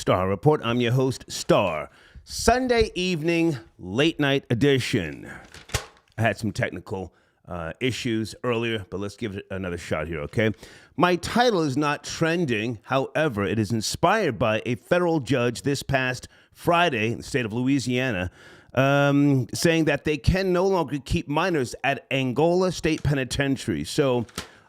Star Report. I'm your host, Star. Sunday evening, late night edition. I had some technical issues earlier, but let's give it another shot here, okay? My title is not trending. However, it is inspired by a federal judge this past Friday in the state of Louisiana saying that they can no longer keep minors at Angola State Penitentiary. So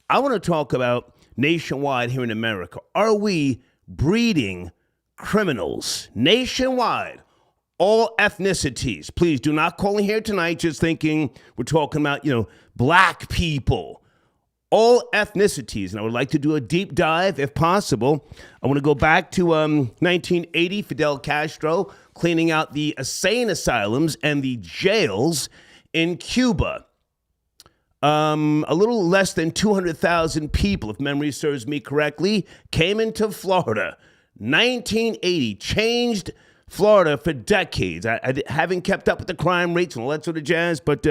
I want to talk about nationwide here in America. Are we breeding criminals nationwide? All ethnicities. Please do not call in here tonight just thinking we're talking about, black people. All ethnicities. And I would like to do a deep dive if possible. I want to go back to 1980, Fidel Castro cleaning out the insane asylums and the jails in Cuba. A little less than 200,000 people, if memory serves me correctly, came into Florida. 1980 changed Florida for decades. I haven't kept up with the crime rates and all that sort of jazz, but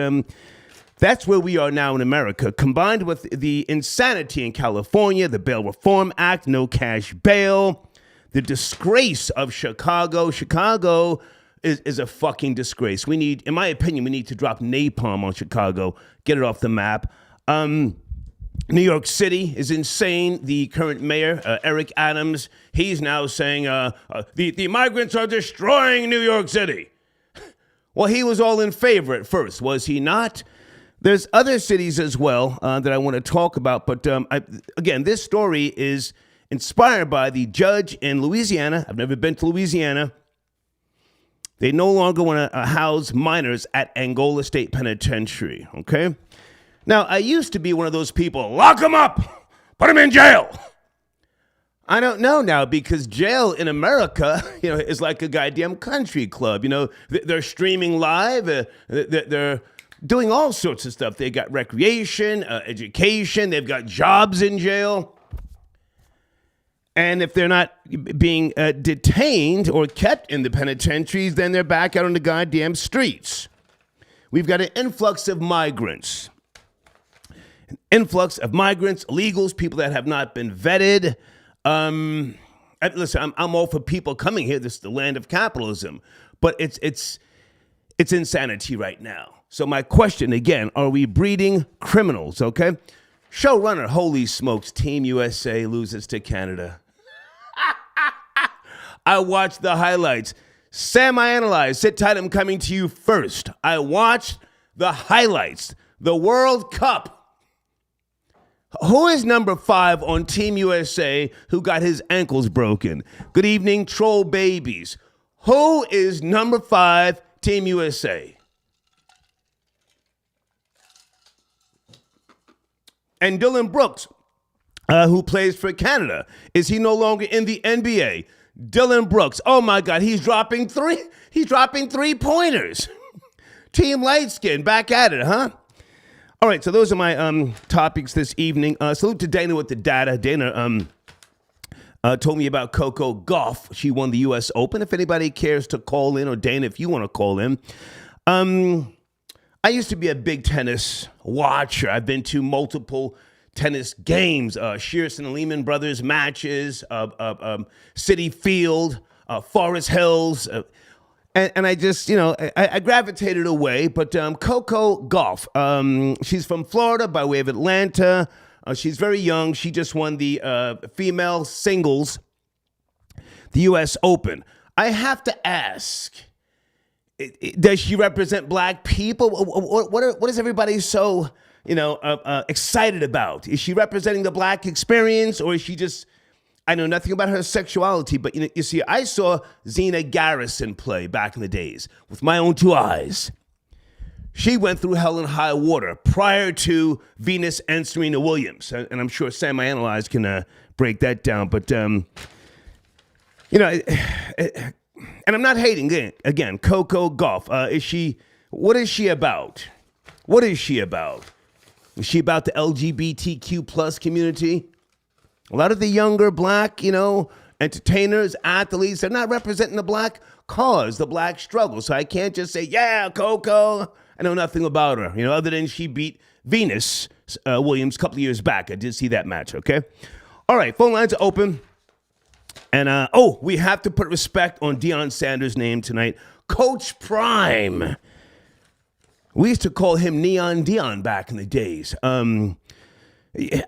that's where we are now in America. Combined with the insanity in California, the Bail Reform Act, no cash bail, the disgrace of Chicago. Chicago is a fucking disgrace. We need, in my opinion, we need to drop napalm on Chicago, get it off the map. New York City is insane. The current mayor, Eric Adams, he's now saying the migrants are destroying New York City. Well, he was all in favor at first, was he not? There's other cities as well that I want to talk about. But again, this story is inspired by the judge in Louisiana. I've never been to Louisiana. They no longer want to house minors at Angola State Penitentiary, okay? Now, I used to be one of those people, lock them up, put them in jail. I don't know now because jail in America, is like a goddamn country club. They're streaming live. They're doing all sorts of stuff. They got recreation, education. They've got jobs in jail. And if they're not being detained or kept in the penitentiaries, then they're back out on the goddamn streets. We've got an influx of migrants. An influx of migrants, illegals, people that have not been vetted. Listen, I'm all for people coming here. This is the land of capitalism. But it's insanity right now. So my question again, are we breeding criminals, okay? Showrunner, holy smokes, Team USA loses to Canada. I watched the highlights. Sam, I analyzed. Sit tight, I'm coming to you first. I watched the highlights. The World Cup. Who is number 5 on Team USA who got his ankles broken? Good evening, troll babies. Who is number 5 Team USA? And Dylan Brooks, who plays for Canada, is he no longer in the NBA? Dylan Brooks, oh my God, he's dropping 3-pointers. Team Light Skin, back at it, huh? All right, so those are my topics this evening. Salute to Dana with the data. Dana told me about Coco Gauff. She won the U.S. Open. If anybody cares to call in, or Dana, if you want to call in. I used to be a big tennis watcher. I've been to multiple tennis games, Shearson and Lehman Brothers matches, Citi Field, Forest Hills. And I just, I gravitated away. But Coco Gauff, she's from Florida by way of Atlanta. She's very young. She just won the female singles, the U.S. Open. I have to ask, does she represent black people? What is everybody so, excited about? Is she representing the black experience, or is she just... I know nothing about her sexuality, but you see, I saw Zena Garrison play back in the days with my own 2 eyes. She went through hell and high water prior to Venus and Serena Williams. And I'm sure Sam, I analyzed, can break that down. But, and I'm not hating, again, Coco Gauff. What is she about? What is she about? Is she about the LGBTQ plus community? A lot of the younger black, entertainers, athletes, they're not representing the black cause, the black struggle. So I can't just say, yeah, Coco. I know nothing about her, other than she beat Venus Williams a couple of years back. I did see that match, okay? All right, phone lines are open. And we have to put respect on Deion Sanders' name tonight. Coach Prime. We used to call him Neon Deion back in the days. Yeah,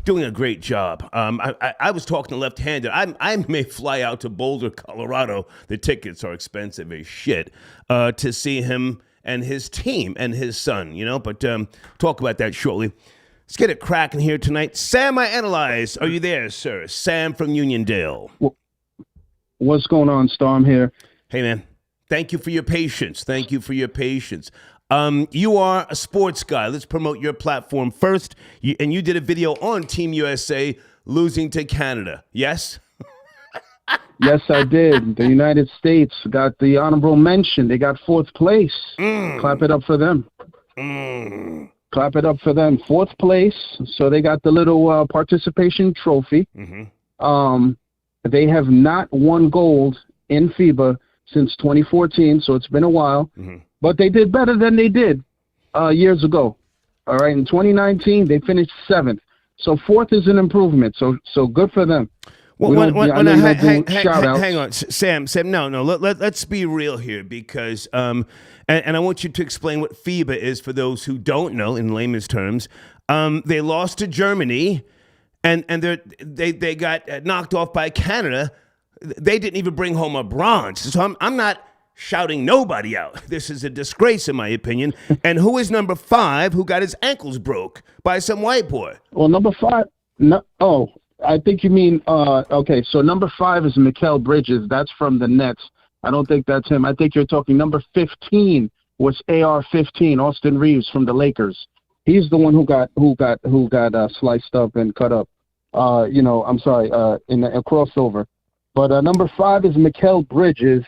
doing a great job. I was talking to left-handed. I may fly out to Boulder, Colorado. The tickets are expensive as shit to see him and his team and his son, but talk about that shortly. Let's get it cracking here tonight. Sam, I analyze. Are you there, sir? Sam from Uniondale. What's going on, Storm here? Hey, man. Thank you for your patience. You are a sports guy. Let's promote your platform first. And you did a video on Team USA losing to Canada. Yes? Yes, I did. The United States got the honorable mention. They got 4th place. Clap it up for them. Clap it up for them. 4th place. So they got the little participation trophy. They have not won gold in FIBA since 2014, so it's been a while. But they did better than they did years ago. All right, in 2019, they finished 7th. So 4th is an improvement. So good for them. Well, hang on, Sam. No. Let's be real here because, and I want you to explain what FIBA is for those who don't know in layman's terms. They lost to Germany, and they got knocked off by Canada. They didn't even bring home a bronze. So I'm not shouting nobody out. This is a disgrace, in my opinion. And who is number 5 who got his ankles broke by some white boy? Well, number 5. No. Oh. I think you mean, okay, so number 5 is Mikal Bridges. That's from the Nets. I don't think that's him. I think you're talking number 15 was AR-15, Austin Reeves from the Lakers. He's the one who got sliced up and cut up. I'm sorry, in a crossover. But number 5 is Mikal Bridges,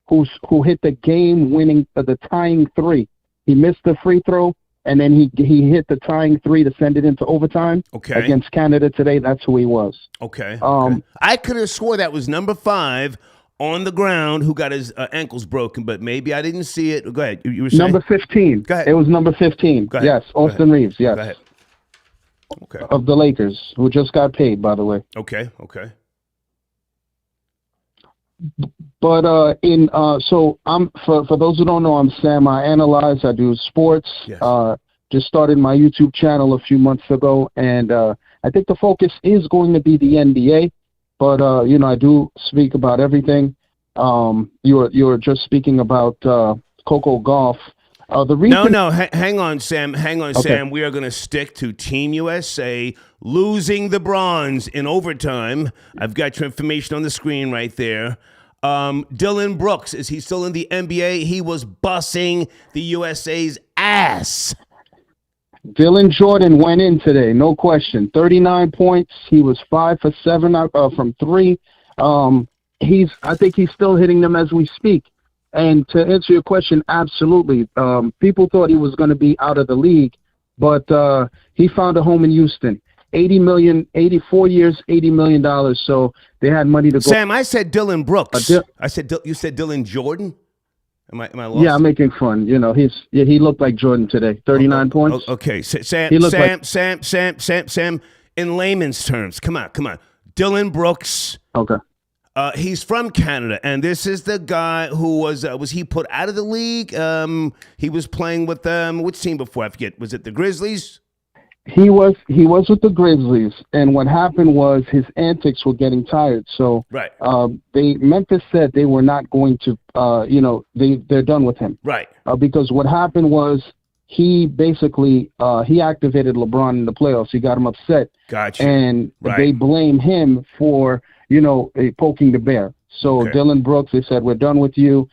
who hit the game-winning, the tying 3. He missed the free throw. And then he hit the tying 3 to send it into overtime against Canada today. That's who he was. Okay. I could have swore that was number 5 on the ground who got his ankles broken, but maybe I didn't see it. Go ahead. You were saying? Number 15. Go ahead. It was number 15. Go ahead. Yes, Austin Reeves. Yes. Go ahead. Okay. Of the Lakers, who just got paid, by the way. Okay. But so I'm for those who don't know, I'm Sam. I analyze. I do sports. Yes. Just started my YouTube channel a few months ago, and I think the focus is going to be the NBA. But I do speak about everything. You're just speaking about Coco Golf. The reason. No. Hang on, Sam. Okay. Sam. We are going to stick to Team USA losing the bronze in overtime. I've got your information on the screen right there. Dylan Brooks, is he still in the NBA? He was bussing the USA's ass. Dylan Jordan went in today, no question. 39 points. He was 5 for 7 from 3. I think he's still hitting them as we speak. And to answer your question, absolutely. People thought he was going to be out of the league, but he found a home in Houston. 84 years, $80 million. So they had money to go. Sam, I said Dylan Brooks. I said you said Dylan Jordan. Am I lost? Yeah, I'm making fun. He looked like Jordan today. 39 points. Okay, Sam. In layman's terms, come on. Dylan Brooks. Okay. He's from Canada, and this is the guy who was he put out of the league? He was playing with which team before? I forget. Was it the Grizzlies? He was with the Grizzlies, and what happened was his antics were getting tired. So right. Memphis said they were not going to, they're done with him. Right. Because what happened was he basically he activated LeBron in the playoffs. He got him upset. Gotcha. And they blame him for poking the bear. So Dylan Brooks, they said, we're done with you.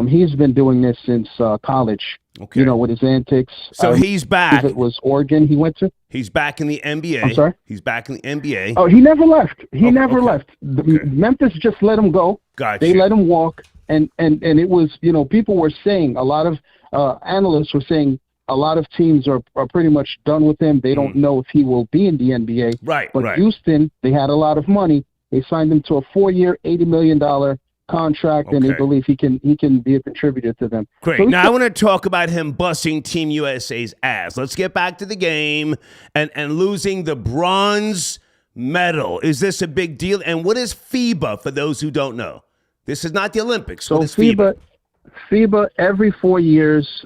He's been doing this since college. Okay. With his antics. So he's back. If it was Oregon he went to. He's back in the NBA. I'm sorry? He's back in the NBA. Oh, he never left. He never left. Memphis just let him go. Gotcha. They let him walk. And it was, people were saying, a lot of analysts were saying a lot of teams are pretty much done with him. They don't know if he will be in the NBA. Right, But Houston, they had a lot of money. They signed him to a 4-year, $80 million contract, and they believe he can be a contributor to them. Great. So now I want to talk about him busting Team USA's ass. Let's get back to the game and losing the bronze medal. Is this a big deal? And what is FIBA for those who don't know? This is not the Olympics. So what is FIBA? FIBA every 4 years,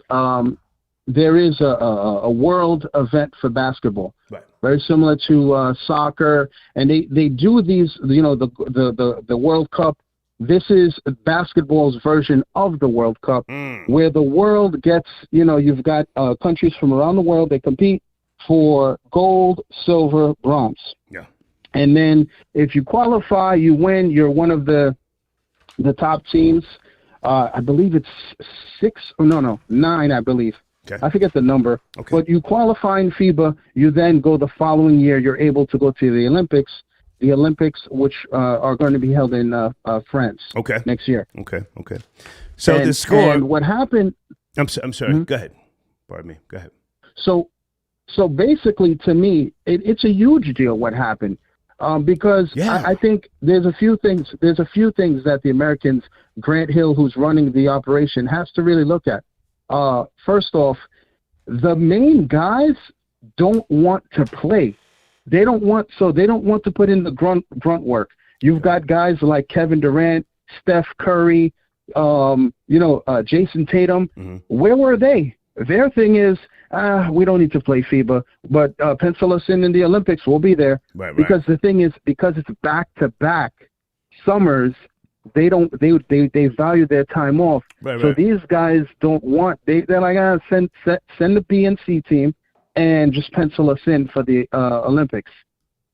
there is a world event for basketball. Right. Very similar to soccer, and they do these, the World Cup. This is basketball's version of the World Cup, where the world gets, you've got countries from around the world. They compete for gold, silver, bronze. Yeah. And then if you qualify, you win. You're one of the top teams. I believe it's 9, I believe. Okay. I forget the number. Okay. But you qualify in FIBA, you then go the following year, you're able to go to the Olympics. The Olympics, which are going to be held in France next year. Okay. So the score. And what happened... I'm sorry. Mm-hmm. Go ahead. Pardon me. Go ahead. So basically, to me, it's a huge deal what happened. Because I think there's a few things that the Americans, Grant Hill, who's running the operation, has to really look at. First off, the main guys don't want to play. They don't want to put in the grunt work. You've got guys like Kevin Durant, Steph Curry, Jason Tatum. Mm-hmm. Where were they? Their thing is, we don't need to play FIBA, but pencil us in the Olympics. We'll be there. Right. Because the thing is, because it's back-to-back summers, they value their time off. Right. So these guys don't want. They're like, send the B and C team, and just pencil us in for the Olympics.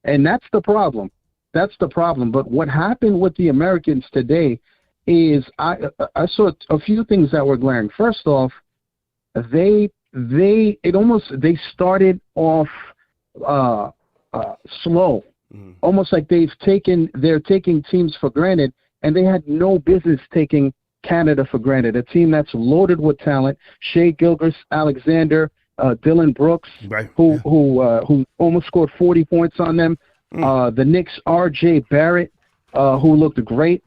And that's the problem. But what happened with the Americans today is I saw a few things that were glaring. First off, they started off slow, almost like they're taking teams for granted, and they had no business taking Canada for granted. A team that's loaded with talent: Shea Gilgeous-Alexander, Dylan Brooks, right. who almost scored 40 points on them. The Knicks' R.J. Barrett, who looked great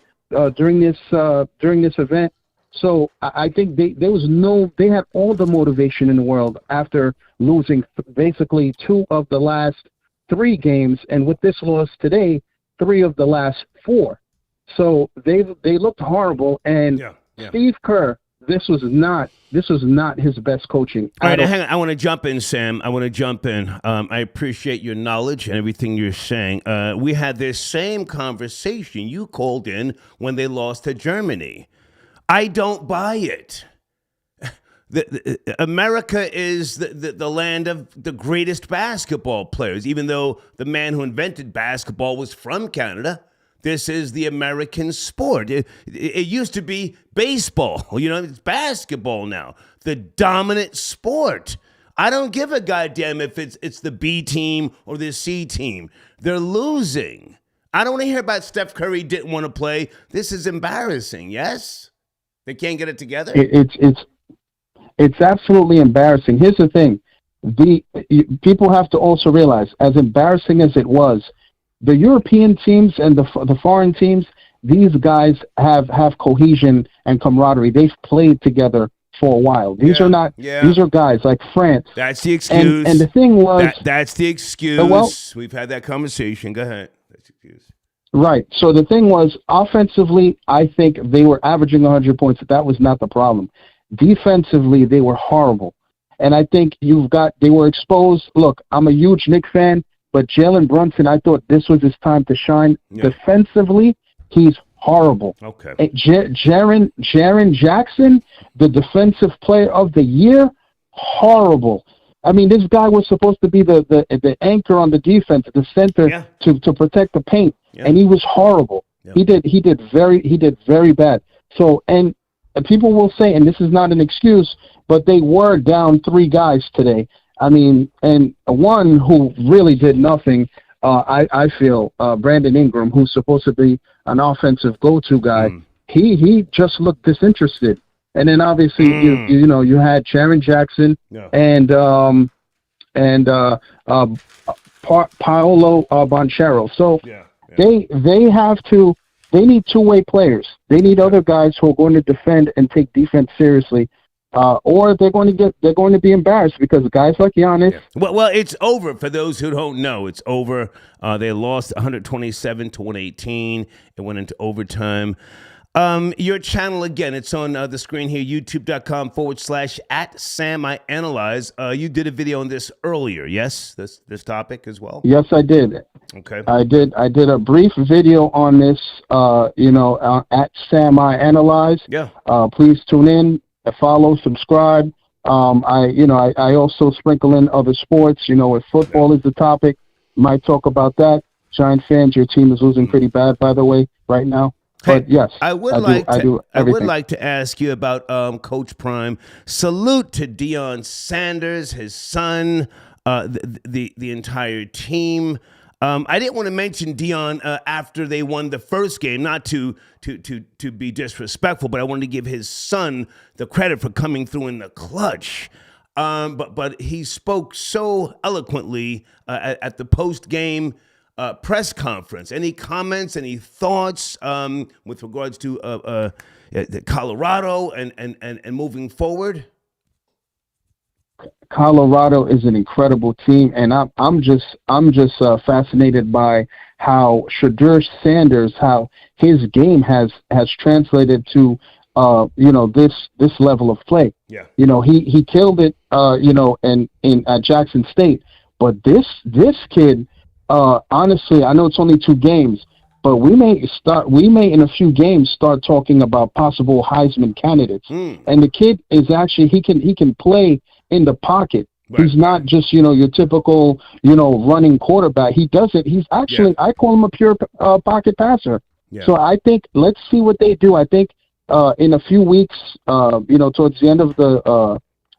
during this event. So I think they had all the motivation in the world after losing basically 2 of the last 3 games, and with this loss today, 3 of the last 4. So they looked horrible, and Steve Kerr, this was not his best coaching. All right, hang on. I want to jump in, Sam. I appreciate your knowledge and everything you're saying. We had this same conversation. You called in when they lost to Germany. I don't buy it. America is the land of the greatest basketball players, even though the man who invented basketball was from Canada. This is the American sport. It used to be baseball. It's basketball now. The dominant sport. I don't give a goddamn if it's the B team or the C team. They're losing. I don't want to hear about Steph Curry didn't want to play. This is embarrassing, yes? They can't get it together? It's absolutely embarrassing. Here's the thing. People have to also realize, as embarrassing as it was, the European teams and the foreign teams, these guys have cohesion and camaraderie. They've played together for a while. These are guys like France. That's the excuse. And the thing was... That's the excuse. We've had that conversation. Go ahead. That's the excuse. Right. So the thing was, offensively, I think they were averaging 100 points. That was not the problem. Defensively, they were horrible. And I think they were exposed. Look, I'm a huge Knicks fan, but Jalen Brunson, I thought this was his time to shine. Yeah. Defensively, he's horrible. Okay. Jaren Jackson, the defensive player of the year, horrible. I mean, this guy was supposed to be the anchor on the defense, the center to protect the paint, and he was horrible. Yeah. He did very bad. So, and people will say, and this is not an excuse, but they were down 3 guys today. I mean, and one who really did nothing, I feel, Brandon Ingram, who's supposed to be an offensive go-to guy, he just looked disinterested. And then obviously you had Jaren Jackson and Paolo Banchero. So they need 2-way players. They need other guys who are going to defend and take defense seriously. or they're going to be embarrassed because guys like Giannis. Yeah. Well, it's over. For those who don't know, it's over. They lost 127 to 118. It went into overtime. Your channel, again, it's on the screen here, youtube.com/@SamIAnalyze. You did a video on this earlier, yes? This topic as well? Yes, I did. Okay. I did a brief video on this, at SamIAnalyze. Yeah. Please tune in, follow, subscribe. I also sprinkle in other sports. If football is the topic, might talk about that. Giant fans, your team is losing pretty bad, by the way, right now. But yes, I would like to ask you about Coach Prime. Salute to Deion Sanders, his son, the entire team. I didn't want to mention Deion after they won the first game, not to be disrespectful, but I wanted to give his son the credit for coming through in the clutch. But he spoke so eloquently at the post game press conference. Any comments, any thoughts with regards to Colorado and moving forward? Colorado is an incredible team, and I'm just fascinated by how Shedeur Sanders, how his game has translated to this level of play. Yeah. He killed it in at Jackson State, but this kid, honestly, I know it's only 2 games, but we may in a few games start talking about possible Heisman candidates. And the kid is actually he can play in the pocket. Right. He's not just your typical running quarterback. He does it. He's actually I call him a pure pocket passer. Yeah. So I think let's see what they do. I think in a few weeks, towards the end of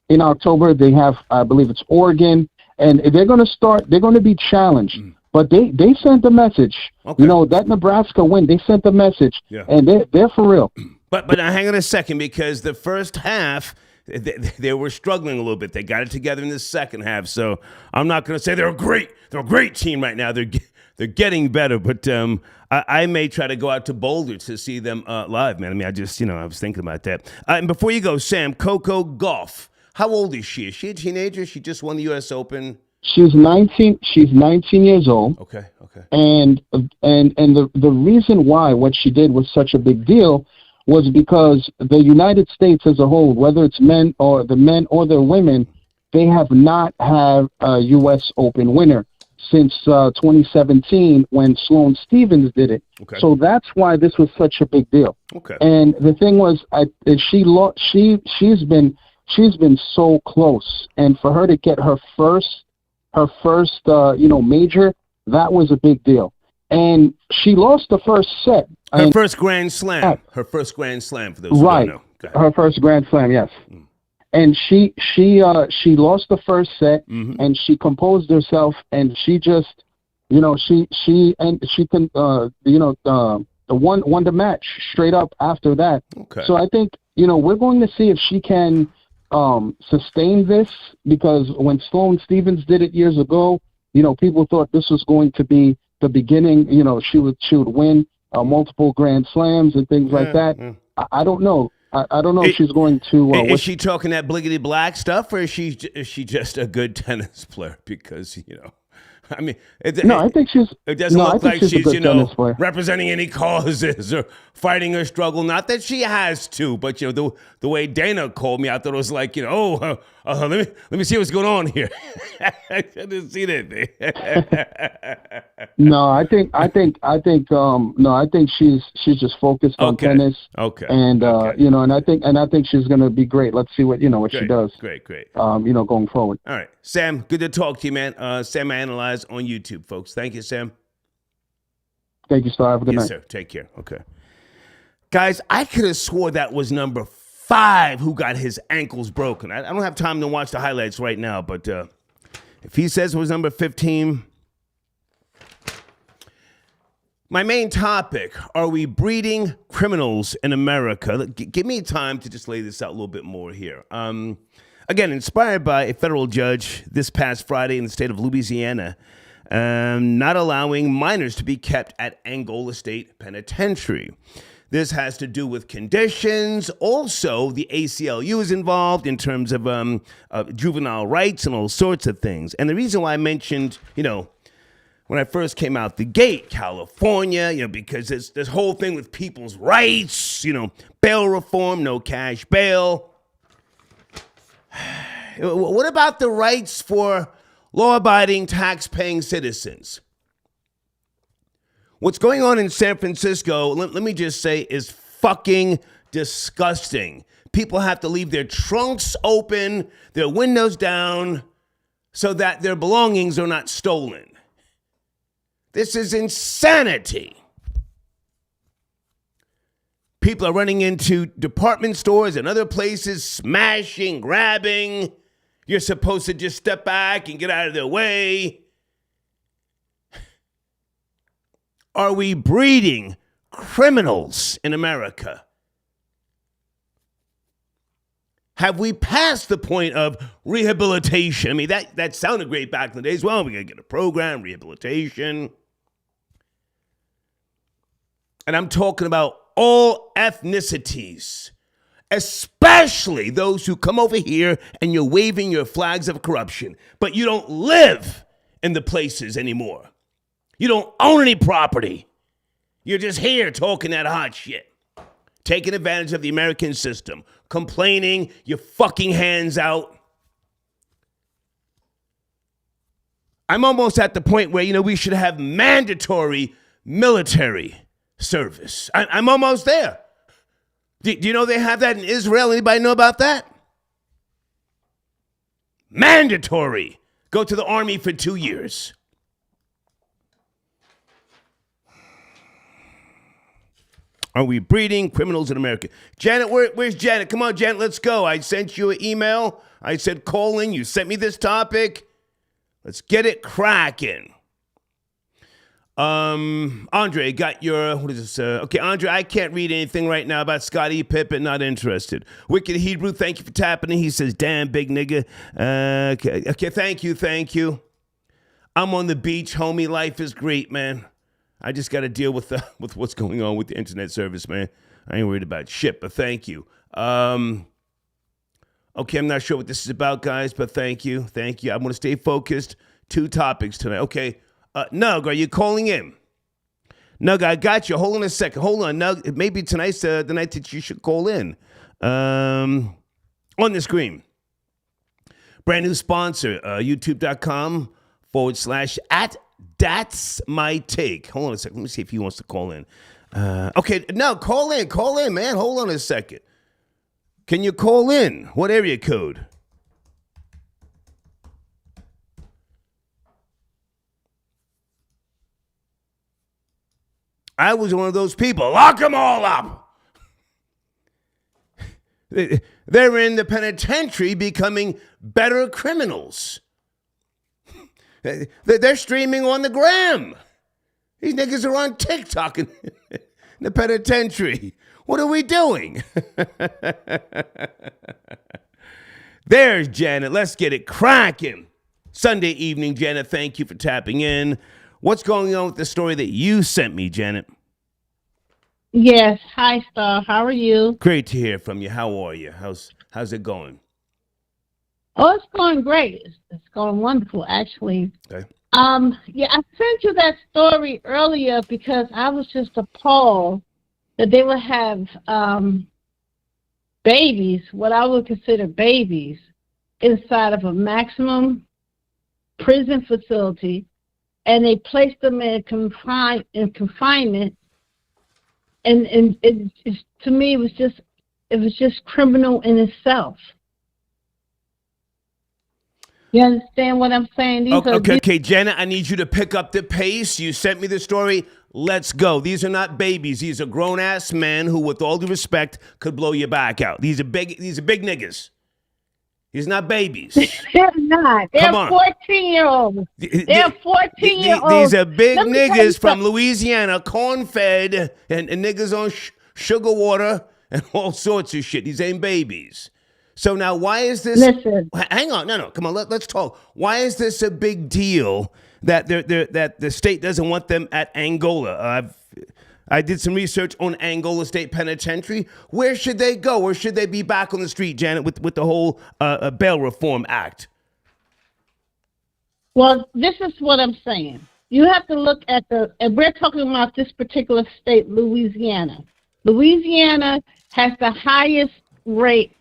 in October, they have, I believe it's Oregon, and they're going to be challenged. But they sent a message. Okay. That Nebraska win, they sent a message, and they're for real. But hang on a second, because the first half they were struggling a little bit. They got it together in the second half. So I'm not going to say they're a great team right now. They're getting better. But I may try to go out to Boulder to see them live, man. I mean, I was thinking about that. And before you go, Sam, Coco Gauff, how old is she? Is she a teenager? She just won the U.S. Open. She's 19. She's 19 years old. Okay. And the reason why what she did was such a big deal was because the United States as a whole, whether it's men or the women, they have not had a U.S. Open winner since 2017 when Sloane Stephens did it. Okay. So that's why this was such a big deal. Okay. And the thing was, she's been so close, and for her to get her first major, that was a big deal. And she lost the first set. Her first Grand Slam. Her first Grand Slam, for those who don't know. Her first Grand Slam, yes. And she lost the first set, and she composed herself, and she just, won the match straight up after that. Okay. So I think, we're going to see if she can sustain this, because when Sloane Stephens did it years ago, people thought this was going to be the beginning. She would win multiple Grand Slams and things like that. I don't know. I don't know if she's going to. Is she talking that bliggity black stuff, or is she just a good tennis player? Because I mean, it doesn't look like she's representing any causes or fighting her struggle. Not that she has to, but the way Dana called me, I thought it was like let me see what's going on here. I didn't see that. No, I think she's just focused on tennis. Okay. And and I think she's going to be great. Let's see what she does. Great. Going forward. All right, Sam. Good to talk to you, man. Sam Analyze on YouTube, folks. Thank you, Sam. Thank you, Star. Have a good night. Yes, sir. Take care. Okay. Guys, I could have swore that was number 5 who got his ankles broken. I don't have time to watch the highlights right now, but if he says it was number 15... My main topic, are we breeding criminals in America? Give me time to just lay this out a little bit more here. Again, inspired by a federal judge this past Friday in the state of Louisiana, not allowing minors to be kept at Angola State Penitentiary. This has to do with conditions. Also, the ACLU is involved in terms of juvenile rights and all sorts of things. And the reason why I mentioned, when I first came out the gate, California, because there's this whole thing with people's rights, bail reform, no cash bail. What about the rights for law-abiding, tax-paying citizens? What's going on in San Francisco, let me just say, is fucking disgusting. People have to leave their trunks open, their windows down, so that their belongings are not stolen. This is insanity. People are running into department stores and other places, smashing, grabbing. You're supposed to just step back and get out of their way. Are we breeding criminals in America? Have we passed the point of rehabilitation? I mean, that sounded great back in the days. Well, we're going to get a program, rehabilitation. And I'm talking about all ethnicities, especially those who come over here and you're waving your flags of corruption, but you don't live in the places anymore. You don't own any property. You're just here talking that hot shit, taking advantage of the American system, complaining, your fucking hands out. I'm almost at the point where, we should have mandatory military service. I'm almost there. Do you know they have that in Israel? Anybody know about that? Mandatory. Go to the army for 2 years. Are we breeding criminals in America? Janet, where's Janet? Come on, Janet, let's go. I sent you an email. I said, call in. You sent me this topic. Let's get it cracking. Andre, got your, what is this? Okay, Andre, I can't read anything right now about Scottie Pippen. Not interested. Wicked Hebrew, thank you for tapping in. He says, damn, big nigga. Okay, thank you. I'm on the beach, homie. Life is great, man. I just got to deal with what's going on with the internet service, man. I ain't worried about shit, but thank you. Okay, I'm not sure what this is about, guys, but thank you. I'm going to stay focused. 2 topics tonight. Okay, Nug, are you calling in? Nug, I got you. Hold on a second. Hold on, Nug. Maybe tonight's the night that you should call in. On the screen. Brand new sponsor, youtube.com/ That's my take. Hold on a second. Let me see if he wants to call in. Okay, no, call in, man. Hold on a second. Can you call in? What area code? I was one of those people. Lock them all up. They're in the penitentiary becoming better criminals. They're streaming on the gram. These niggas are on TikTok in the penitentiary. What are we doing? There's Janet. Let's get it cracking. Sunday evening, Janet, thank you for tapping in. What's going on with the story that you sent me, Janet? Yes. Hi, Star. How are you? Great to hear from you. How are you? How's it going? Oh, it's going great. It's going wonderful, actually. Okay. Yeah, I sent you that story earlier because I was just appalled that they would have babies, what I would consider babies, inside of a maximum prison facility, and they placed them in confinement, and it to me it was just criminal in itself. You understand what I'm saying? Okay, Janet, I need you to pick up the pace. You sent me the story. Let's go. These are not babies. These are grown-ass men who, with all due respect, could blow your back out. These are big niggas. These are not babies. They're not. They're 14-year-olds. They're 14-year-olds. These are big niggas from Louisiana, corn-fed, and niggas on sugar water and all sorts of shit. These ain't babies. So now, why is this? Listen. Hang on, no, come on, let's talk. Why is this a big deal that that the state doesn't want them at Angola? I did some research on Angola State Penitentiary. Where should they go? Or should they be back on the street, Janet, with the whole bail reform act? Well, this is what I'm saying. You have to look at and we're talking about this particular state, Louisiana. Louisiana has the highest rate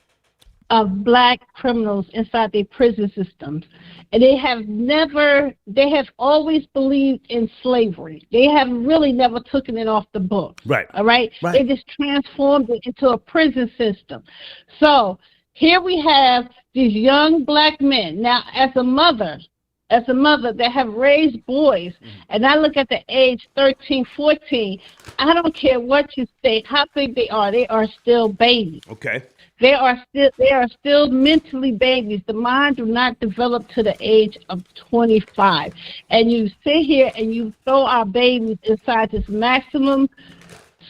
of black criminals inside their prison systems. And they have always believed in slavery. They have really never taken it off the books. Right. All right? They just transformed it into a prison system. So here we have these young black men. Now, as a mother that have raised boys, and I look at the age 13, 14, I don't care what you say, how big they are still babies. Okay. They are still mentally babies. The mind do not develop to the age of 25. And you sit here and you throw our babies inside this maximum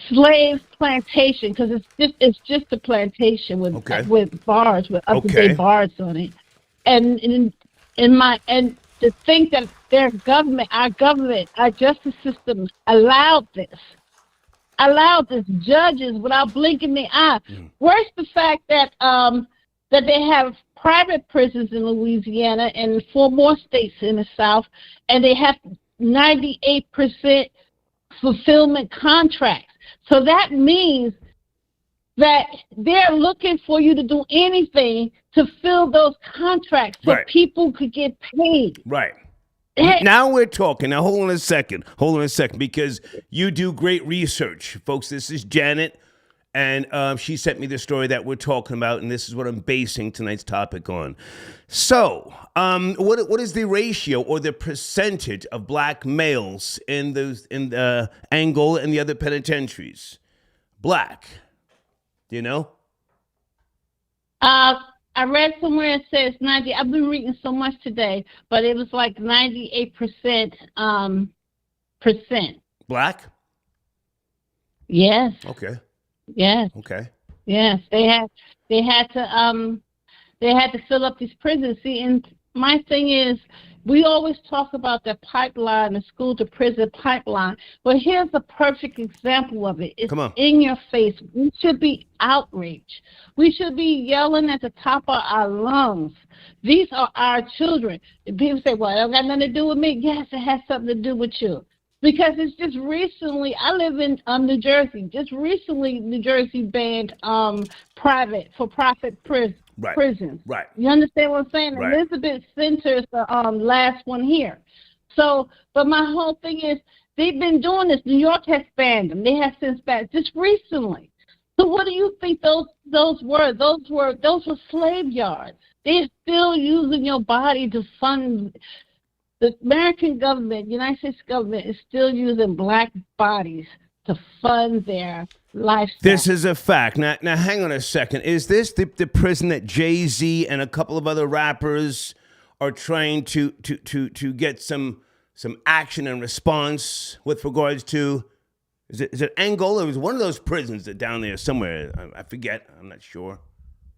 slave plantation, because it's just a plantation with bars, with up-to-date bars on it. And to think that our government, our justice system allowed this judges without blinking their eye. Worse, the fact that that they have private prisons in Louisiana and 4 more states in the South, and they have 98% fulfillment contracts. So that means that they're looking for you to do anything to fill those contracts so people could get paid. Right. Now we're talking. Now, hold on a second, because you do great research. Folks, this is Janet, and she sent me the story that we're talking about, and this is what I'm basing tonight's topic on. So, what is the ratio or the percentage of black males in Angola and the other penitentiaries? Black. Do you know? I read somewhere it says 90. I've been reading so much today, but it was like 98%. Black? Yes. Okay. Yes. Okay. Yes. They had to fill up these prisons. See, and my thing is, we always talk about the pipeline, the school to prison pipeline. But here's a perfect example of it. It's in your face. We should be outraged. We should be yelling at the top of our lungs. These are our children. And people say, well, it don't got nothing to do with me. Yes, it has something to do with you. Because it's just recently, I live in New Jersey. Just recently, New Jersey banned for-profit prisons. Right. You understand what I'm saying? Right. Elizabeth Center is the last one here. So, but my whole thing is, they've been doing this. New York has banned them. They have since banned just recently. So what do you think those were? Those were slave yards. They're still using your body to fund. The American government, United States government, is still using black bodies to fund their lifestyle. This is a fact. Now, hang on a second. Is this the prison that Jay-Z and a couple of other rappers are trying to get some action and response with regards to? Is it Angola? It was one of those prisons that down there somewhere. I forget. I'm not sure.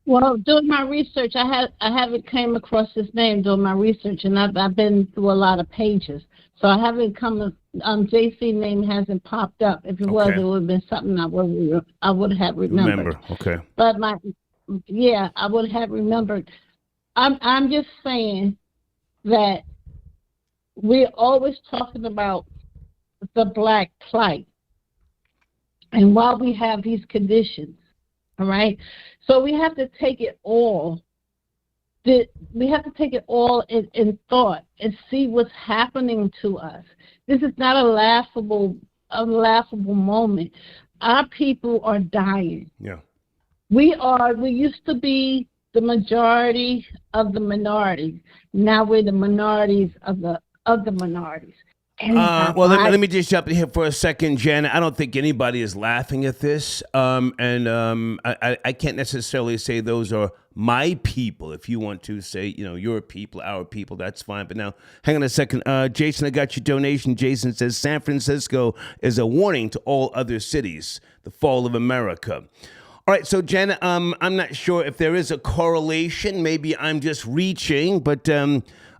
Well, doing my research, I haven't came across his name doing my research, and I've been through a lot of pages, so I haven't come. JC name hasn't popped up. If it was, it would have been something I would have remembered. Okay. But I would have remembered. I'm just saying that we're always talking about the black plight, and while we have these conditions, all right. So we have to take it all. We have to take it all in thought and see what's happening to us. This is not a laughable moment. Our people are dying. Yeah. We used to be the majority of the minorities. Now we're the minorities of the minorities. Well, let me just jump in here for a second, Janet. I don't think anybody is laughing at this, I can't necessarily say those are my people. If you want to say, your people, our people, that's fine. But now, hang on a second. Jason, I got your donation. Jason says San Francisco is a warning to all other cities. The fall of America. All right, so Janet, I'm not sure if there is a correlation. Maybe I'm just reaching, but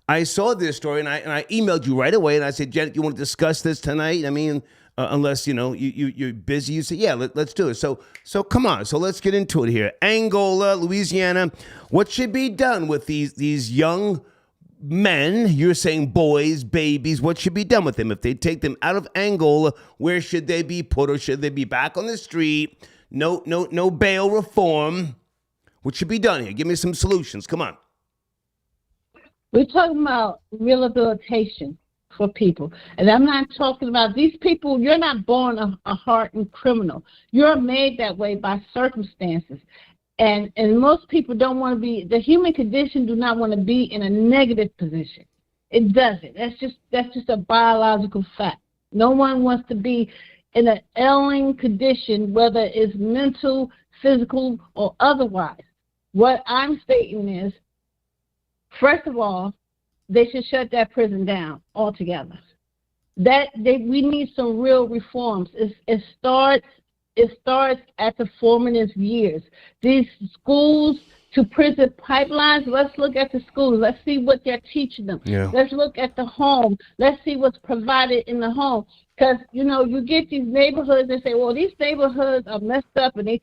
I saw this story, and I emailed you right away, and I said, Janet, you want to discuss this tonight? I mean, unless you're busy. You say, yeah, let's do it. So come on. So let's get into it here. Angola, Louisiana. What should be done with these young men? You're saying boys, babies. What should be done with them if they take them out of Angola? Where should they be put, or should they be back on the street? No bail reform. What should be done here? Give me some solutions. Come on. We're talking about rehabilitation for people. And I'm not talking about these people. You're not born a hardened criminal. You're made that way by circumstances. And most people don't want to be, the human condition do not want to be in a negative position. It doesn't. That's just a biological fact. No one wants to be in an ailing condition, whether it's mental, physical, or otherwise. What I'm stating is, first of all, they should shut that prison down altogether. We need some real reforms. It starts at the formative years. These schools to prison pipelines, let's look at the schools. Let's see what they're teaching them. Yeah. Let's look at the home. Let's see what's provided in the home. Because, you get these neighborhoods and say, well, these neighborhoods are messed up and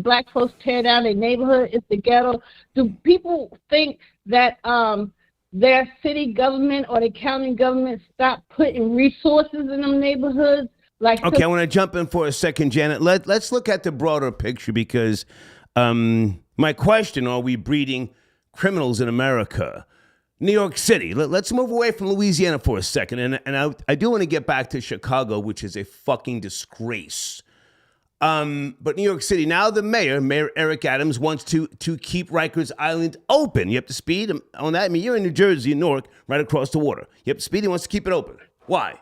black folks tear down their neighborhood. It's the ghetto. Do people think that their city government or the county government stop putting resources in them neighborhoods? Okay, I want to jump in for a second, Janet. Let's look at the broader picture, because my question, are we breeding criminals in America? New York City. Let's move away from Louisiana for a second. And I do want to get back to Chicago, which is a fucking disgrace. But New York City, now the Mayor Eric Adams, wants to keep Rikers Island open. You have to speed on that. I mean, you're in New Jersey, in Newark, right across the water. You have to speed. He wants to keep it open. Why?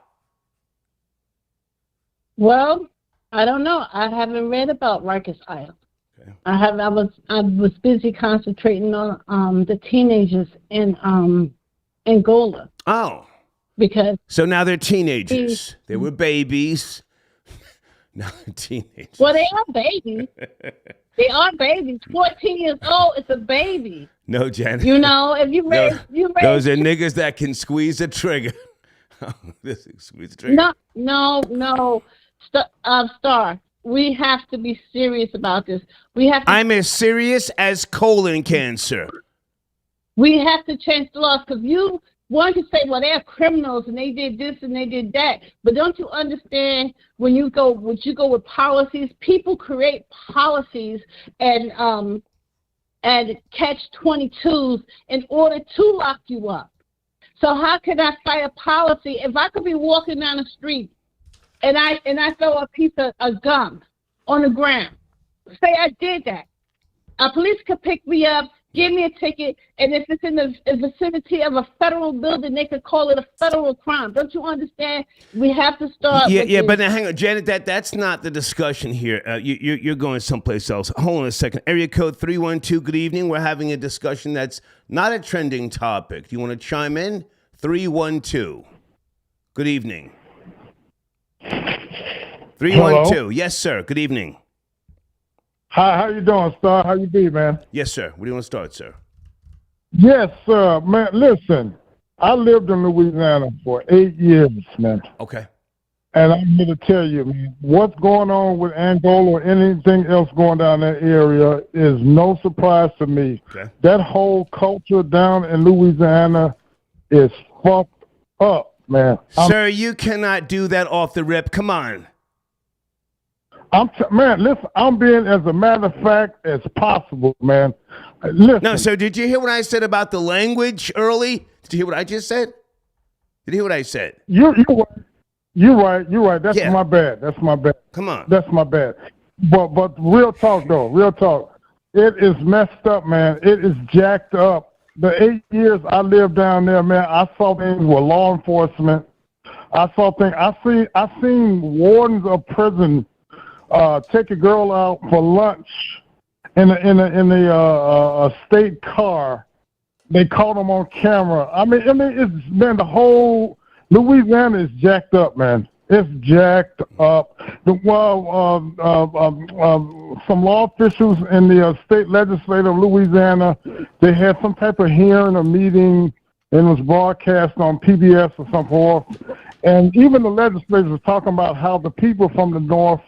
Well, I don't know. I haven't read about Rikers Island. Okay. I was busy concentrating on the teenagers in Angola. Oh. Because so now they're teenagers. They were babies. Now they're teenagers. Well, they are babies. They are babies. 14 years old is a baby. No, Janet. If you raise, those are niggas that can squeeze the trigger. Squeeze the trigger. No. Star. We have to be serious about this. I'm as serious as colon cancer. We have to change the laws, because one can say, well, they're criminals and they did this and they did that. But don't you understand, when you go with policies, people create policies and catch-22s in order to lock you up. So how can I fight a policy if I could be walking down the street and I throw a piece of gum on the ground? Say I did that. A police could pick me up, give me a ticket, and if it's in the vicinity of a federal building, they could call it a federal crime. Don't you understand? We have to start. Yeah, but now hang on, Janet. That's not the discussion here. You're going someplace else. Hold on a second. Area code 312. Good evening. We're having a discussion that's not a trending topic. Do you want to chime in? 312. Good evening. 312. Hello? Yes, sir. Good evening. Hi, how you doing, Star? How you be, man? Yes, sir. Where do you want to start, sir? Yes, sir. Man, listen, I lived in Louisiana for 8 years, man. Okay. And I'm here to tell you, man, what's going on with Angola or anything else going down that area is no surprise to me. Okay. That whole culture down in Louisiana is fucked up, man. Sir, you cannot do that off the rip. Come on. Man, listen, I'm being as a matter of fact as possible, man. Listen. No, so did you hear what I said about the language early? Did you hear what I just said? Did you hear what I said? You're right. That's my bad. Come on. That's my bad. But real talk, though, it is messed up, man. It is jacked up. The 8 years I lived down there, man, I saw things with law enforcement. I seen wardens of prison take a girl out for lunch in a state car. They caught them on camera. I mean, it's been the whole Louisiana is jacked up, man. It's jacked up. Some law officials in the state legislature of Louisiana, they had some type of hearing or meeting, and it was broadcast on PBS or some forth. And even the legislators were talking about how the people from the North,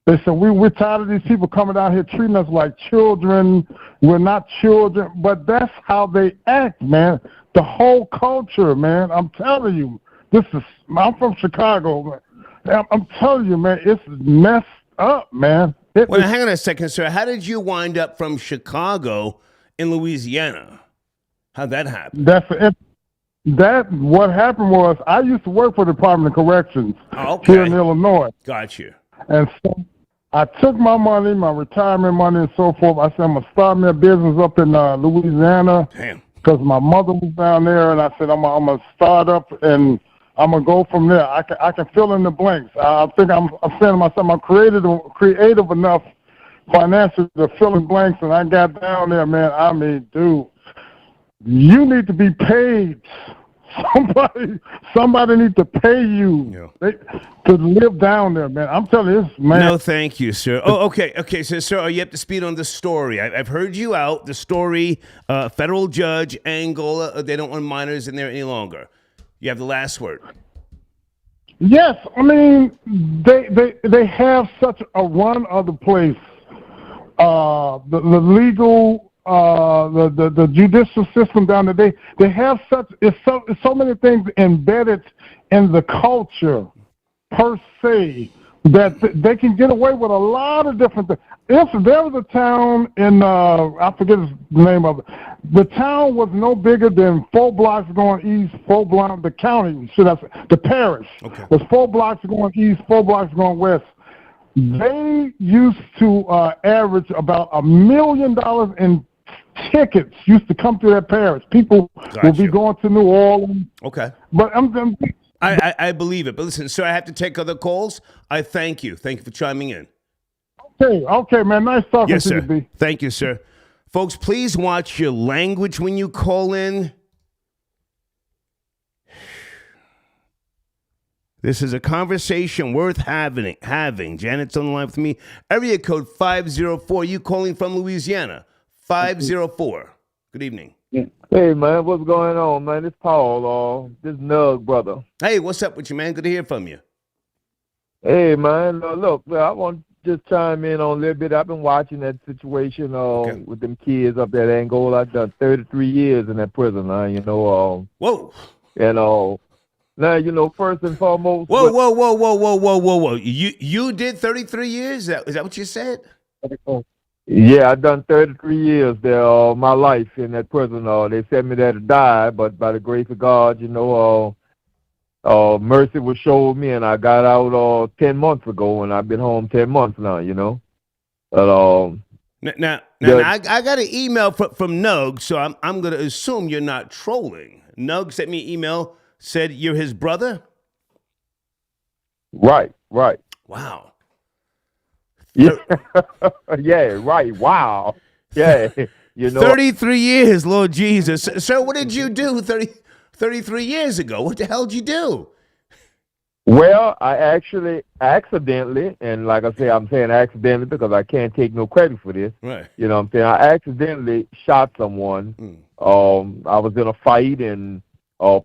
they said, we're tired of these people coming out here treating us like children. We're not children. But that's how they act, man. The whole culture, man. I'm telling you, I'm from Chicago, man. I'm telling you, man, it's messed up, man. Well, hang on a second, sir. How did you wind up from Chicago in Louisiana? How'd that happen? What happened was I used to work for the Department of Corrections here in Illinois. Got you. And so I took my money, my retirement money and so forth. I said, I'm going to start me a business up in Louisiana. Damn. Because my mother was down there, and I said, I'm going to start up, and I'm going to go from there. I can fill in the blanks. I think I'm saying to myself, I'm creative enough financially to fill in blanks, and I got down there, man. I mean, dude, you need to be paid. Somebody needs to pay you to live down there, man. I'm telling you, man. No, thank you, sir. Oh, okay. So, sir, are you up to speed on the story? I've heard you out. The story, federal judge, Angola, they don't want minors in there any longer. You have the last word. Yes, I mean, they have such a run of the place. The legal... the judicial system down there, they have so many things embedded in the culture per se that they can get away with a lot of different things. If there was a town in I forget the name of it, the town was no bigger than 4 blocks going east, the county, the parish was 4 blocks going east, 4 blocks going west. They used to average about $1 million in tickets used to come through that parish. People will be going to New Orleans. Okay. But I believe it. But listen, sir, I have to take other calls. I thank you. Thank you for chiming in. Okay, man. Nice talking to you, B. Thank you, sir. Folks, please watch your language when you call in. This is a conversation worth having. Janet's on the line with me. Area code 504. You calling from Louisiana? 504. Good evening. Hey, man, what's going on, man? It's Paul, this Nug brother. Hey, what's up with you, man? Good to hear from you. Hey, man, look, I want to just chime in on a little bit. I've been watching that situation with them kids up there at Angola. I've done 33 years in that prison now, Whoa. And now, first and foremost. Whoa. You did 33 years? Is that what you said? Yeah, I've done 33 years there, my life in that prison. They sent me there to die, but by the grace of God, mercy was showed me, and I got out 10 months ago, and I've been home 10 months now, But, now I got an email from Nug, so I'm going to assume you're not trolling. Nug sent me an email, said you're his brother? Right. Wow. Yeah, yeah, right. Wow. Yeah, 33 years, Lord Jesus. So what did you do 33 years ago? What the hell did you do? Well, I actually accidentally, and like I say, I'm saying accidentally because I can't take no credit for this. Right. You know what I'm saying? I accidentally shot someone. I was in a fight, and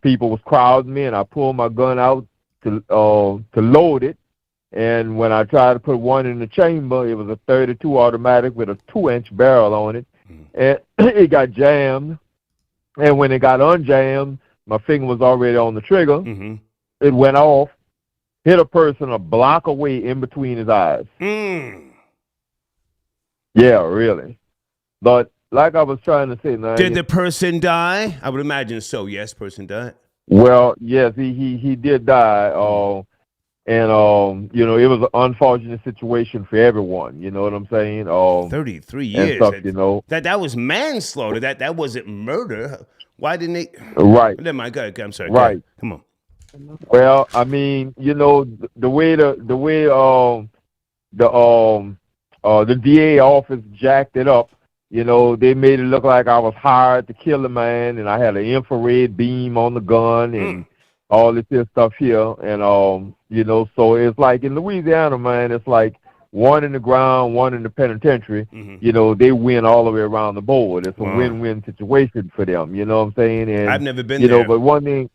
people was crowding me, and I pulled my gun out to load it. And when I tried to put one in the chamber, it was a 32 automatic with a 2-inch barrel on it. And it got jammed. And when it got unjammed, my finger was already on the trigger. It went off, hit a person a block away in between his eyes. Yeah, really. But like I was trying to say, now, did the person die? I would imagine so. Yes, person died. Well, yes, he did die. And, it was an unfortunate situation for everyone. You know what I'm saying? 33 years. Stuff, That was manslaughter. That wasn't murder. Why didn't they? Right. Never mind. Go ahead. I'm sorry. Right. Come on. Well, I mean, the way the DA office jacked it up, they made it look like I was hired to kill a man, and I had an infrared beam on the gun and all this stuff here. And, so it's like in Louisiana, man, it's like one in the ground, one in the penitentiary. They win all the way around the board. It's a win-win situation for them. You know what I'm saying? And I've never been there. But one thing,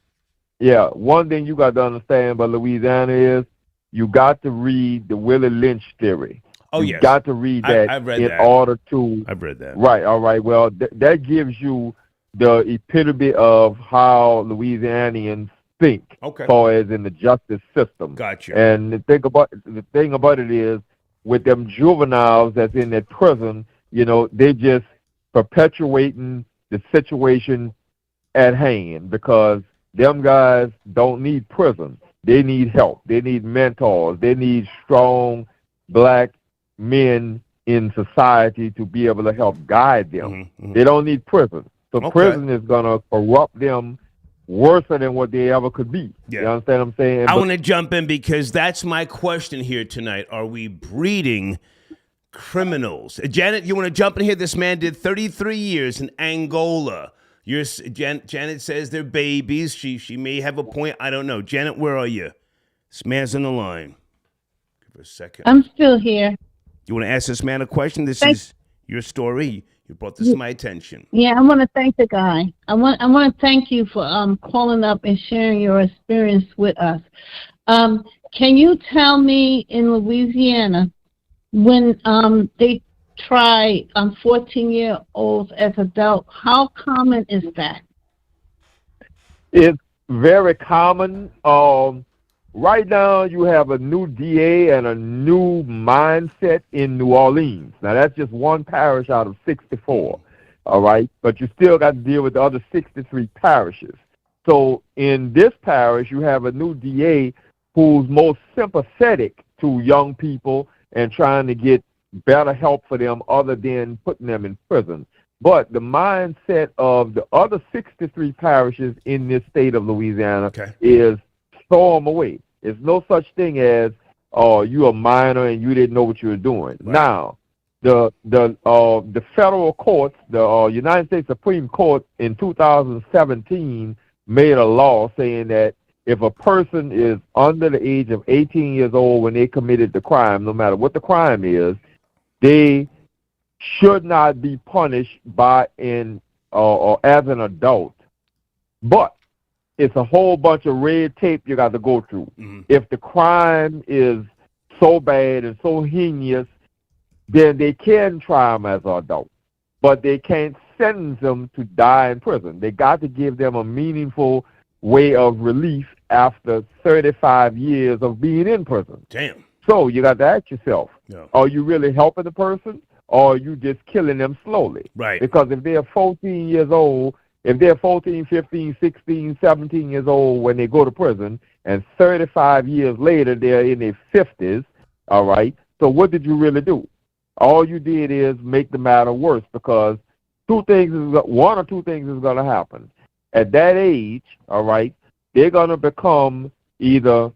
Yeah, one thing you got to understand about Louisiana is you got to read the Willie Lynch theory. Oh, you yes. got to read that I've read in that. order to. I've read that. Right, all right. Well, that gives you the epitome of how Louisianians think, Okay. as far as in the justice system. Gotcha. And the thing about it is, with them juveniles that's in that prison, they just perpetuating the situation at hand, because them guys don't need prison. They need help. They need mentors. They need strong black men in society to be able to help guide them. Mm-hmm. They don't need prison. So Okay. prison is going to corrupt them worse than what they ever could be. Yeah. You understand what I'm saying? I want to jump in because that's my question here tonight. Are we breeding criminals? Janet, you want to jump in here? This man did 33 years in Angola. Janet says they're babies. She may have a point. I don't know. Janet, where are you? This man's on the line. Give her a second. I'm still here. You want to ask this man a question? This is your story. You brought this to my attention. Yeah, I want to thank the guy. I want to thank you for calling up and sharing your experience with us. Can you tell me in Louisiana when they try 14-year-olds as adults, how common is that? It's very common. Right now, you have a new DA and a new mindset in New Orleans. Now, that's just one parish out of 64, all right? But you still got to deal with the other 63 parishes. So in this parish, you have a new DA who's most sympathetic to young people and trying to get better help for them other than putting them in prison. But the mindset of the other 63 parishes in this state of Louisiana is throw them away. There's no such thing as, you're a minor and you didn't know what you were doing. Right. Now, the federal courts, the United States Supreme Court in 2017 made a law saying that if a person is under the age of 18 years old when they committed the crime, no matter what the crime is, they should not be punished or as an adult. But it's a whole bunch of red tape you got to go through. Mm-hmm. If the crime is so bad and so heinous, then they can try them as an adult. But they can't sentence them to die in prison. They got to give them a meaningful way of relief after 35 years of being in prison. Damn. So you got to ask yourself, are you really helping the person, or are you just killing them slowly? Right. Because if they're 14 years old, if they're 14, 15, 16, 17 years old when they go to prison, and 35 years later they're in their 50s, all right, so what did you really do? All you did is make the matter worse, because one or two things is going to happen. At that age, all right, they're going to become either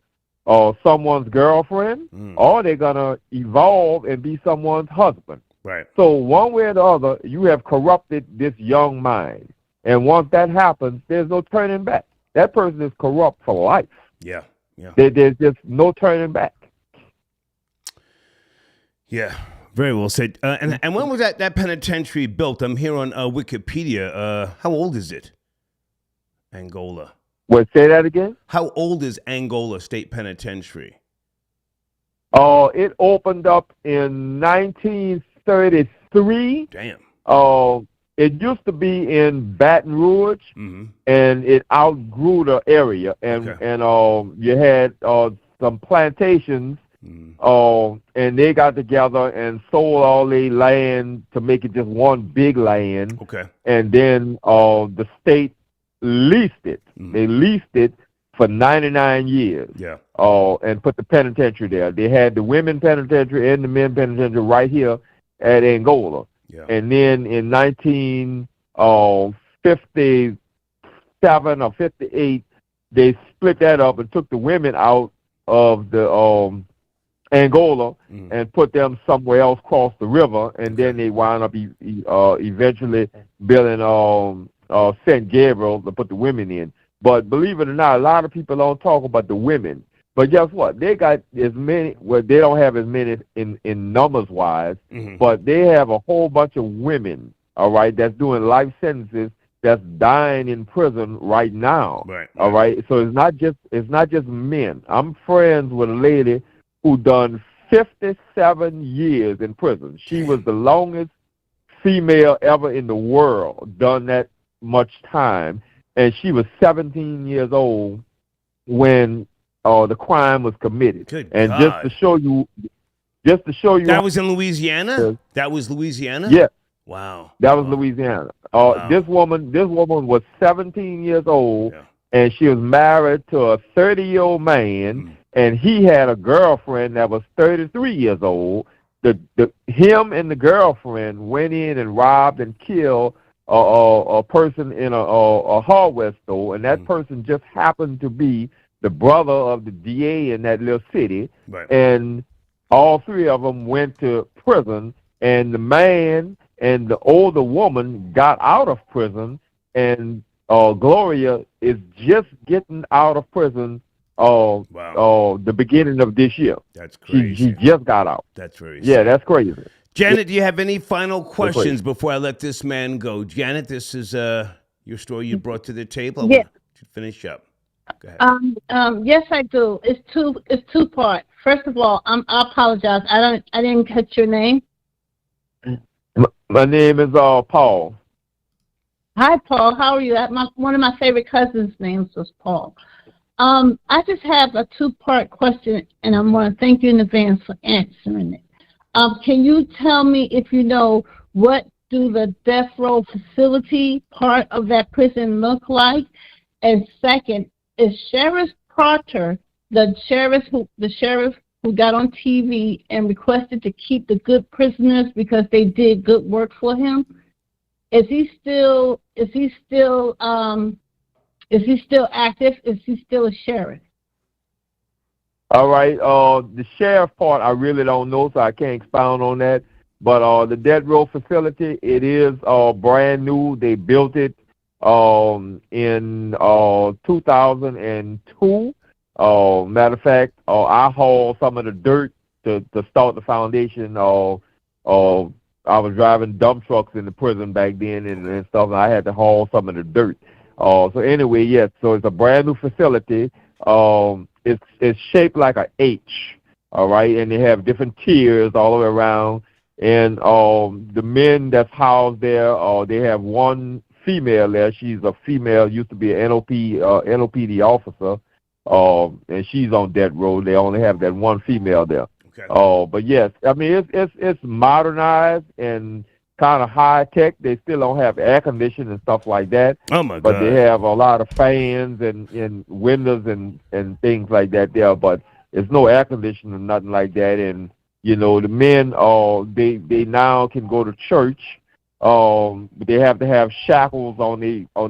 someone's girlfriend, or they're going to evolve and be someone's husband. Right. So one way or the other, you have corrupted this young mind. And once that happens, there's no turning back. That person is corrupt for life. Yeah, yeah. There's just no turning back. Yeah, very well said. And when was that penitentiary built? I'm here on Wikipedia. How old is it? Angola. What, say that again? How old is Angola State Penitentiary? It opened up in 1933. Damn. It used to be in Baton Rouge, and it outgrew the area, and you had some plantations, and they got together and sold all their land to make it just one big land. Okay. And then the state leased it. They leased it for 99 years. Yeah. And put the penitentiary there. They had the women penitentiary and the men penitentiary right here at Angola. Yeah. And then in 1957 or 58, they split that up and took the women out of the Angola and put them somewhere else across the river, and then they wound up eventually building St. Gabriel to put the women in. But believe it or not, a lot of people don't talk about the women. But guess what? They got as many, well, they don't have as many in numbers-wise, but they have a whole bunch of women, all right, that's doing life sentences that's dying in prison right now. Right. All right. So it's not just men. I'm friends with a lady who done 57 years in prison. She was the longest female ever in the world done that much time, and she was 17 years old when the crime was committed. Good and God. just to show you That was in Louisiana? That was Louisiana? yeah, Wow. that was Wow. Louisiana. Wow. This woman was 17 years old, Yeah. and she was married to a 30-year-old man, and he had a girlfriend that was 33 years old. Him and the girlfriend went in and robbed and killed a person in a hardware store, and that person just happened to be the brother of the DA in that little city. Right. And all three of them went to prison, and the man and the older woman got out of prison, and Gloria is just getting out of prison the beginning of this year. That's crazy. She just got out. That's very Yeah, sad. that's crazy. Janet, do you have any final questions before I let this man go? Janet, this is your story you brought to the table. I Yeah. want you to finish up. Go ahead. Yes, I do. It's two part. First of all, I apologize. I didn't catch your name. My name is Paul. Hi, Paul. How are you? One of my favorite cousins' names was Paul. I just have a two-part question, and I want to thank you in advance for answering it. Can you tell me if you know what do the death row facility part of that prison look like? And second, is Sheriff Carter the sheriff who got on TV and requested to keep the good prisoners because they did good work for him? Is he still active? Is he still a sheriff? All right. The sheriff part, I really don't know, so I can't expound on that. But the death row facility, it is brand new. They built it in 2002. Matter of fact, I hauled some of the dirt to start the foundation. I was driving dump trucks in the prison back then and stuff, and I had to haul some of the dirt. So anyway, yes, so it's a brand new facility. It's shaped like an H, all right, and they have different tiers all the way around. And the men that's housed there, they have one female there. She's a female, used to be an NOPD officer, and she's on death row. They only have that one female there. Okay. But yes, I mean it's modernized and kind of high tech. They still don't have air conditioning and stuff like that. Oh my God. But they have a lot of fans and windows and things like that there. But there's no air conditioning, nothing like that. And you know, the men they now can go to church. They have to have shackles on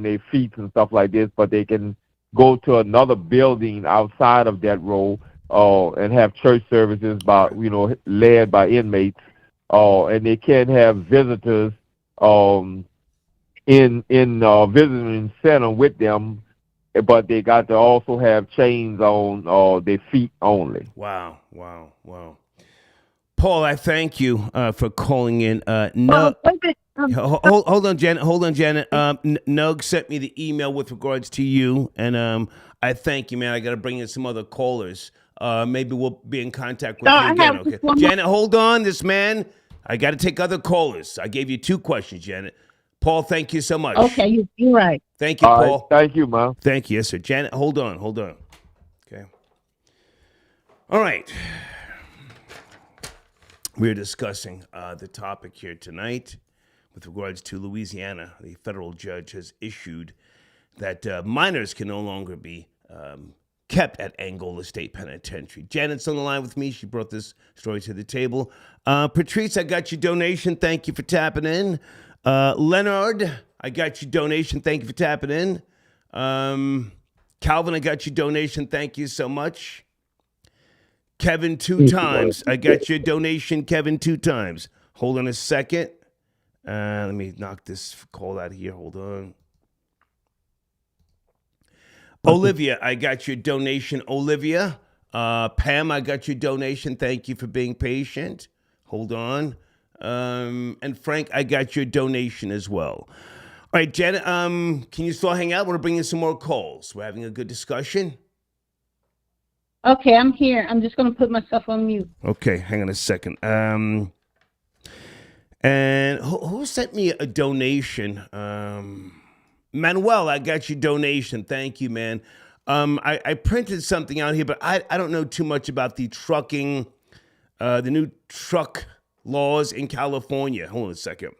their feet and stuff like this, but they can go to another building outside of that row and have church services led by inmates. And they can't have visitors in visiting center with them, but they got to also have chains on their feet only. Wow. Paul, I thank you for calling in. Hold on, Janet. Nug sent me the email with regards to you, and I thank you, man. I got to bring in some other callers. Maybe we'll be in contact with you again, okay? Janet, hold on. I got to take other callers. I gave you two questions, Janet. Paul, thank you so much. Okay, you're right. Thank you, Paul. Right, thank you, man. Thank you, yes, sir. Janet, hold on. Okay. All right. We're discussing the topic here tonight with regards to Louisiana. The federal judge has issued that minors can no longer be kept at Angola State Penitentiary. Janet's on the line with me. She brought this story to the table. Patrice, I got your donation. Thank you for tapping in. Leonard, I got your donation. Thank you for tapping in. Calvin, I got your donation. Thank you so much. Kevin, 2 times. I got your donation, Kevin, 2 times. Hold on a second. Let me knock this call out here. Hold on. Olivia, I got your donation, Olivia. Pam, I got your donation. Thank you for being patient. Hold on. And Frank, I got your donation as well. All right, Janet, can you still hang out? I want to bring in some more calls. We're having a good discussion. Okay, I'm here. I'm just going to put myself on mute. Okay, hang on a second. And who sent me a donation? Manuel, I got your donation. Thank you, man. I printed something out here, but I don't know too much about the trucking, the new truck laws in California. Hold on a second.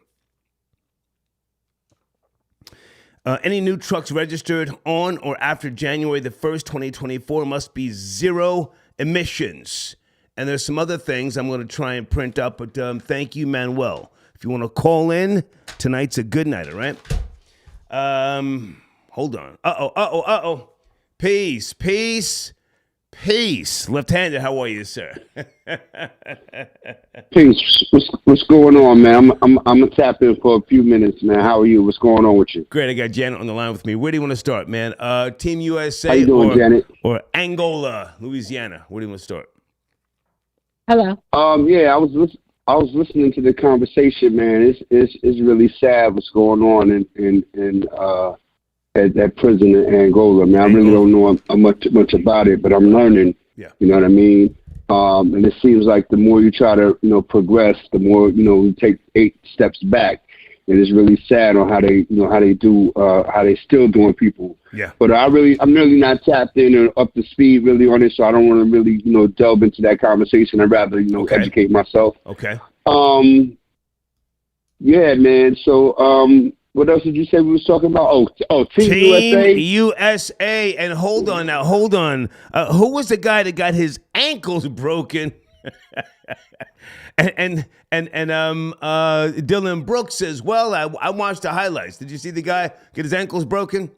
Any new trucks registered on or after January the 1st, 2024 must be zero emissions. And there's some other things I'm going to try and print up, but thank you, Manuel. If you want to call in, tonight's a good night, all right? Hold on. Uh-oh. Peace. Left-handed, how are you, sir? Peace. What's going on, man? I'm gonna tap in for a few minutes, man. How are you? What's going on with you? Great. I got Janet on the line with me. Where do you want to start, man? Team USA How you doing, Janet? Or Angola, Louisiana? Where do you want to start? Hello. Yeah, I was listening to the conversation, man. It's really sad what's going on in at that prison in Angola, man. I really don't know much about it, but I'm learning. Yeah. You know what I mean? And it seems like the more you try to, progress, the more, we take 8 steps back. And it's really sad on how they still doing people. Yeah. But I'm really not tapped in or up to speed really on it, so I don't want to really, delve into that conversation. I'd rather, educate myself. Okay. Yeah, man. So, what else did you say we was talking about? Team USA. USA. And hold on. Who was the guy that got his ankles broken? and Dylan Brooks as well. I watched the highlights. Did you see the guy get his ankles broken?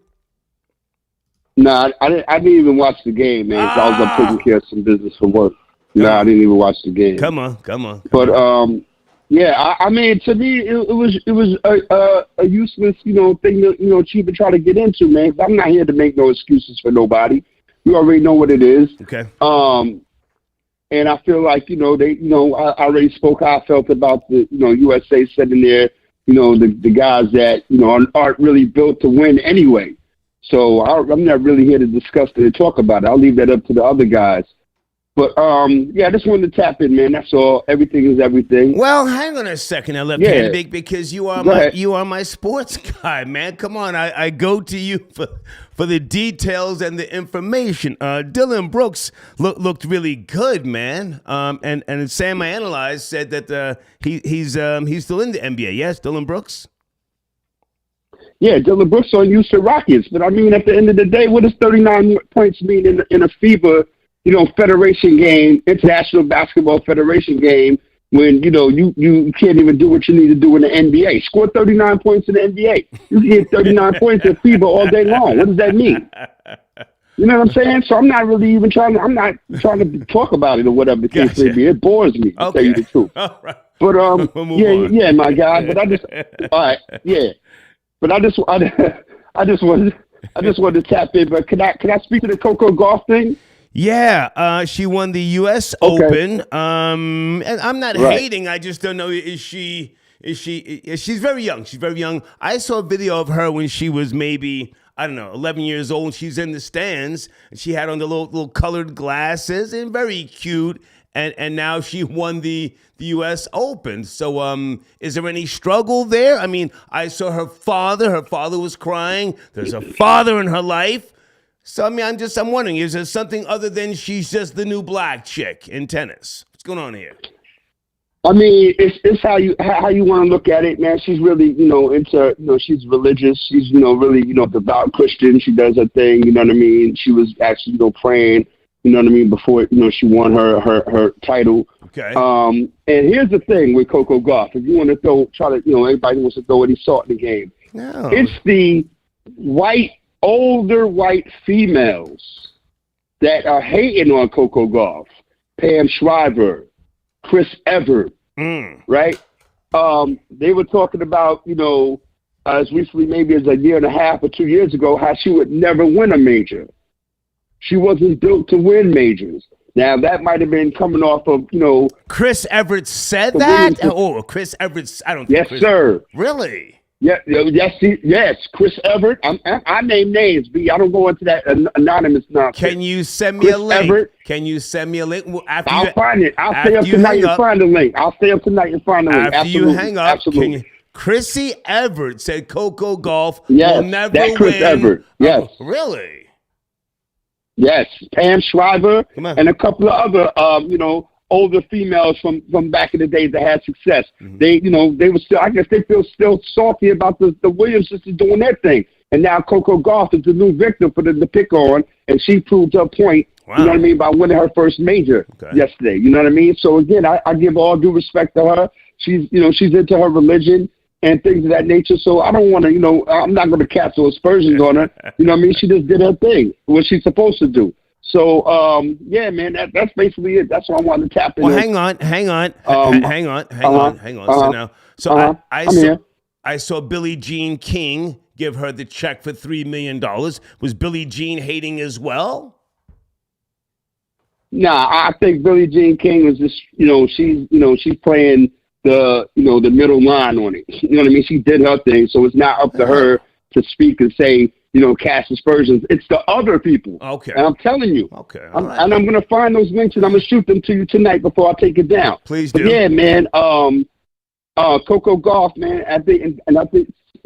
No, I didn't even watch the game, man. 'Cause I was up taking care of some business for work. No, I didn't even watch the game. Come on. But yeah, I mean, to me, it was a useless, thing to, to even try to get into, man. 'Cause I'm not here to make no excuses for nobody. You already know what it is. Okay. And I feel like, I already spoke how I felt about the, USA sitting there, the guys that, aren't really built to win anyway. So I'm not really here to discuss it and talk about it. I'll leave that up to the other guys. But, yeah, I just wanted to tap in, man. That's all. Everything is everything. Well, hang on a second, now, Left-handed, because you are my sports guy, man. Come on, I go to you for the details and the information. Dylan Brooks looked really good, man. And Sam I analyzed said that he's still in the NBA. Yes, Dylan Brooks. Yeah, Dylan Brooks on Houston Rockets. But I mean, at the end of the day, what does 39 points mean in a FIBA? Federation game, International Basketball Federation game, when, you can't even do what you need to do in the NBA. Score 39 points in the NBA. You can get 39 points in FIBA all day long. What does that mean? You know what I'm saying? So I'm not trying to talk about it or whatever the case may be. It bores me, to tell you the truth. All right. But, we'll yeah, my guy. But all right, yeah. But I just wanted to tap in. But can I speak to the Coco Gauff thing? Yeah, she won the U.S. Open. And I'm not hating. I just don't know. She's very young. She's very young. I saw a video of her when she was maybe, 11 years old. She's in the stands. And she had on the little colored glasses and very cute. And now she won the U.S. Open. So is there any struggle there? I mean, I saw her father. Her father was crying. There's a father in her life. So, I mean, I'm wondering, is there something other than she's just the new black chick in tennis? What's going on here? I mean, it's how you want to look at it, man. She's really, into, she's religious. She's, really, devout Christian. She does her thing, you know what I mean? She was actually, praying, you know what I mean, before, she won her title. Okay. And here's the thing with Coco Gauff. If you want to everybody wants to throw any salt in the game. No. It's the older white females that are hating on Coco Gauff, Pam Shriver, Chris Evert, right? They were talking about, as recently maybe as a year and a half or 2 years ago, how she would never win a major. She wasn't built to win majors. Now, that might have been coming off of, Chris Evert said that? Chris Evert, I don't think. Yes, sir. Really? Yeah, yes, Chris Everett. I name names, B. I don't go into that anonymous nonsense. Can you send me a link? Everett, Can you send me a link? I'll find it. I'll stay up tonight and find the link. After you hang up, absolutely. Chrissy Everett said Coco Golf yes, will never that Chris win. Everett. Yes. Oh, really? Yes. Pam Shriver and a couple of other, older females from back in the days that had success. Mm-hmm. They were still, I guess they feel still salty about the Williams sisters doing their thing. And now Coco Golf is the new victim for them to pick on, and she proved her point, wow. You know what I mean, by winning her first major yesterday. You know what I mean? So again, I give all due respect to her. She's into her religion and things of that nature. So I don't want to, I'm not going to cast those aspersions on her. You know what I mean? She just did her thing, what she's supposed to do. So, yeah, man, that's basically it. That's what I wanted to tap in. Well, hang on. I saw Billie Jean King give her the check for $3 million. Was Billie Jean hating as well? Nah, I think Billie Jean King was just, she's playing the middle line on it. You know what I mean? She did her thing, so it's not up to her to speak and say, cast aspersions. It's the other people. Okay. And I'm telling you. Okay. And I'm going to find those links and I'm going to shoot them to you tonight before I take it down. Please do. But yeah, man. Coco Golf, man. I think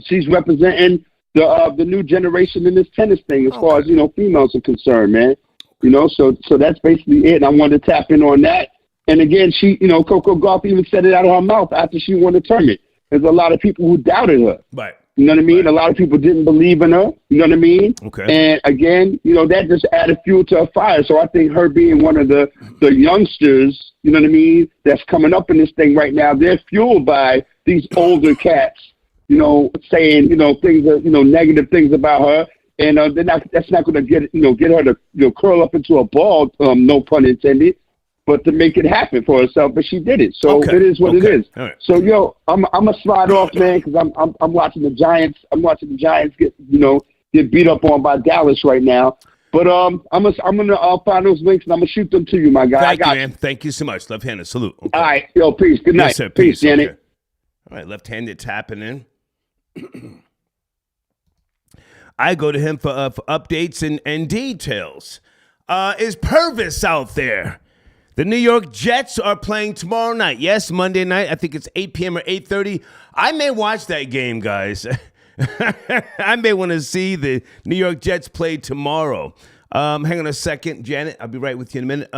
she's representing the new generation in this tennis thing as far as, females are concerned, man. So that's basically it. And I wanted to tap in on that. And again, she, Coco Golf even said it out of her mouth after she won the tournament. There's a lot of people who doubted her. Right. You know what I mean? Right. A lot of people didn't believe in her. You know what I mean? Okay. And again, that just added fuel to her fire. So I think her being one of the youngsters, you know what I mean, that's coming up in this thing right now, they're fueled by these older cats, saying, things, negative things about her. And that's not going to get her to curl up into a ball, no pun intended, but to make it happen for herself. But she did it, so it is what it is. Right. So I'm gonna slide off, man, because I'm watching the Giants. I'm watching the Giants get beat up on by Dallas right now. But I'm gonna find those links and I'm gonna shoot them to you, my guy. Thank you, man. Thank you so much. Left-handed salute. Okay. All right, peace. Good night. Yes, sir. Peace, Danny. Okay. All right, left-handed tapping in. I go to him for updates and details. Is Purvis out there? The New York Jets are playing tomorrow night. Yes, Monday night. I think it's 8 p.m. or 8:30. I may watch that game, guys. I may want to see the New York Jets play tomorrow. Hang on a second, Janet. I'll be right with you in a minute.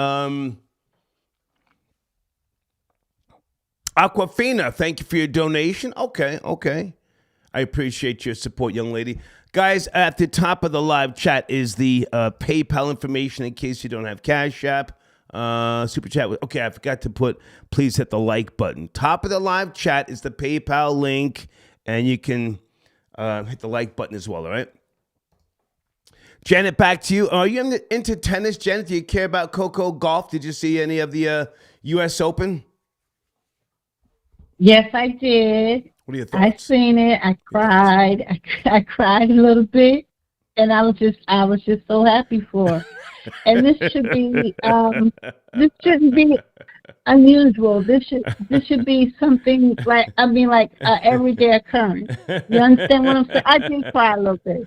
Aquafina, thank you for your donation. Okay. I appreciate your support, young lady. Guys, at the top of the live chat is the PayPal information in case you don't have Cash App. Super chat. Okay, I forgot to put, please hit the like button. Top of the live chat is the PayPal link, and you can hit the like button as well, all right? Janet, back to you. Are you into tennis, Janet? Do you care about Coco Golf? Did you see any of the U.S. Open? Yes, I did. What are your thoughts? I seen it. I cried. I cried a little bit, and I was just so happy for her. And this should be this shouldn't be unusual. This should be something like everyday occurrence. You understand what I'm saying? I did cry a little bit.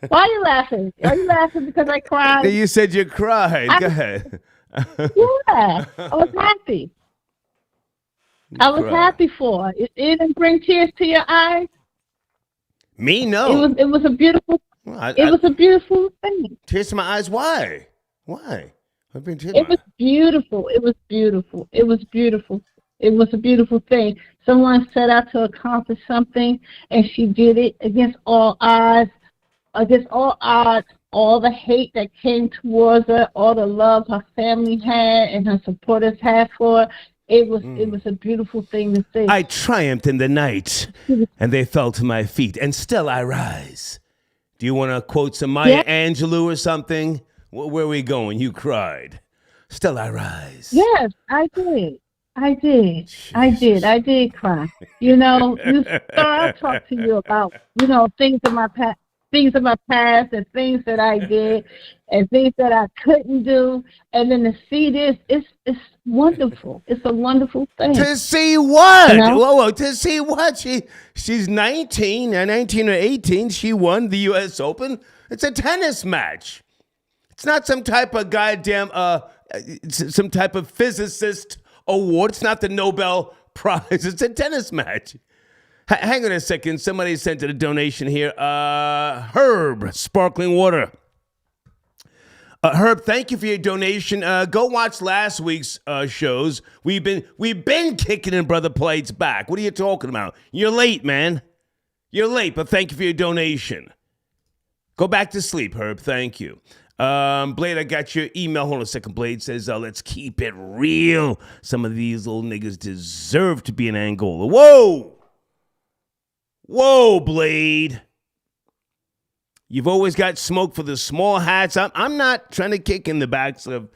Why are you laughing? Are you laughing because I cried? You said you cried. Go ahead. Yeah, I was happy. I was happy for her. It didn't bring tears to your eyes. Me, no. It was a beautiful. It was a beautiful thing. Tears to my eyes. Why? It was beautiful. It was beautiful. It was beautiful. It was a beautiful thing. Someone set out to accomplish something, and she did it against all odds. All the hate that came towards her, all the love her family had and her supporters had for her. It was a beautiful thing to see. I triumphed in the night, and they fell to my feet, and still I rise. Do you want to quote some Maya Angelou or something? Where are we going? You cried. Still I rise. Yes, I did. I did cry. I talked to you about, things in my past. things of my past and things that I did and things that I couldn't do. And then to see this, it's wonderful. It's a wonderful thing. To see what? You know? Whoa, to see what? She's 19 or 18. She won the U.S. Open. It's a tennis match. It's not some type of goddamn, some type of physicist award. It's not the Nobel Prize. It's a tennis match. Hang on a second. Somebody sent in a donation here. Herb, sparkling water. Herb, thank you for your donation. Go watch last week's shows. We've been kicking in Brother Plate's back. What are you talking about? You're late, man. You're late, but thank you for your donation. Go back to sleep, Herb. Thank you. Blade, I got your email. Hold on a second. Blade says, let's keep it real. Some of these little niggas deserve to be in Angola. Whoa, Blade. You've always got smoke for the small hats. I'm not trying to kick in the backs of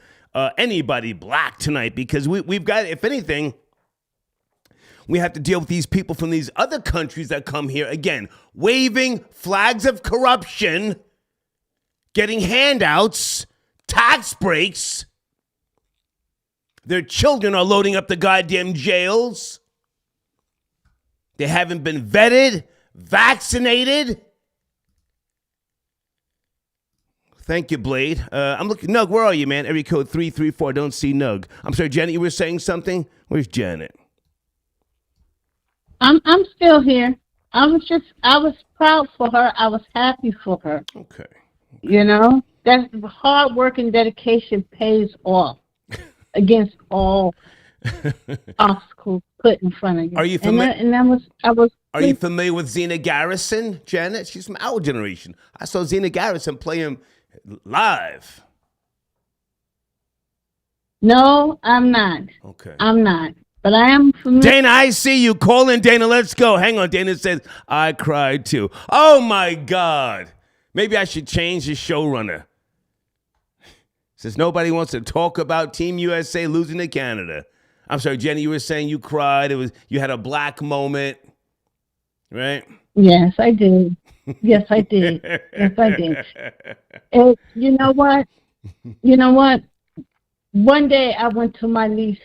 anybody black tonight because we've got, if anything, we have to deal with these people from these other countries that come here, again, waving flags of corruption, getting handouts, tax breaks. Their children are loading up the goddamn jails. They haven't been vetted, vaccinated. Thank you, Blade. I'm looking. Nug, where are you, man? Area code 334. Don't see Nug. I'm sorry, Janet, you were saying something? Where's Janet? I'm still here. I was proud for her. I was happy for her. Okay. You know, that hard work and dedication pays off against all obstacles put in front of you. Are you familiar? Are you familiar with Zena Garrison, Janet? She's from our generation. I saw Zena Garrison play him live. No, I'm not. Okay. I'm not. But I am familiar. Dana, I see you. Call in, Dana. Let's go. Hang on. Dana says, I cried too. Oh, my God. Maybe I should change the showrunner. Since nobody wants to talk about Team USA losing to Canada. I'm sorry, Jenny, you were saying you cried. You had a black moment, right? Yes, I did. Yes, I did. Yes, I did. And you know what? One day I went to my niece's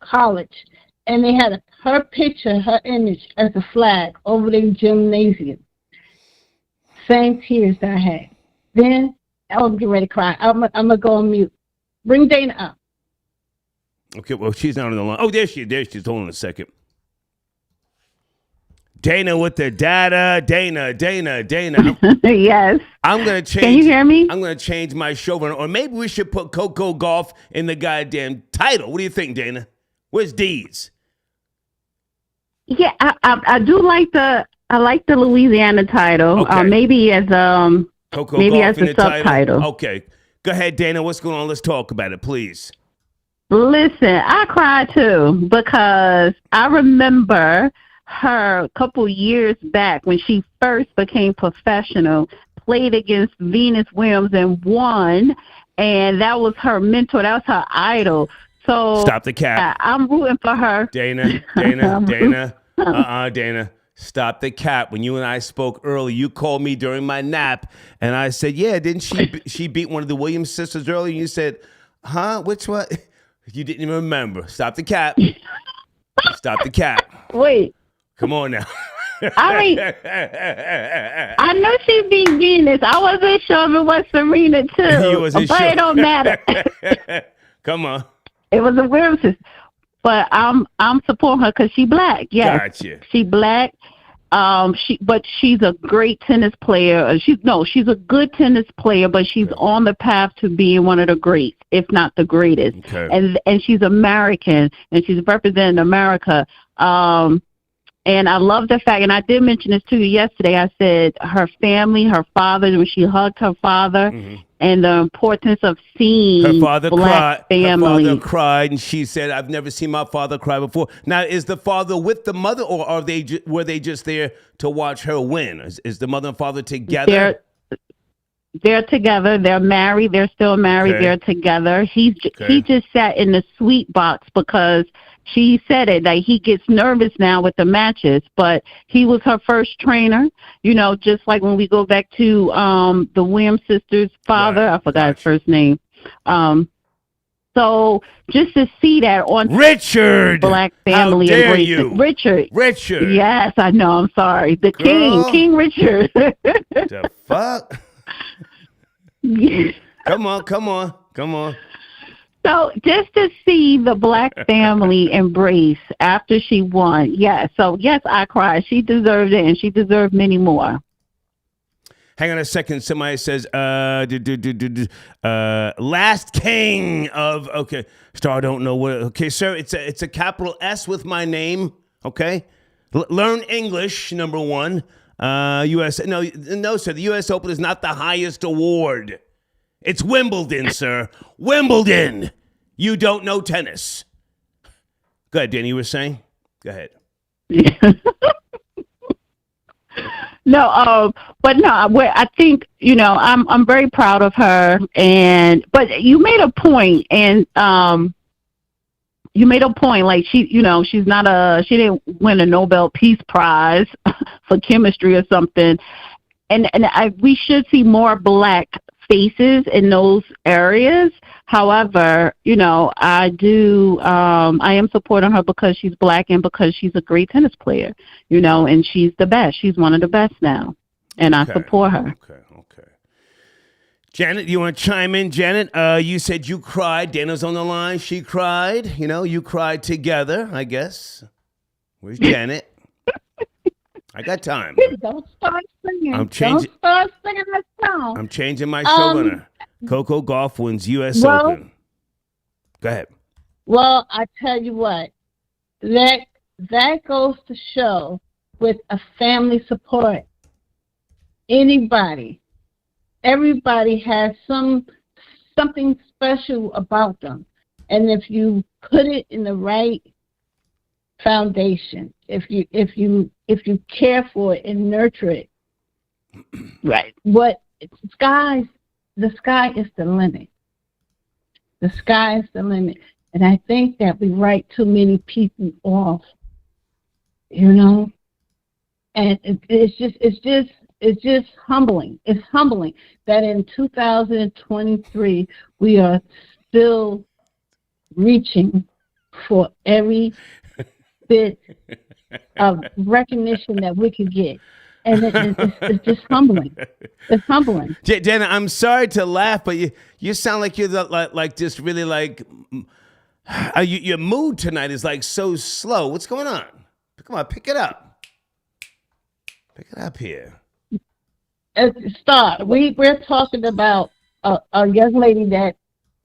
college, and they had her picture, her image as a flag over the gymnasium. Same tears that I had. Then I was getting ready to cry. I'm gonna go on mute. Bring Dana up. Okay, well, she's not on the line. Oh, there she is. Hold on a second. Dana with the data. Dana. Yes. I'm going to change. Can you hear me? I'm going to change my showrunner. Or maybe we should put Coco Golf in the goddamn title. What do you think, Dana? Where's Deeds? Yeah, I do like the Louisiana title. Okay. Maybe as Coco maybe Golf as a subtitle. Okay. Go ahead, Dana. What's going on? Let's talk about it, please. Listen, I cried too because I remember her a couple years back when she first became professional, played against Venus Williams and won, and that was her mentor. That was her idol. So stop the cap. I'm rooting for her. Dana. Dana. Stop the cap. When you and I spoke earlier, you called me during my nap, and I said, yeah, didn't she beat one of the Williams sisters earlier? And you said, huh? Which one? You didn't even remember. Stop the cap. Stop the cap. Wait. Come on now. I know she beat Venus. I wasn't sure if it was Serena too. But it don't matter. Come on. It was a Williams, but I'm supporting her because she black. Yes, gotcha. She black. But she's a great tennis player. She's a good tennis player, but she's on the path to being one of the greats, if not the greatest. Okay. And she's American, and she's representing America. And I love the fact, and I did mention this to you yesterday, I said her family, her father, when she hugged her father, and the importance of seeing her father black cried. family. Her father cried, and she said, I've never seen my father cry before. Now, is the father with the mother, or were they just there to watch her win? Is the mother and father together? They're together. They're married. They're still married. Okay. They're together. He just sat in the sweet box because She said it, like he gets nervous now with the matches, but he was her first trainer, just like when we go back to the Williams sisters' father, I forgot his first name. So just to see that on Richard, Black family how dare embracing you? Richard. Yes, I know. I'm sorry. The Girl. King Richard. The fuck? Yeah. Come on. So just to see the Black family embrace after she won, yes. So yes, I cried. She deserved it, and she deserved many more. Hang on a second. Somebody says, last king of, okay, Star don't know what, okay, sir, it's a capital S with my name, okay? Learn English, number one. U.S., no, sir, the U.S. Open is not the highest award. It's Wimbledon, sir. Wimbledon. You don't know tennis. Go ahead, Danny, you were saying? Go ahead. No, but no, I think, I'm very proud of her, but you made a point, and like she didn't win a Nobel Peace Prize for chemistry or something, and we should see more Black faces in those areas. However, I am supporting her because she's Black and because she's a great tennis player, and she's the best. She's one of the best now, and I support her. Okay. Janet, you want to chime in? Janet, you said you cried. Dana's on the line. She cried. You cried together, I guess. Where's Janet? I got time. Don't start singing. Don't start singing that song. I'm changing my show winner. Coco Gauff wins U.S. Open. Go ahead. Well, I tell you what, that goes to show with a family support. Everybody has something special about them, and if you put it in the right foundation, if you care for it and nurture it, right? The sky is the limit. The sky is the limit, and I think that we write too many people off, and it's just humbling. It's humbling that in 2023 we are still reaching for every bit of recognition that we could get. And it's just humbling. It's humbling. Dana, I'm sorry to laugh, but you sound like you're like just really like your mood tonight is like so slow. What's going on? Come on, pick it up. Pick it up here. Start. We're talking about a young lady that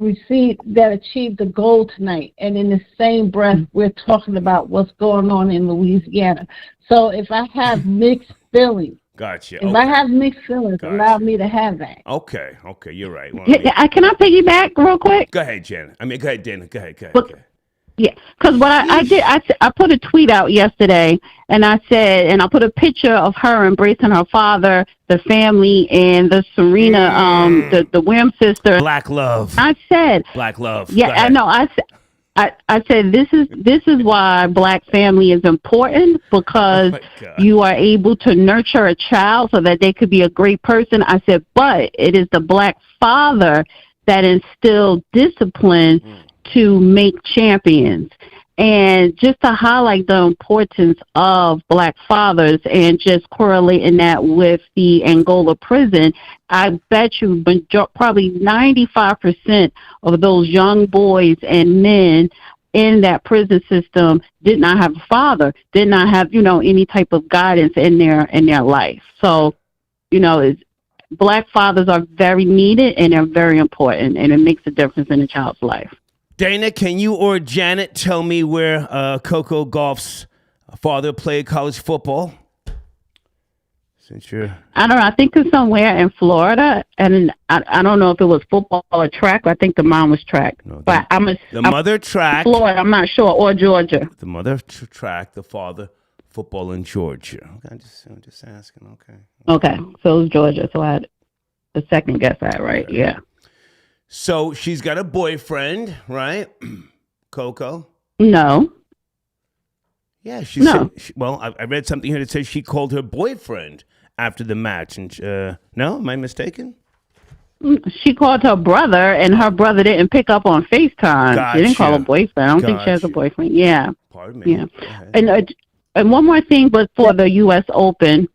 achieved the goal tonight, and in the same breath, we're talking about what's going on in Louisiana. So if I have mixed feelings, gotcha. If I have mixed feelings, allow me to have that. Okay, you're right. Can I piggyback real quick? Go ahead, Janet. Go ahead, Dana. Go ahead. Yeah, because what I did, I put a tweet out yesterday, and I said, and I put a picture of her embracing her father, the family, and the Serena, the Williams sister. Black love. I said Black love. Yeah, I know. I said this is why Black family is important, because you are able to nurture a child so that they could be a great person. I said, but it is the Black father that instilled discipline to make champions. And just to highlight the importance of Black fathers and just correlating that with the Angola prison, I bet you probably 95% of those young boys and men in that prison system did not have a father, did not have, any type of guidance in their life. So, Black fathers are very needed and they're very important, and it makes a difference in a child's life. Dana, can you or Janet tell me where Coco Gauff's father played college football? Since you're... I don't know. I think it's somewhere in Florida, and I don't know if it was football or track. I think the mom was track. No, but the mother track. Florida, I'm not sure, or Georgia. The mother track, the father football in Georgia. Okay, I'm just asking. Okay, so it was Georgia. So I had the second guess at right. Yeah. So she's got a boyfriend, right? Coco? No. Yeah, she No. said. Well, I read something here that says she called her boyfriend after the match, and no, am I mistaken? She called her brother, and her brother didn't pick up on FaceTime. She didn't call her boyfriend. I don't think she has a boyfriend. Yeah. Pardon me. Yeah. And one more thing, but for the U.S. Open,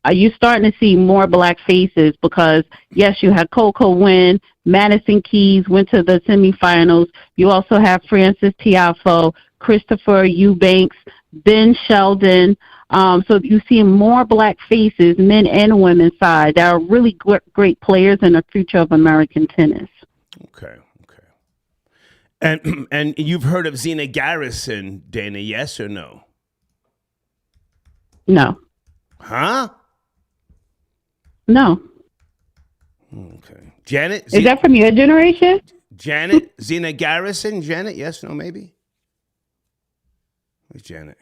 are you starting to see more black faces? Because, yes, you had Coco win. Madison Keys went to the semifinals. You also have Francis Tiafoe, Christopher Eubanks, Ben Sheldon. So you see more black faces, men and women's side, that are really great players in the future of American tennis. Okay. And you've heard of Zena Garrison, Dana, yes or no? No. Huh? No. Okay. Janet? Is that from your generation? Janet? Zena Garrison? Janet? Yes, no, maybe? Where's Janet?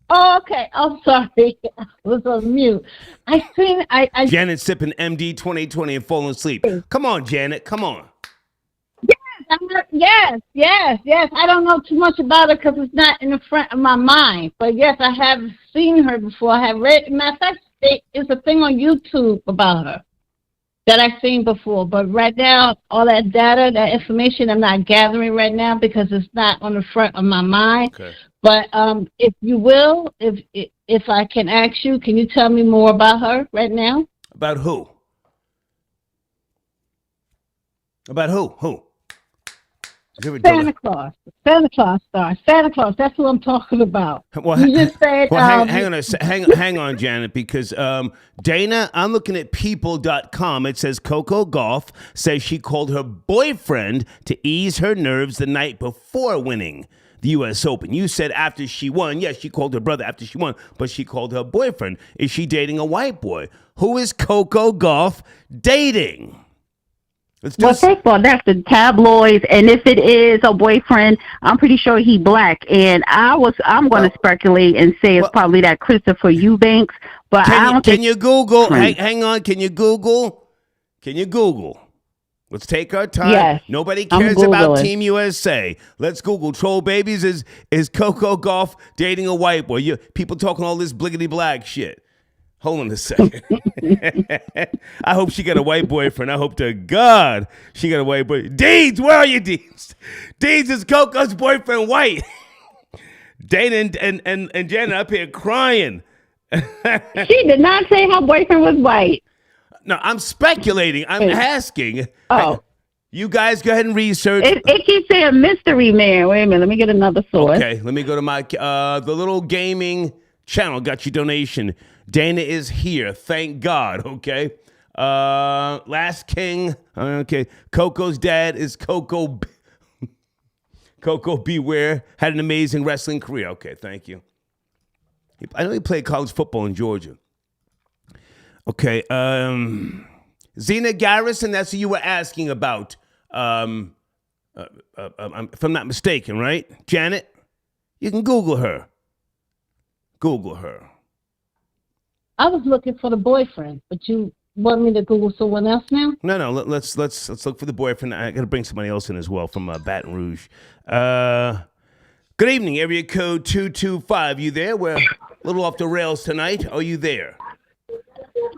Oh, okay. I'm sorry. I was on mute. I Janet sipping MD 2020 and falling asleep. Come on, Janet. Come on. Yes. I don't know too much about her because it's not in the front of my mind. But yes, I have seen her before. I have read. Matter of fact, it's a thing on YouTube about her that I've seen before. But right now, all that data, that information, I'm not gathering right now because it's not on the front of my mind. Okay. But if you will, if I can ask you, can you tell me more about her right now? About who? About who? Who? Santa Claus star. Santa Claus. That's what I'm talking about. Well, you just said. Well, hang on, Janet, because Dana, I'm looking at people.com. It says Coco Gauff says she called her boyfriend to ease her nerves the night before winning the U.S. Open. You said after she won. Yes, she called her brother after she won, but she called her boyfriend. Is she dating a white boy? Who is Coco Gauff dating? Well, first of all, that's the tabloids, and if it is a boyfriend, I'm pretty sure he black. And I'm going to speculate and say it's probably that Christopher Eubanks, but I don't think. Can you Google? Hang on. Can you Google? Let's take our time. Yes, nobody cares about Team USA. Let's Google. Troll babies. Is Coco Gauff dating a white boy? People talking all this bliggity black shit. Hold on a second. I hope she got a white boyfriend. I hope to God she got a white boyfriend. Deeds, where are you, Deeds? Deeds, is Coco's boyfriend white? Dana and Janet up here crying. She did not say her boyfriend was white. No, I'm speculating. I'm asking. Oh. You guys go ahead and research. It keeps saying mystery man. Wait a minute. Let me get another source. Okay, let me go to my the little gaming channel. Got your donation. Dana is here. Thank God. Okay. Last King. Okay. Coco's dad is Coco. Coco Beware. Had an amazing wrestling career. Okay. Thank you. I know he played college football in Georgia. Okay. Zena Garrison. That's who you were asking about. If I'm not mistaken, right? Janet? You can Google her. Google her. I was looking for the boyfriend, but you want me to Google someone else now? No. Let's look for the boyfriend. I got to bring somebody else in as well from Baton Rouge. Good evening, area code 225. You there? We're a little off the rails tonight. Are you there?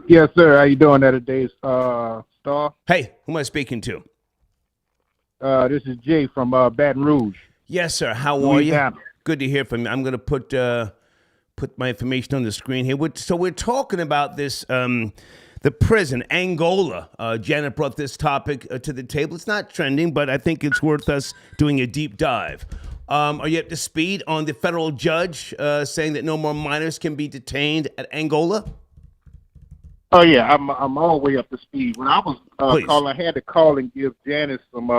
Yes, sir. How you doing there today, Star? Hey, who am I speaking to? This is Jay from Baton Rouge. Yes, sir. How are you? Good to hear from you. I'm going to put my information on the screen here. So we're talking about this, the prison, Angola. Janet brought this topic to the table. It's not trending, but I think it's worth us doing a deep dive. Are you up to speed on the federal judge saying that no more minors can be detained at Angola? Oh yeah, I'm all the way up to speed. When I was calling, I had to call and give Janice some.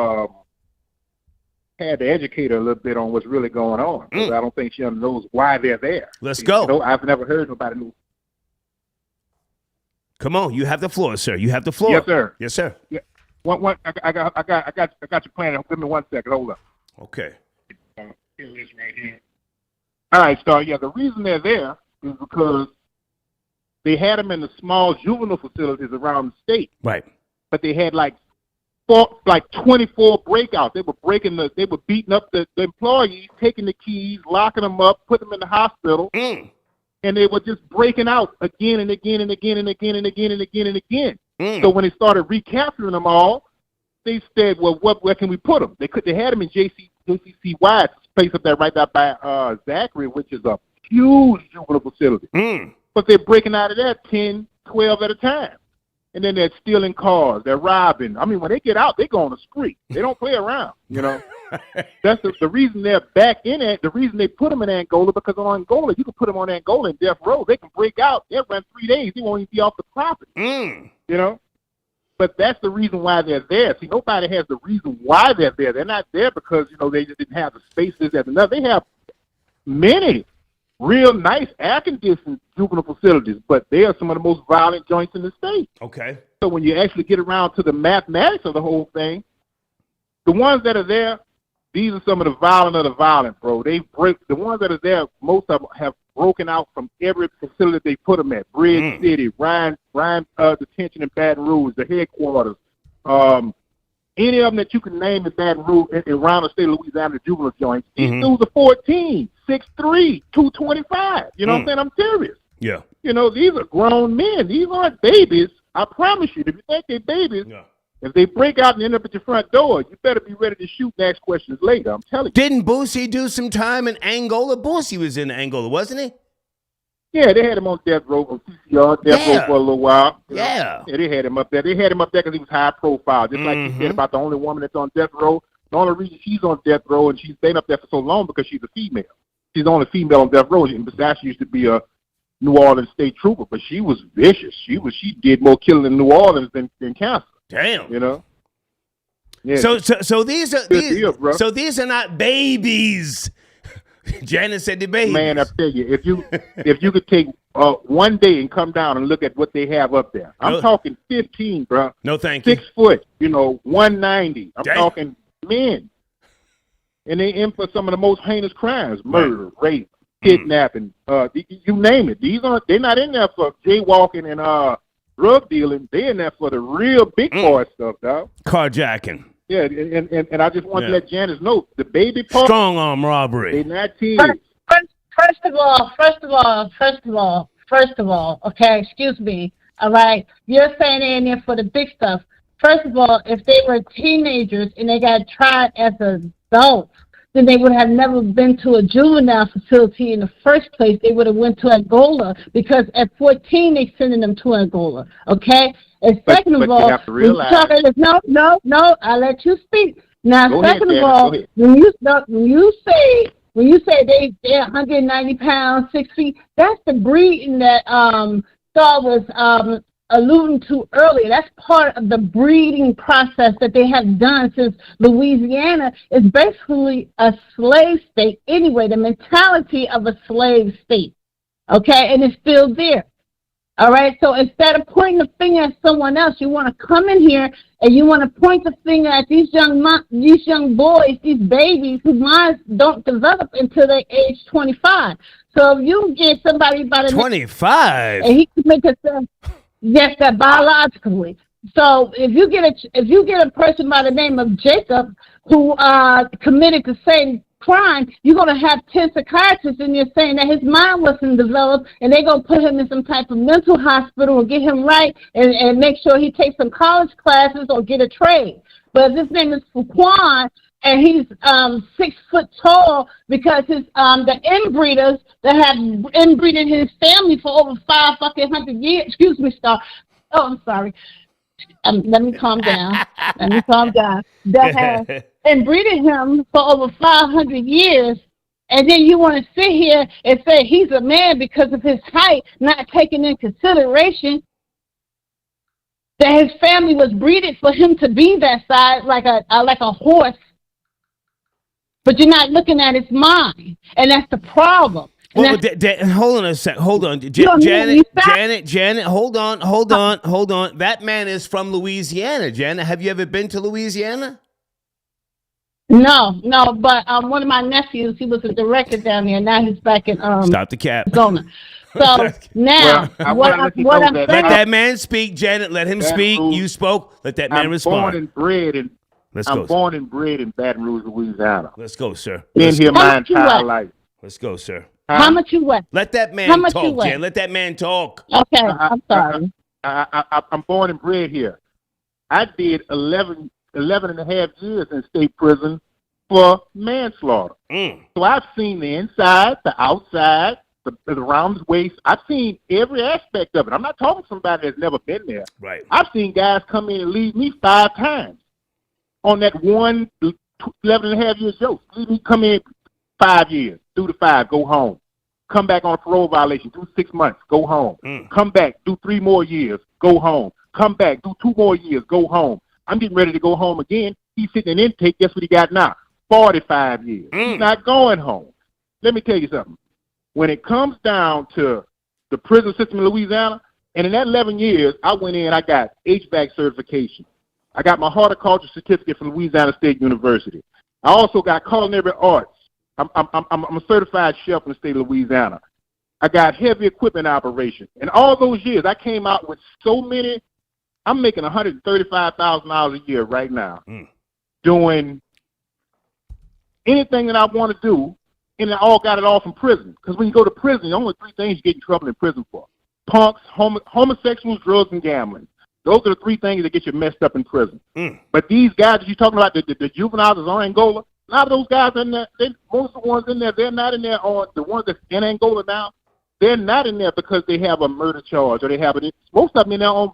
Had to educate her a little bit on what's really going on. I don't think she knows why they're there. Let's go. I've never heard nobody know. Come on, you have the floor, sir. You have the floor. Yes, sir. Yes, sir. Yeah. I got your plan. Give me 1 second. Hold up. Okay. Here it is right here. All right, Star. Yeah, the reason they're there is because they had them in the small juvenile facilities around the state. Right. But they had like like 24 breakouts. They were beating up the employees, taking the keys, locking them up, putting them in the hospital, and they were just breaking out again and again and again and again and again and again and again. So when they started recapturing them all, they said, "Well, where can we put them?" They had them in JCC Wyatt's place up there, right there by Zachary, which is a huge juvenile facility. But they're breaking out of there 10, 12 at a time. And then they're stealing cars. They're robbing. I mean, when they get out, they go on a spree. They don't play around, you know. That's the reason they're back in it. The reason they put them in Angola, because on Angola, you can put them on Angola in death row. They can break out. They'll run 3 days. They won't even be off the property, you know. But that's the reason why they're there. See, nobody has the reason why they're there. They're not there because, you know, they just didn't have the spaces and another. They have many real nice air-conditioned juvenile facilities, but they are some of the most violent joints in the state. Okay. So when you actually get around to the mathematics of the whole thing, the ones that are there, these are some of the violent, bro. The ones that are there, most of them have broken out from every facility they put them at. Bridge City, Ryan Detention in Baton Rouge, the headquarters. Any of them that you can name in Baton Rouge, around the state of Louisiana, the juvenile joints, these dudes are 14, 6'3", 225. You know what I'm saying? I'm serious. Yeah. You know, these are grown men. These aren't babies. I promise you. If you think they're babies, if they break out and end up at your front door, you better be ready to shoot and ask questions later. I'm telling you. Didn't Boosie do some time in Angola? Boosie was in Angola, wasn't he? Yeah, they had him on death row from CCR, death row for a little while. Yeah. Yeah, they had him up there. They had him up there because he was high profile. Just like you said about the only woman that's on death row. The only reason she's on death row and she's been up there for so long because she's a female. She's the only female on death row. And besides, she used to be a New Orleans state trooper, but she was vicious. She did more killing in New Orleans than cancer. Damn. You know. Yeah. So these are not babies. Janet said the babies. Man, I tell you, if you could take one day and come down and look at what they have up there, I'm talking 15, bro. No, thank you. 6 foot, 190. I'm Damn. talking men, and they in for some of the most heinous crimes: murder, rape, kidnapping, you name it. They're not in there for jaywalking and drug dealing. They're in there for the real big boy stuff, dog. Carjacking. Yeah, and I just want to let Janice know the baby part. Strong arm robbery. They're not kids. First of all, okay, excuse me, all right, you're saying they're in there for the big stuff. First of all, if they were teenagers and they got tried as adults, then they would have never been to a juvenile facility in the first place. They would have went to Angola because at 14 they sending them to Angola, okay? And second of all, no, I'll let you speak. Now, second of all, when you say they're 190 pounds, 6 feet, that's the breeding that Star was alluding to earlier. That's part of the breeding process that they have done since Louisiana is basically a slave state anyway, the mentality of a slave state, okay, and it's still there. All right, so instead of pointing the finger at someone else, you want to come in here and you want to point the finger at these young boys, these babies whose minds don't develop until they age 25. So if you get somebody by the 25, and he can make a yes, that biologically. So if you get a person by the name of Jacob who committed the same crime, you're going to have 10 psychiatrists in there saying that his mind wasn't developed, and they're going to put him in some type of mental hospital and get him right and make sure he takes some college classes or get a trade. But if his name is Fuquan, and he's 6 foot tall because his the inbreeders that have inbreeded his family for over 500 years. Excuse me, Star. Oh, I'm sorry. Let me calm down. That have inbreeded him for over 500 years, and then you want to sit here and say he's a man because of his height, not taking in consideration that his family was breeded for him to be that size, like a horse. But you're not looking at his mind, and that's the problem. Well, hold on a sec. Hold on, Janet. Hold on. That man is from Louisiana. Janet, have you ever been to Louisiana? No, but one of my nephews, he was a director down there. Now he's back in Stop the cap. Arizona. So now, I what want to let you what know I'm that Let saying, that man speak, Janet. Let him Baton speak. Rouge- You spoke. Let that man I'm respond. born and bred in. Let's I'm go. born and bred in Baton Rouge, Louisiana. Let's go, sir. Been Let's here go. How my much you entire weigh? life. Let's go, sir. how much you weigh? Let that How man much you talk, weigh? Janet. Let that man talk. Okay, I'm sorry. I'm born and bred here. I did 11 and a half years in state prison for manslaughter. So I've seen the inside, the outside, the around the waist. I've seen every aspect of it. I'm not talking to somebody that's never been there. Right. I've seen guys come in and leave me 5 times on that 11 and a half years joke. Leave me come in 5 years, do the 5, go home. Come back on a parole violation, do 6 months, go home. Come back, do 3 more years, go home. Come back, do 2 more years, go home. I'm getting ready to go home again. He's sitting in intake. Guess what he got now? 45 years. He's not going home. Let me tell you something. When it comes down to the prison system in Louisiana, and in that 11 years, I went in, I got HVAC certification. I got my horticulture certificate from Louisiana State University. I also got culinary arts. I'm a certified chef in the state of Louisiana. I got heavy equipment operation. And all those years, I came out with so many. I'm making $135,000 a year right now doing anything that I want to do, and I all got it all from prison. Because when you go to prison, the only 3 things you get in trouble in prison for: punks, homosexuals, drugs, and gambling. Those are the 3 things that get you messed up in prison. But these guys that you're talking about, the juveniles in Angola, a lot of those guys in there, most of the ones in there, they're not in there, or the ones that's in Angola now, they're not in there because they have a murder charge or they have it. Most of them in there on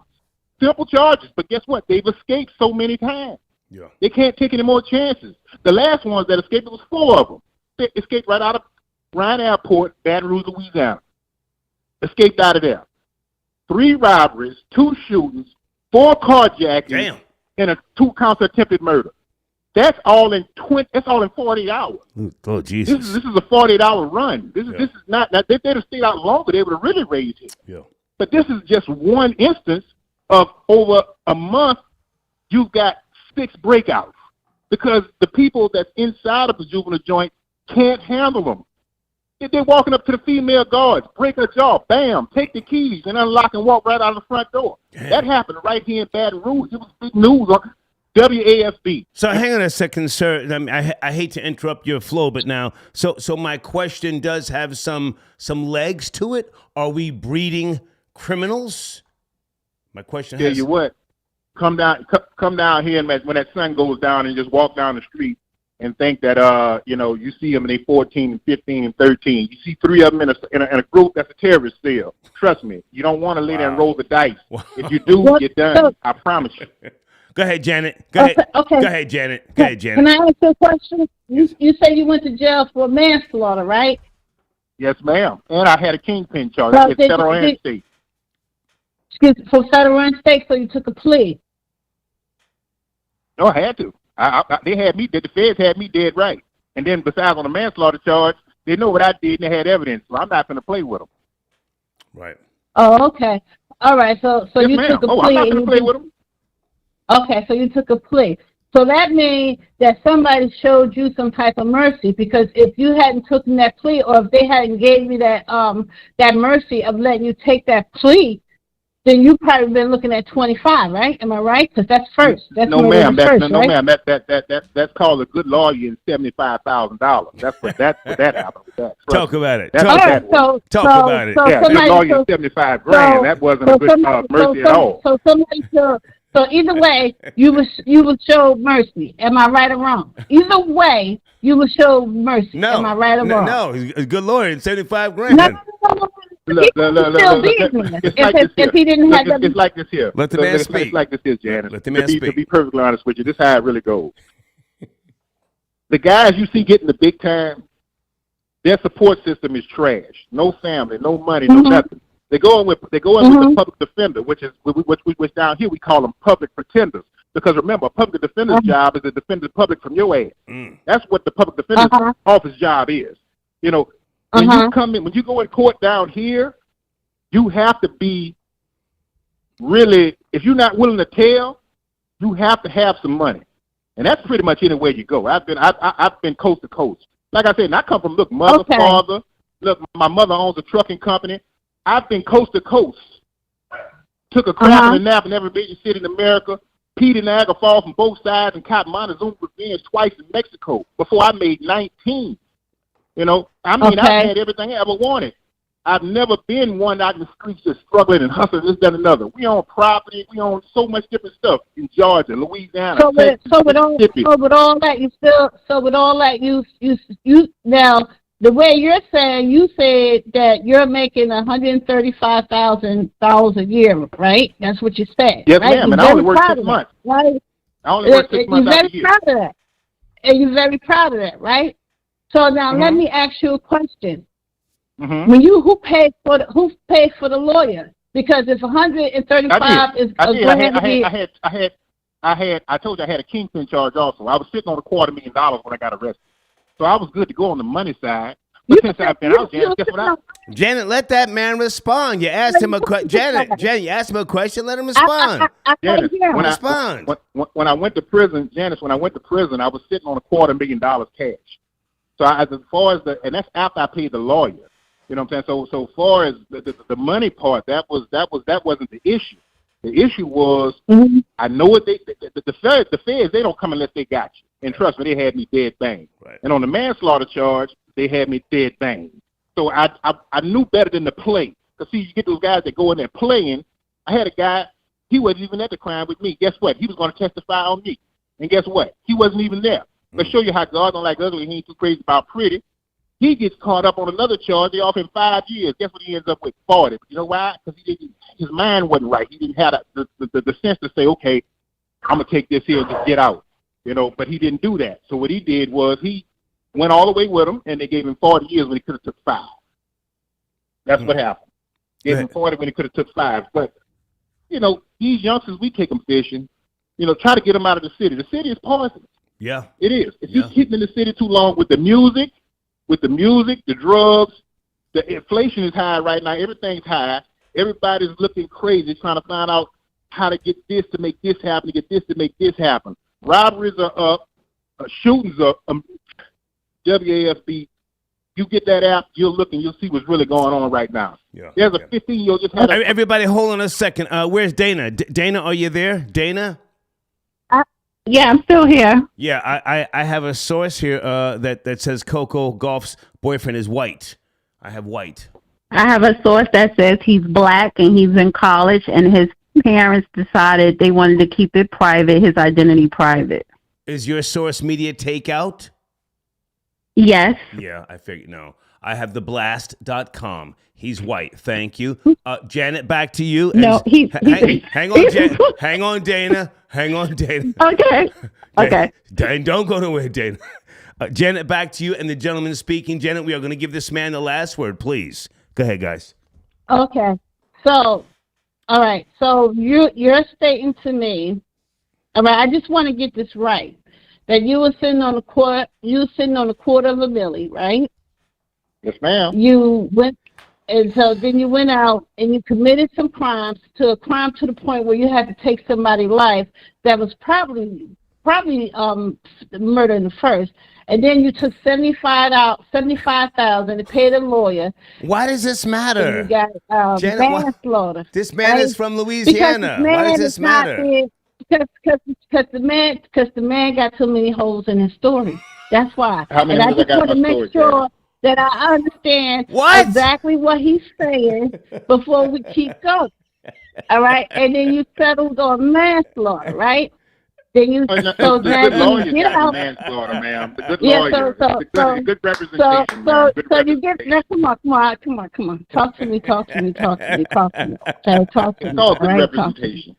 simple charges. But guess what? They've escaped so many times. Yeah. They can't take any more chances. The last ones that escaped, it was 4 of them. They escaped right out of Ryan Airport, Baton Rouge, Louisiana. Escaped out of there. 3 robberies, 2 shootings, 4 carjackings, and 2 counts of attempted murder. That's all in 48 hours. Oh, Jesus. This is a 48-hour run. This is not. Now, if they'd have stayed out longer, they would have really raised it. Yeah. But this is just one instance of over a month. You've got 6 breakouts because the people that's inside of the juvenile joint can't handle them. They're walking up to the female guards, break her jaw, bam, take the keys, and unlock and walk right out of the front door. Damn. That happened right here in Baton Rouge. It was big news on WAFB. So hang on a second, sir. I mean, I hate to interrupt your flow, but now, so my question does have some legs to it. Are we breeding criminals? My question. Tell you what, come down here, and when that sun goes down, and just walk down the street and think that you see them and they 14 and 15 and 13. You see 3 of them in a group that's a terrorist cell. Trust me, you don't want to lay there and roll the dice. If you do, you're done. I promise you. Go ahead, Janet. Go ahead. Okay. Go ahead, Janet. Go ahead, Janet. Can I ask you a question? You say you went to jail for manslaughter, right? Yes, ma'am. And I had a kingpin charge. Well, It's federal and state. Excuse me, for federal and state, so you took a plea. No, I had to. They had me. The feds had me dead right. And then besides on the manslaughter charge, they know what I did and they had evidence. So I'm not going to play with them. Right. Oh, okay. All right. So yes, you ma'am. took a plea. I'm not going to play with them. Okay, so you took a plea. So that means that somebody showed you some type of mercy, because if you hadn't taken that plea, or if they hadn't gave you that mercy of letting you take that plea, then you probably been looking at 25, right? Am I right? Because that's first. That's no, ma'am. Right? That's called a good lawyer and $75,000. That's what that happened with that. Talk about it. Talk about it. Yeah, good lawyer $75,000. That wasn't a good mercy at all. So somebody should. So either way, you would show mercy. Am I right or wrong? Either way, you would show mercy. No. Am I right or wrong? No, he's a good lawyer and $75,000. No. Look, if he didn't have that. It's like this here. Let the man speak. It's like this here, Janice. Let the man speak. To be perfectly honest with you, this is how it really goes. The guys you see getting the big time, their support system is trash. No family, no money, no nothing. They go in with the public defender, which down here we call them public pretenders. Because remember, a public defender's job is to defend the public from your ass. That's what the public defender's office job is. You know, when you come in, when you go in court down here, you have to be really, if you're not willing to tell, you have to have some money. And that's pretty much anywhere you go. I've been coast to coast. Like I said, and I come from, father. Look, my mother owns a trucking company. I've been coast to coast. Took a crap and a nap in every major city in America. Peed in Niagara Falls from both sides and caught Montezuma revenge twice in Mexico before I made 19. You know, I mean, I've had everything I ever wanted. I've never been one out in the streets just struggling and hustling this, that, and another. We own property. We own so much different stuff in Georgia, Louisiana, Texas, Mississippi. So with all that, you now, the way you're saying, you said that you're making $135,000 a year, right? That's what you said. Yes, right? ma'am, and I only work 6 months. Right? I only work 6 months out of the year. You're very proud of that. And you're very proud of that, right? So now let me ask you a question. When who paid for the lawyer? Because if 135 is a grand a year. I told you I had a kingpin charge also. I was sitting on $250,000 when I got arrested. So I was good to go on the money side. But since I've been out, Janet, guess what Janet, let that man respond. You asked him a question. Janet, you asked him a question. Let him respond. Janet, respond. When I went to prison, Janice, when I went to prison, I was sitting on $250,000 cash. So as far as and that's after I paid the lawyer. You know what I'm saying? So far as the money part, that wasn't the issue. The issue was I know what the feds, they don't come unless they got you. And trust me, they had me dead bang. Right. And on the manslaughter charge, they had me dead bang. So I knew better than to play. Because see, you get those guys that go in there playing. I had a guy, he wasn't even at the crime with me. Guess what? He was going to testify on me. And guess what? He wasn't even there. Let's show you how God don't like ugly. He ain't too crazy about pretty. He gets caught up on another charge. They offer him 5 years. Guess what he ends up with? 40. But you know why? Because his mind wasn't right. He didn't have the sense to say, okay, I'm going to take this here and just get out. You know, but he didn't do that. So what he did was he went all the way with him, and they gave him 40 years when he could have took 5. That's what happened. Gave him 40 when he could have took 5. But, you know, these youngsters, we take them fishing. You know, try to get them out of the city. The city is poisonous. Yeah. It is. If you keep in the city too long with the music, the drugs, the inflation is high right now. Everything's high. Everybody's looking crazy trying to find out how to get this to make this happen, to get this to make this happen. Robberies are up. Shootings are WAFB. You get that app, you'll look and you'll see what's really going on right now. Yeah. There's a 15-year-old just had Everybody hold on a second. Where's Dana? Dana, are you there? Dana? Yeah, I'm still here. Yeah, I have a source here that says Coco Golf's boyfriend is white. I have white. I have a source that says he's black and he's in college and his parents decided they wanted to keep it private, his identity private. Is your source media takeout? Yes. Yeah, I figured. No. I have theblast.com. He's white. Thank you. Janet, back to you. No, hang on, hang on, Dana. Hang on, Dana. Okay. Okay. Dana, don't go nowhere, Dana. Janet, back to you and the gentleman speaking. Janet, we are going to give this man the last word, please. Go ahead, guys. Okay. So, all right. So you're stating to me, all right, I just want to get this right, that you were sitting on a quarter of a milli, right? Yes, ma'am. You went, and so then you went out and you committed some crimes to the point where you had to take somebody's life that was probably murder in the first, and then you took $75,000 to pay the lawyer. Why does this matter? You got manslaughter. This man is from Louisiana. Why does this matter? Because the man got too many holes in his story. That's why. And I just want to make sure that I understand exactly what he's saying before we keep going. All right? And then you settled on manslaughter, right? Then you get out. Manslaughter, ma'am. The good lawyer. Good representation. So you get now. Come on. Talk to me. Okay, talk to me. It's all good representation.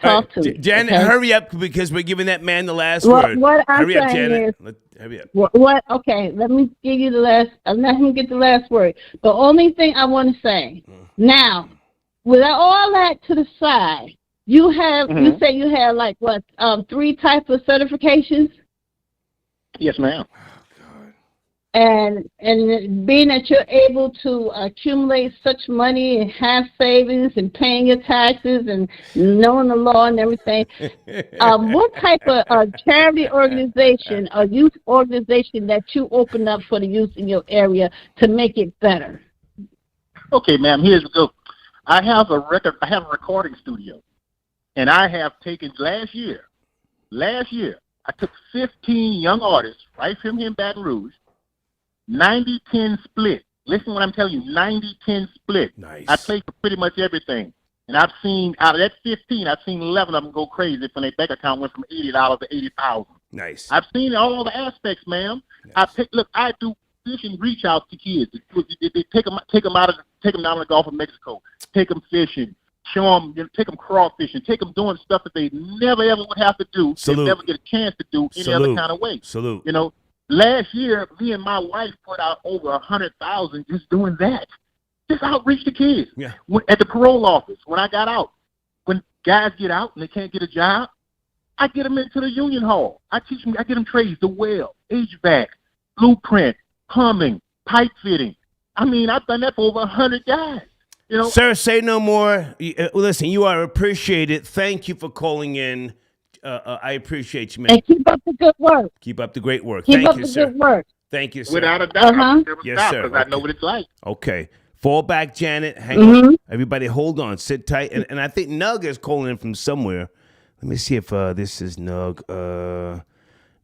Talk to me. Janet, hurry up because we're giving that man the last word. What I'm hurry up, saying Janet. Hurry up. What? Okay, let me give you the last. Let him get the last word. The only thing I want to say now, with all that to the side, you say you have like what? 3 types of certifications. Yes, ma'am. And being that you're able to accumulate such money and have savings and paying your taxes and knowing the law and everything, what type of charity organization or youth organization that you open up for the youth in your area to make it better? Okay, ma'am, here's the go. I have a recording studio, and I have taken last year, I took 15 young artists right from here in Baton Rouge, 90-10 split. Listen to what I'm telling you, 90-10 split. Nice. I played for pretty much everything. And I've seen, out of that 15, I've seen 11 of them go crazy when their bank account went from $80 to $80,000. Nice. I've seen all the aspects, ma'am. Nice. I do fishing reach out to kids. They take them down to the Gulf of Mexico, take them fishing, show them, take them crawfishing, take them doing stuff that they never ever would have to do. Salute. They never get a chance to do any Salute. other kind of way. Salute. You know, last year, me and my wife put out over 100,000 just doing that. Just outreach to kids. Yeah. At the parole office, when I got out, when guys get out and they can't get a job, I get them into the union hall. I get them trades, the well, HVAC, blueprint, plumbing, pipe fitting. I mean, I've done that for over 100 guys. You know, Sir, say no more. Listen, you are appreciated. Thank you for calling in. I appreciate you, man. And keep up the good work. Keep up the great work. Keep Thank up you, the sir. good work. Thank you, sir. without a doubt, I'll never Yes, stop sir. because I know what it's like. Okay. Fall back, Janet. Hang on. Everybody hold on. Sit tight. And I think Nug is calling in from somewhere. Let me see if this is Nug.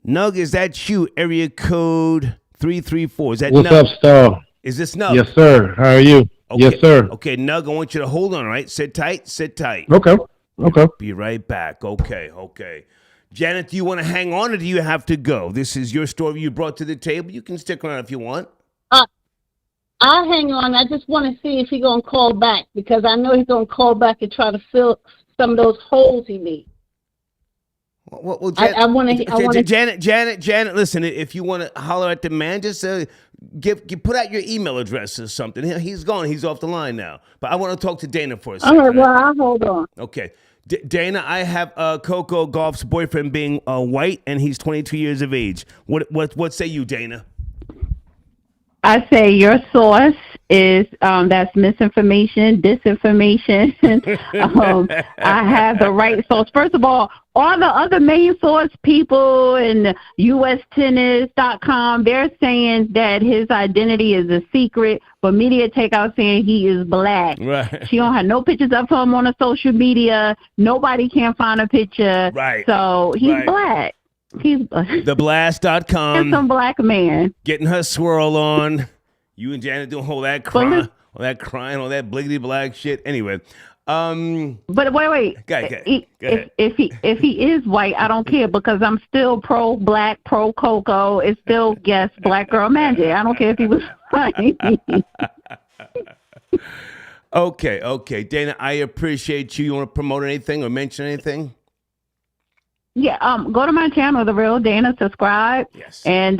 Nug, is that you? Area code 334. Is that What's Nug? up, Star? Is this Nug? Yes, sir. How are you? Okay. Yes, sir. Okay, Nug, I want you to hold on, all right? Sit tight. Sit tight. Okay. Okay. Be right back. Okay. Janet, do you want to hang on or do you have to go? This is your story you brought to the table. You can stick around if you want. I'll hang on. I just want to see if he's going to call back because I know he's going to call back and try to fill some of those holes he needs. Well, I want to. Janet, listen, if you want to holler at the man, just put out your email address or something. He's gone. He's off the line now. But I want to talk to Dana for a second. All right, well, I'll hold on. Okay. Dana, I have Coco Golf's boyfriend being white, and he's 22 years of age. What say you, Dana? I say your source is that's misinformation, disinformation. I have the right source. First of all the other main source people and UStennis.com, they're saying that his identity is a secret, but media takeout saying he is black. Right. She don't have no pictures of him on the social media. Nobody can find a picture. Right. So he's black. He's TheBlast.com. handsome black man. Getting her swirl on. You and Janet doing all that crying, all that bliggity black shit. Anyway. But wait. Go ahead. If he is white, I don't care because I'm still pro black, pro Coco. It's still black girl magic. I don't care if he was white. Okay. Dana, I appreciate you. You want to promote anything or mention anything? Yeah, go to my channel, The Real Dana, subscribe. Yes. And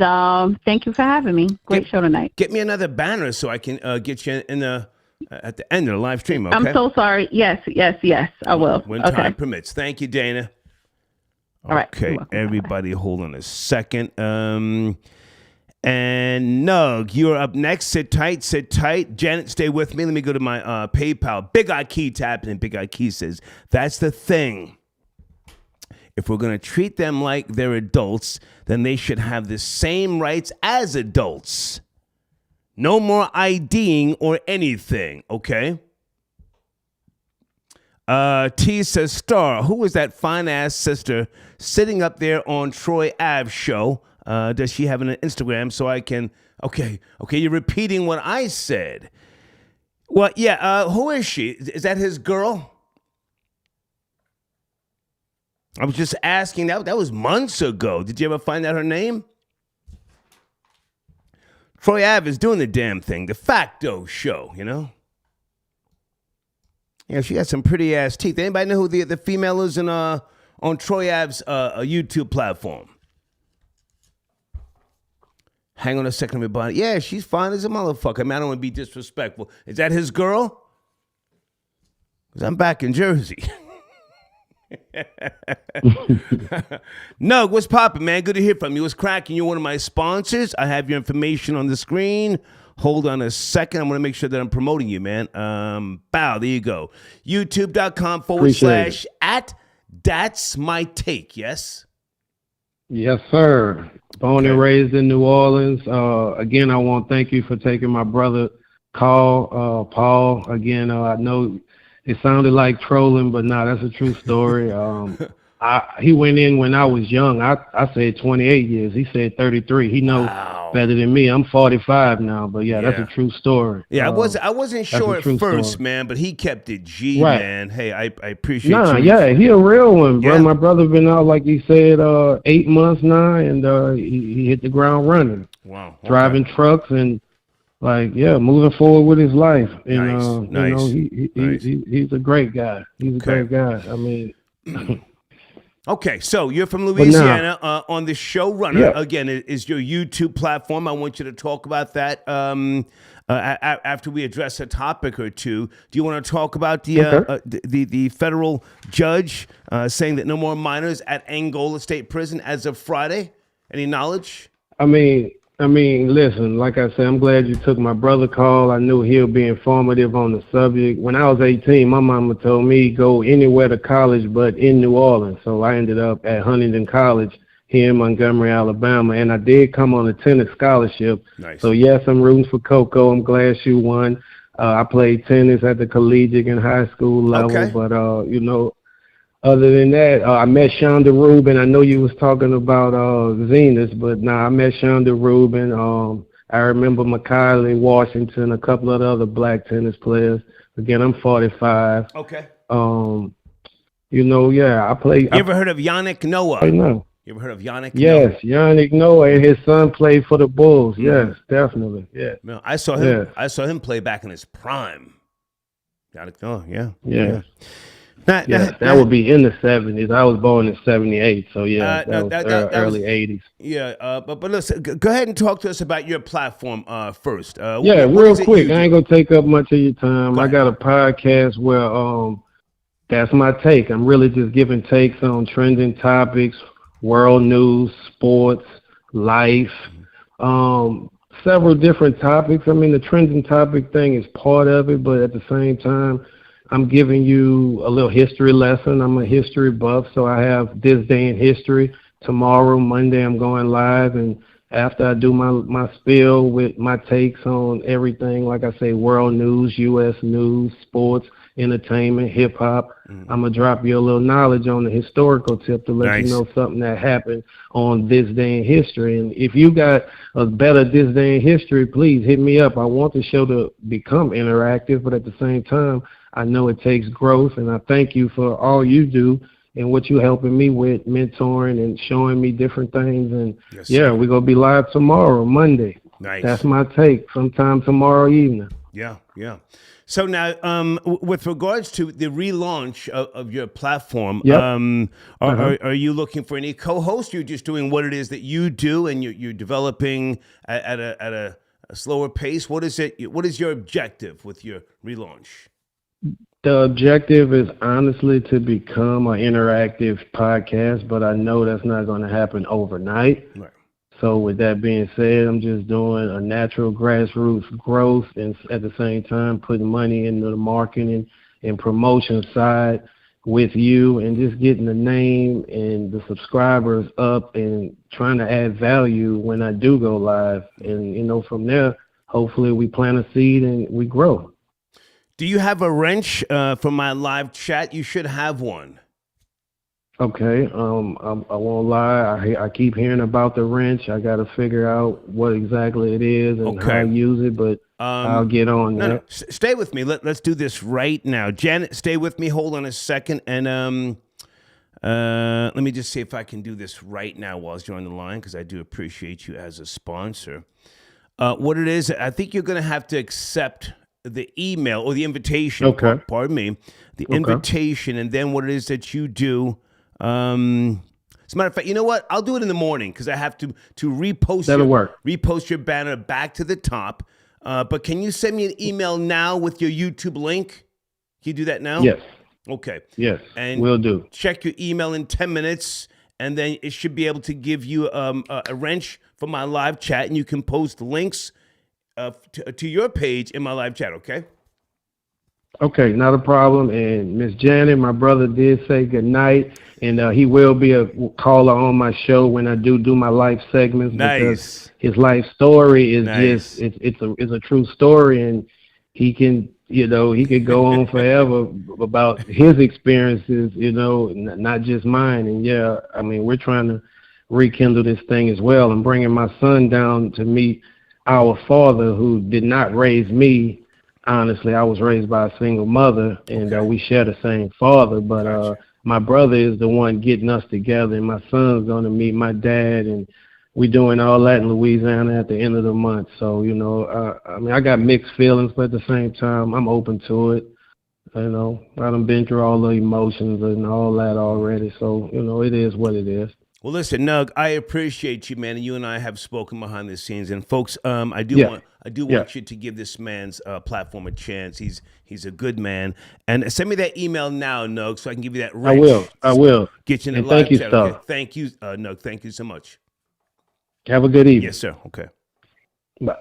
thank you for having me. Great show tonight. Get me another banner so I can get you in the at the end of the live stream, okay? I'm so sorry. Yes, I will. When okay. time permits. Thank you, Dana. All right. Okay, everybody hold on a second. And Nug, you're up next. Sit tight. Janet, stay with me. Let me go to my PayPal. Big Eye Key tapping, and Big Eye Key says, that's the thing. If we're going to treat them like they're adults, then they should have the same rights as adults. No more IDing or anything, okay? T says, Star, who is that fine-ass sister sitting up there on Troy Ave show? Does she have an Instagram so I can... Okay, you're repeating what I said. Well, yeah, who is she? Is that his girl? I was just asking. That was months ago. Did you ever find out her name? Troy Ave is doing the damn thing. The Facto show, you know? Yeah, she got some pretty ass teeth. Anybody know who the female is on Troy Ave's YouTube platform? Hang on a second, everybody. Yeah, she's fine as a motherfucker. I mean, I don't want to be disrespectful. Is that his girl? Because I'm back in Jersey. No, what's poppin', man? Good to hear from you. What's cracking? You're one of my sponsors. I have your information on the screen. Hold on a second. I'm going to make sure that I'm promoting you, man. There you go. YouTube.com/ at That's My Take, yes? Yes, sir. Born and raised in New Orleans. Again, I want to thank you for taking my brother call Paul again. I know it sounded like trolling, but no, that's a true story. He went in when I was young. I said 28 years. He said 33. He knows better than me. I'm 45 now, but that's a true story. Yeah, I wasn't sure at first, story. man, but he kept it G, Right. man. Hey, I appreciate Nah, you. yeah, he a real one, bro. Yeah. My brother been out, like he said, 8 months now, and he hit the ground running. Wow. Okay. Driving trucks and moving forward with his life. And Nice. he's a great guy. He's a great guy. I mean. Okay, so you're from Louisiana on the Showrunner. Again, it is your YouTube platform. I want you to talk about that after we address a topic or two. Do you want to talk about the federal judge saying that no more minors at Angola State Prison as of Friday? Any knowledge? I mean, listen, like I said, I'm glad you took my brother call. I knew he'll be informative on the subject. When I was 18, my mama told me go anywhere to college but in New Orleans. So I ended up at Huntington College here in Montgomery, Alabama, and I did come on a tennis scholarship. Nice. So, yes, I'm rooting for Coco. I'm glad she won. I played tennis at the collegiate and high school level, but, other than that, I met Shonda Rubin. I know you was talking about Venus, but I met Shonda Rubin. I remember Macaulay Washington, a couple of the other black tennis players. Again, I'm 45. Okay. I play. You ever heard of Yannick Noah? I know. You ever heard of Yannick Noah? Yes, Yannick Noah and his son played for the Bulls. Mm-hmm. Yes, definitely. Yeah. No, I saw him. Yeah. I saw him play back in his prime. Yannick Noah. Yeah. That would be in the 70s. I was born in 78, so that was early 80s. Yeah, but listen, go ahead and talk to us about your platform first. Real quick. I ain't gonna take up much of your time. I got a podcast where that's my take. I'm really just giving takes on trending topics, world news, sports, life, several different topics. I mean, the trending topic thing is part of it, but at the same time, I'm giving you a little history lesson. I'm a history buff, so I have this day in history. Tomorrow, Monday, I'm going live, and after I do my spiel with my takes on everything, like I say, world news, U.S. news, sports, entertainment, hip-hop, I'm going to drop you a little knowledge on the historical tip to let you know something that happened on this day in history. And if you got a better this day in history, please hit me up. I want the show to become interactive, but at the same time, I know it takes growth, and I thank you for all you do and what you're helping me with, mentoring and showing me different things. And, we're going to be live tomorrow, Monday. Nice. That's my take, sometime tomorrow evening. Yeah. So now, with regards to the relaunch of your platform, are you looking for any co-hosts? You're just doing what it is that you do, and you're developing at a slower pace? What is it? What is your objective with your relaunch? The objective is honestly to become an interactive podcast, but I know that's not going to happen overnight. Right. So with that being said, I'm just doing a natural grassroots growth and at the same time putting money into the marketing and promotion side with you and just getting the name and the subscribers up and trying to add value when I do go live. And, from there, hopefully we plant a seed and we grow. Do you have a wrench for my live chat? You should have one. Okay. I won't lie. I keep hearing about the wrench. I got to figure out what exactly it is and how to use it, but I'll get on that. No, stay with me. Let's do this right now. Janet, stay with me. Hold on a second. And let me just see if I can do this right now while you're on the line, because I do appreciate you as a sponsor. What it is, I think you're going to have to accept the email or the invitation. Okay. Pardon me. The invitation, and then what it is that you do. As a matter of fact, you know what? I'll do it in the morning because I have to repost. Repost your banner back to the top. But can you send me an email now with your YouTube link? Can you do that now? Yes. Okay. Yes. And will do. Check your email in 10 minutes, and then it should be able to give you a wrench for my live chat, and you can post links to your page in my live chat. Okay. Okay, not a problem. And Miss Janet, my brother did say good night, and he will be a caller on my show when I do my life segments. Nice. Because his life story is just it's a true story, and he can, he could go on forever about his experiences, not just mine. And yeah, I mean, we're trying to rekindle this thing as well. I'm bringing my son down to meet our father, who did not raise me. Honestly, I was raised by a single mother, and we share the same father. But my brother is the one getting us together, and my son's going to meet my dad, and we're doing all that in Louisiana at the end of the month. So, I mean, I got mixed feelings, but at the same time, I'm open to it. I done been through all the emotions and all that already. So, it is what it is. Well, listen, Nug, I appreciate you, man, and you and I have spoken behind the scenes. And folks, I do want you to give this man's platform a chance. He's a good man. And send me that email now, Nug, so I can give you that. I will. Get you in the live thank you, chat. Star. Okay. Thank you, Nug. Thank you so much. Have a good evening. Yes, sir. Okay. Bye.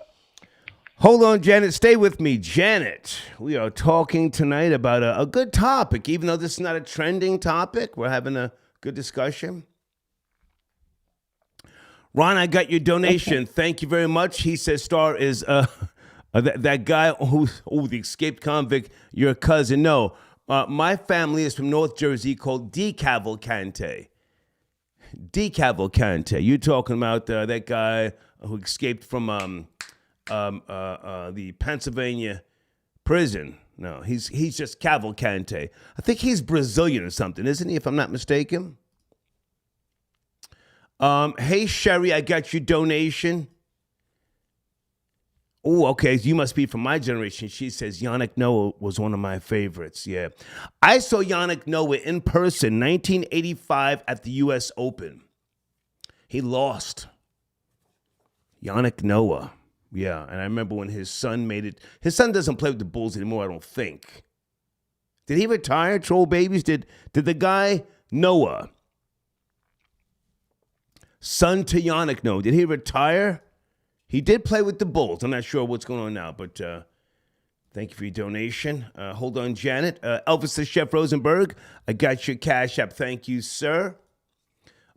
Hold on, Janet. Stay with me, Janet. We are talking tonight about a good topic, even though this is not a trending topic. We're having a good discussion. Ron, I got your donation. Thank you very much. He says Star is that guy who's the escaped convict, your cousin. No, my family is from North Jersey called DeCavalcante. DeCavalcante. You're talking about that guy who escaped from the Pennsylvania prison. No, he's just Cavalcante. I think he's Brazilian or something, isn't he, if I'm not mistaken? Hey, Sherry, I got your donation. Oh, okay. You must be from my generation. She says Yannick Noah was one of my favorites. Yeah. I saw Yannick Noah in person, 1985 at the U.S. Open. He lost. Yannick Noah. Yeah. And I remember when his son made it. His son doesn't play with the Bulls anymore, I don't think. Did he retire, Troll Babies? Did the guy Noah, son to Yannick Noah, did he retire? He did play with the Bulls. I'm not sure what's going on now, but thank you for your donation. Hold on, Janet. Elvis the Chef Rosenberg, I got your Cash App. Thank you, sir.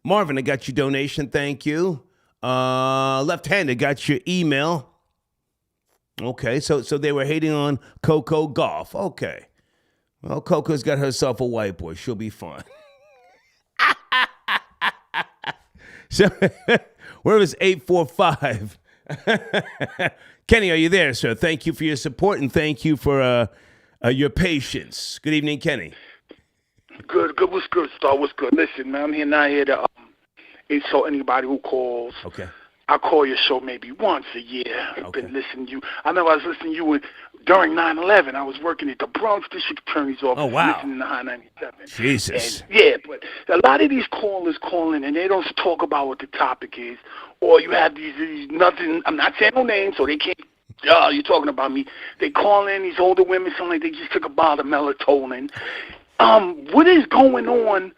Marvin, I got your donation. Thank you. Left-handed, got your email. Okay, so they were hating on Coco Golf. Okay. Well, Coco's got herself a white boy. She'll be fine. So, where is 845? Kenny, are you there, sir? Thank you for your support and thank you for your patience. Good evening, Kenny. Good. What's good, Star? What's good? Listen, man, I'm not here to insult anybody who calls. Okay. I call your show maybe once a year. I've been listening to you. I remember I was listening to you during 9/11. I was working at the Bronx District Attorney's office. Oh, wow. Listening to High 97. Jesus. And, yeah, but a lot of these callers calling and they don't talk about what the topic is. Or you have these nothing. I'm not saying no names, so they can't. You're talking about me. They call in, these older women, sound like they just took a bottle of melatonin. What is going on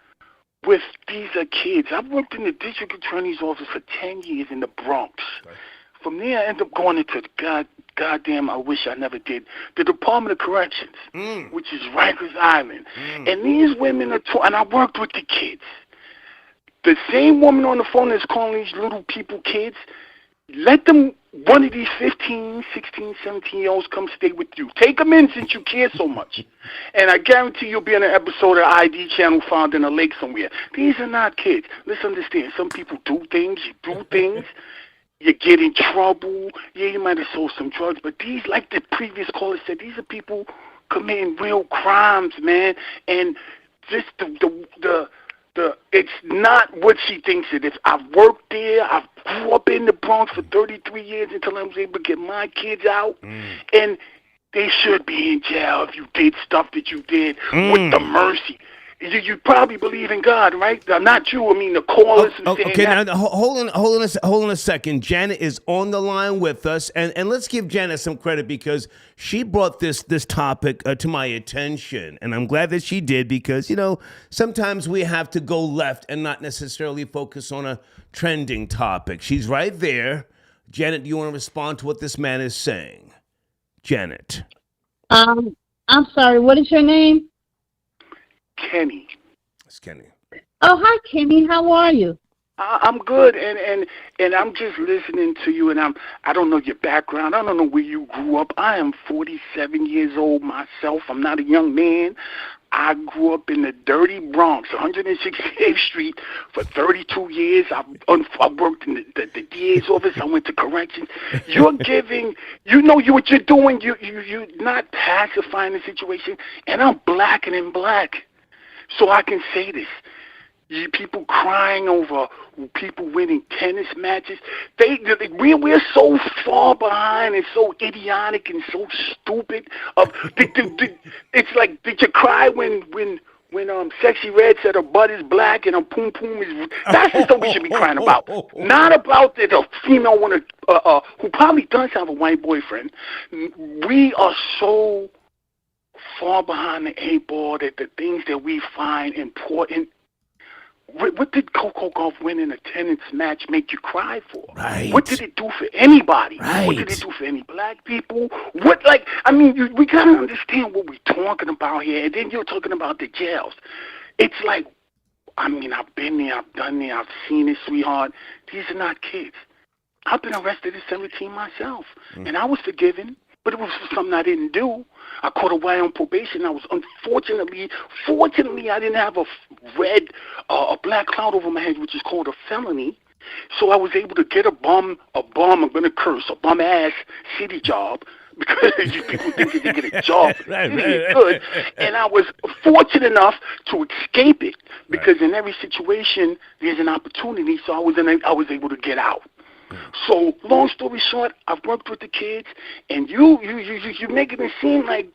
with these kids? I've worked in the district attorney's office for 10 years in the Bronx. Right. From there, I ended up going into goddamn, I wish I never did, the Department of Corrections, which is Rikers Island. And these women are, and I worked with the kids. The same woman on the phone that's calling these little people kids, let them, one of these 15, 16, 17-year-olds come stay with you. Take them in since you care so much. And I guarantee you'll be in an episode of ID channel found in a lake somewhere. These are not kids. Let's understand, some people do things, you do things, you get in trouble. Yeah, you might have sold some drugs, but these, like the previous caller said, these are people committing real crimes, man. And just it's not what she thinks it is. I've worked there. I've grew up in the Bronx for 33 years until I was able to get my kids out. And they should be in jail if you did stuff that you did with the mercy. You probably believe in God, right? Not you. I mean, the callers. Okay, now hold on a second. Janet is on the line with us, and let's give Janet some credit because she brought this topic to my attention, and I'm glad that she did because sometimes we have to go left and not necessarily focus on a trending topic. She's right there. Janet, do you want to respond to what this man is saying? Janet. I'm sorry. What is your name? Kenny. It's Kenny. Oh, hi, Kenny. How are you? I'm good, and I'm just listening to you, and I don't know your background. I don't know where you grew up. I am 47 years old myself. I'm not a young man. I grew up in the dirty Bronx, 168th Street, for 32 years. I worked in the DA's office. I went to corrections. You're giving, you know what you're doing. You're not pacifying the situation, and I'm blacking in black. So I can say this. People crying over people winning tennis matches. We're so far behind and so idiotic and so stupid. It's like, did you cry when Sexy Red said her butt is black and her poom poom is? That's just what we should be crying about. Not about that a female who probably does have a white boyfriend. We are so far behind the 8 ball that the things that we find important. What did Coco Gauff winning a tennis match make you cry for? Right. What did it do for anybody? Right. What did it do for any black people? We got to understand what we're talking about here. And then you're talking about the jails. It's like, I've been there, I've done there, I've seen it, sweetheart. These are not kids. I've been arrested at 17 myself, and I was forgiven. But it was for something I didn't do. I caught a while on probation. I was fortunately, I didn't have a black cloud over my head, which is called a felony. So I was able to get a bum, I'm going to curse, a bum-ass city job, because people think they get a job. Good. And I was fortunate enough to escape it, because in every situation, there's an opportunity, so I was able to get out. So, long story short, I've worked with the kids, and you're making it seem like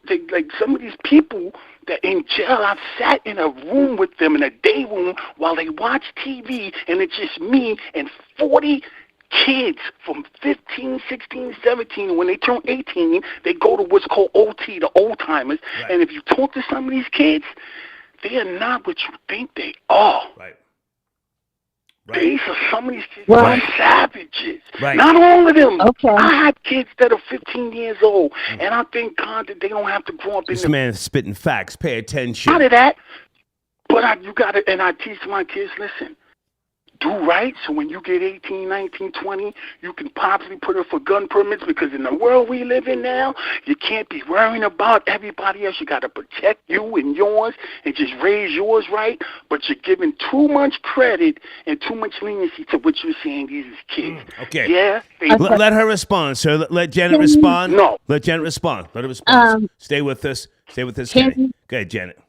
some of these people that in jail, I've sat in a room with them, in a day room, while they watch TV, and it's just me and 40 kids from 15, 16, 17. When they turn 18, they go to what's called OT, the old-timers. Right. And if you talk to some of these kids, they are not what you think they are. Right. Right. These are some of these kids are savages. Right. Not all of them. Okay. I have kids that are 15 years old, and I thank God that they don't have to grow up in this man is spitting facts. Pay attention. Out of that, but you got to, and I teach my kids, listen, do right, so when you get 18, 19, 20, you can possibly put her for gun permits, because in the world we live in now, you can't be worrying about everybody else. You got to protect you and yours and just raise yours right, but you're giving too much credit and too much leniency to what you're saying these is kids. Okay. Yeah. Let her respond, sir. Let Janet respond. No. Let Janet respond. Let her respond. Stay with us. Stay with us, Kenny. Go ahead, Janet.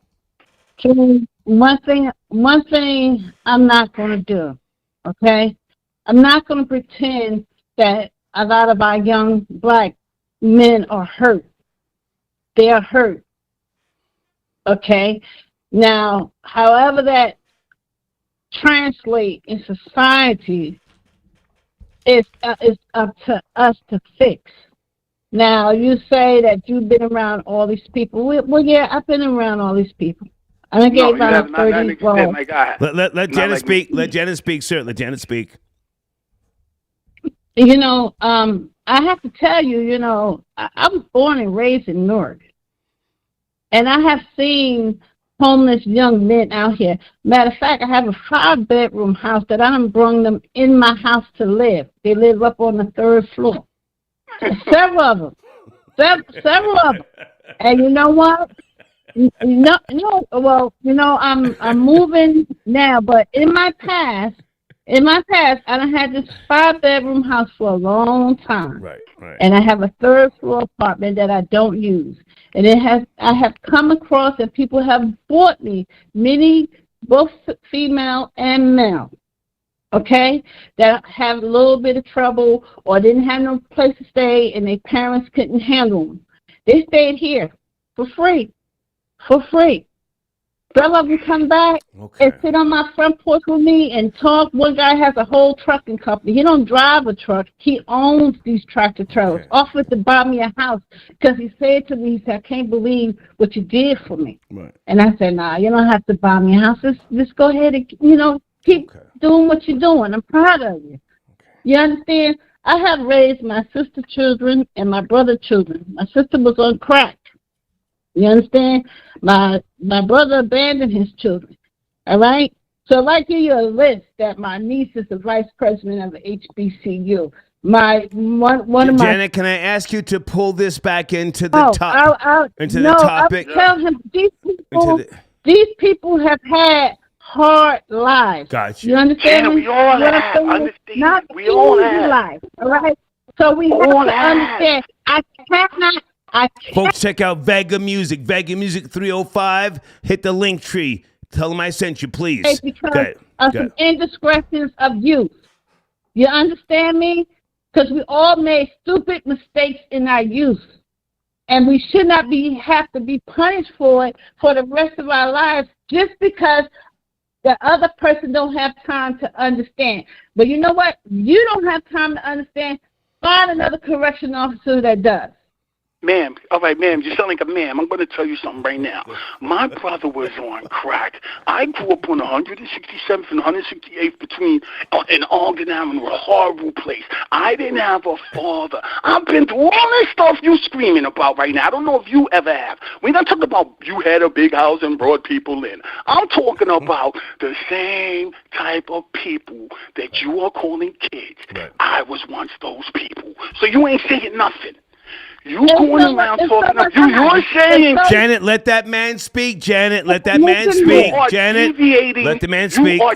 One thing I'm not going to do, okay? I'm not going to pretend that a lot of our young black men are hurt. They are hurt, okay? Now, however that translates in society, it's up to us to fix. Now, you say that you've been around all these people. Well, yeah, I've been around all these people. I gave about 30. Let Janet speak. Let Janet speak, sir. Let Janet speak. I have to tell you, I was born and raised in Newark, and I have seen homeless young men out here. Matter of fact, I have a 5-bedroom house that I done brung them in my house to live. They live up on the 3rd floor. Several of them. Several of them. And you know what? I'm moving now, but in my past, I done had this 5-bedroom house for a long time. Right. And I have a 3rd floor apartment that I don't use. And I have come across that people have bought me many, both female and male, okay, that have a little bit of trouble or didn't have no place to stay and their parents couldn't handle them. They stayed here for free. Some of them come back and sit on my front porch with me and talk. One guy has a whole trucking company. He don't drive a truck. He owns these tractor trailers. Offered to buy me a house because he said to me, he said, I can't believe what you did for me. Right. And I said, nah, you don't have to buy me a house. Just go ahead and, keep doing what you're doing. I'm proud of you. You understand? I have raised my sister's children and my brother's children. My sister was on crack. You understand? My brother abandoned his children. All right? So I'd like to give you a list that my niece is the vice president of the HBCU. One of my Janet, can I ask you to pull this back into the the topic? I'll tell him these people have had hard lives. Gotcha. You understand? Yeah, we all have. Understand? Not We all have. life. All right. So we have to understand. I cannot. Folks, check out Vega Music. Vega Music 305. Hit the link tree. Tell them I sent you, please. Because of some indiscretions of youth. You understand me? Because we all made stupid mistakes in our youth. And we should not have to be punished for it for the rest of our lives just because the other person don't have time to understand. But you know what? You don't have time to understand. Find another correction officer that does. Ma'am, all right, ma'am, you sound like a ma'am. I'm going to tell you something right now. My brother was on crack. I grew up on 167th and 168th in Ogden Avenue, a horrible place. I didn't have a father. I've been through all this stuff you screaming about right now. I don't know if you ever have. We're not talking about you had a big house and brought people in. I'm talking about the same type of people that you are calling kids. Right. I was once those people. So you ain't saying nothing. You going around talking about you're saying Janet, let that man speak. Janet, let that man speak. Janet, let the man speak. You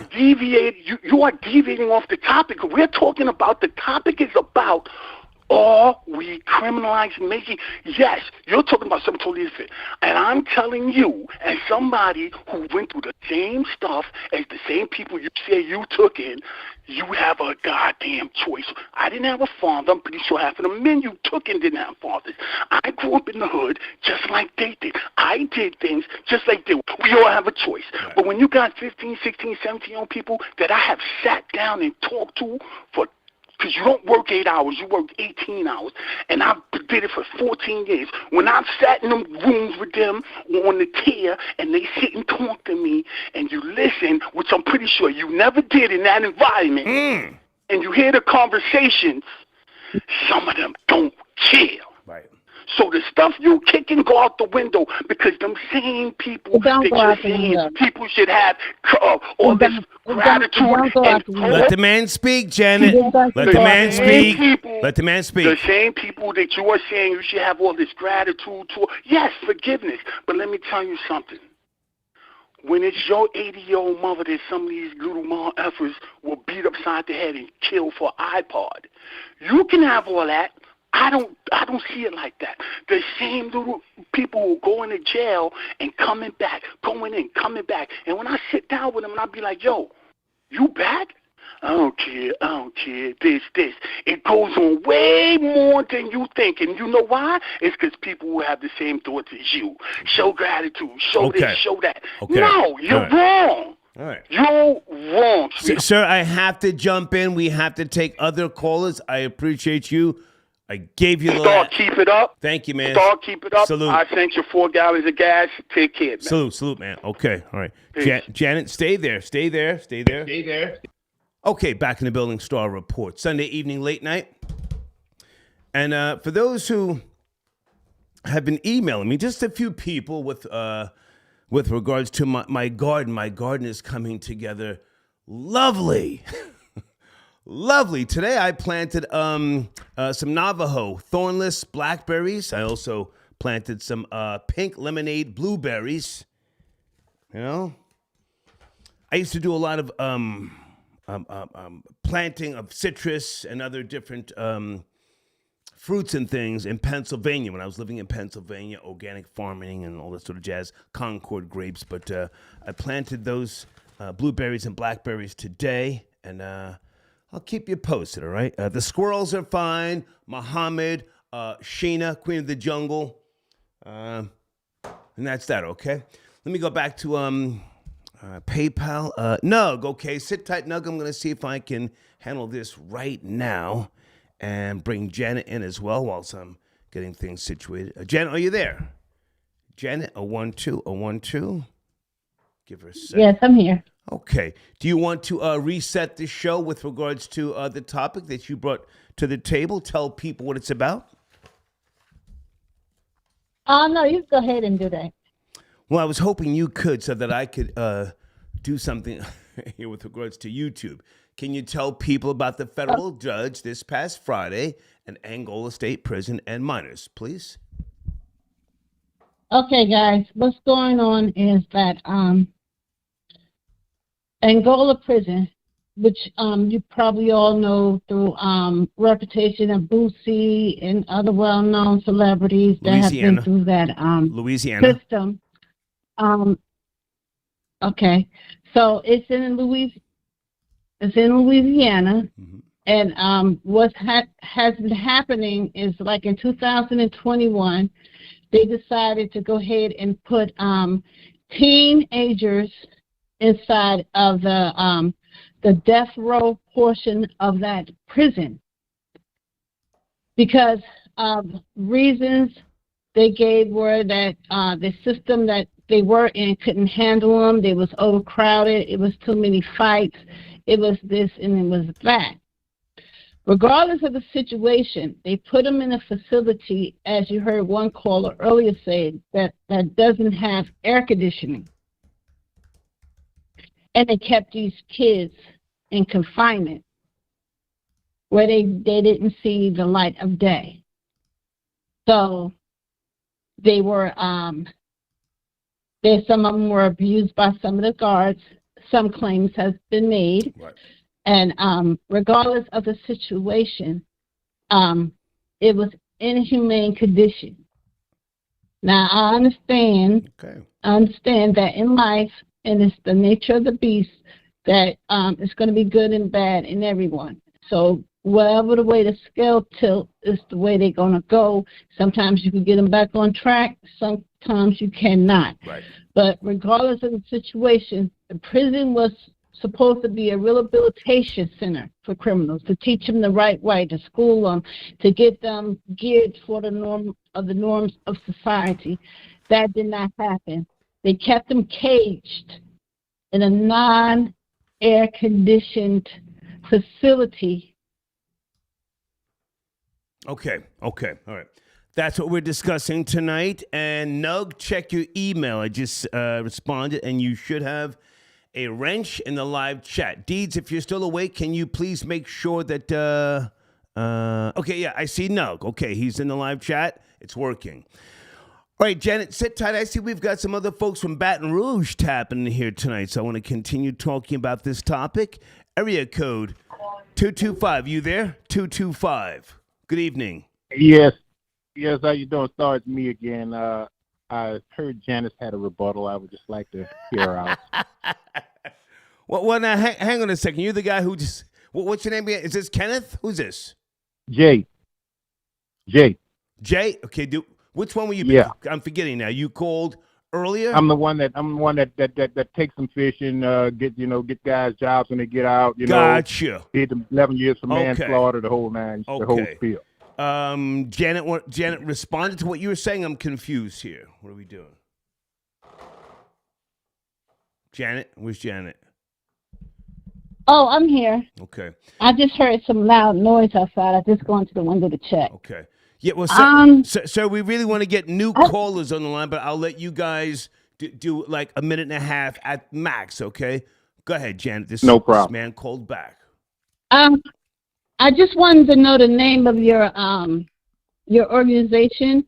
are deviating off the topic. We're talking about the topic is about are we criminalizing making? Yes, you're talking about something totally different. And I'm telling you, as somebody who went through the same stuff as the same people you say you took in, you have a goddamn choice. I didn't have a father. I'm pretty sure half of the men you took in didn't have fathers. I grew up in the hood just like they did. I did things just like they did. We all have a choice. Right. But when you got 15, 16, 17-year-old people that I have sat down and talked to for because you don't work 8 hours, you work 18 hours. And I did it for 14 years. When I've sat in them rooms with them on the tier and they sit and talk to me and you listen, which I'm pretty sure you never did in that environment, and you hear the conversations, some of them don't care. Right. So the stuff you kick and go out the window because them same people that you're saying people should have all this gratitude. Let the man speak, Janet. Let the man speak. Let the man speak. The same people that you are saying you should have all this gratitude to. Yes, forgiveness. But let me tell you something. When it's your 80-year-old mother that some of these little mom effers will beat upside the head and kill for iPod, you can have all that. I don't see it like that. The same little people who go into jail and coming back, going in, coming back. And when I sit down with them and I be like, yo, you back? I don't care, this. It goes on way more than you think. And you know why? It's because people will have the same thoughts as you. Show gratitude, show this, show that. Okay. No, you're wrong. All right. You're wrong. Sir, I have to jump in. We have to take other callers. I appreciate you. I gave you the Star, keep it up. Thank you, man. Star, keep it up. Salute. I sent you 4 gallons of gas. Take care, man. Salute, man. Okay, all right. Janet, stay there. Okay, back in the building, Star Report. Sunday evening, late night. And for those who have been emailing me, just a few people with regards to my garden. My garden is coming together lovely. Lovely. Today I planted some Navajo thornless blackberries. I also planted some pink lemonade blueberries. You know, I used to do a lot of planting of citrus and other different fruits and things in Pennsylvania when I was living in Pennsylvania, organic farming and all that sort of jazz, Concord grapes. But I planted those blueberries and blackberries today, and I'll keep you posted, all right? The squirrels are fine. Muhammad, Sheena, Queen of the Jungle. And that's that, okay? Let me go back to PayPal. Nug, okay. Sit tight, Nug. I'm going to see if I can handle this right now and bring Janet in as well whilst I'm getting things situated. Janet, are you there? Janet, 012. Give her a second. Yes, I'm here. Okay. Do you want to reset the show with regards to the topic that you brought to the table? Tell people what it's about? No, you go ahead and do that. Well, I was hoping you could so that I could do something here with regards to YouTube. Can you tell people about the federal judge this past Friday in Angola State Prison and minors, please? Okay, guys, what's going on is that Angola prison, which you probably all know through reputation of Boosie and other well-known celebrities that have been through that Louisiana system. Okay, so it's in Louisiana, and what has been happening is, like, in 2021, they decided to go ahead and put teenagers inside of the death row portion of that prison because of reasons they gave were that the system that they were in couldn't handle them. They was overcrowded. It was too many fights. It was this and it was that. Regardless of the situation, they put them in a facility, as you heard one caller earlier say, that doesn't have air conditioning. And they kept these kids in confinement where they didn't see the light of day. So they were, some of them were abused by some of the guards. Some claims has been made. Right. And regardless of the situation, it was inhumane condition. Now, I understand that in life, and it's the nature of the beast, that it's going to be good and bad in everyone. So whatever the way the scale tilt is the way they're going to go. Sometimes you can get them back on track. Sometimes you cannot. Right. But regardless of the situation, the prison was supposed to be a rehabilitation center for criminals, to teach them the right way, to school them, to get them geared for the norms of society. That did not happen. They kept them caged in a non-air conditioned facility. Okay. All right. That's what we're discussing tonight. And Nug, check your email. I just responded, and you should have a wrench in the live chat. Deeds, if you're still awake, can you please make sure that, okay, yeah, I see Nug. Okay, he's in the live chat. It's working. All right, Janet, sit tight. I see we've got some other folks from Baton Rouge tapping in here tonight, so I want to continue talking about this topic. Area code 225. You there? 225. Good evening. Yes, how you doing? Sorry, it's me again. I heard Janice had a rebuttal. I would just like to hear her out. Well, now, hang on a second. You're the guy who just... what's your name again? Is this Kenneth? Who's this? Jay. Jay? Okay, which one were you? Yeah. I'm forgetting now. You called earlier? I'm the one that takes them fishing, get guys jobs when they get out. Gotcha. Did them 11 years for manslaughter, the whole nine, the whole spiel. Janet responded to what you were saying. I'm confused here. What are we doing? Janet? Where's Janet? Oh, I'm here. Okay. I just heard some loud noise outside. I just gone to the window to check. Okay. Yeah, well, so we really want to get new callers on the line, but I'll let you guys do like a minute and a half at max, okay? Go ahead, Janet. This man called back. I just wanted to know the name of your organization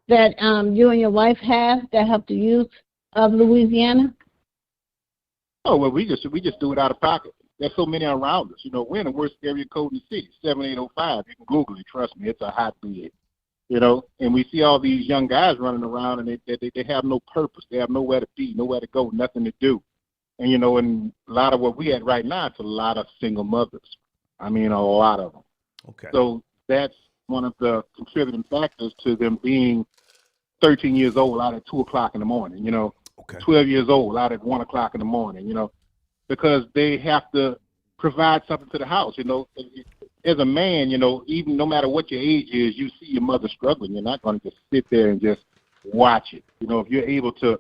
that you and your wife have that help the youth of Louisiana. Oh, well, we just do it out of pocket. There's so many around us. We're in the worst area code in the city, 7805. You can Google it. Trust me, it's a hotbed. And we see all these young guys running around, and they have no purpose. They have nowhere to be, nowhere to go, nothing to do. And, and a lot of what we had right now, it's a lot of single mothers. I mean, a lot of them. Okay. So that's one of the contributing factors to them being 13 years old out at 2 o'clock in the morning, 12 years old out at 1 o'clock in the morning, because they have to provide something to the house, As a man, even no matter what your age is, you see your mother struggling. You're not going to just sit there and just watch it. If you're able to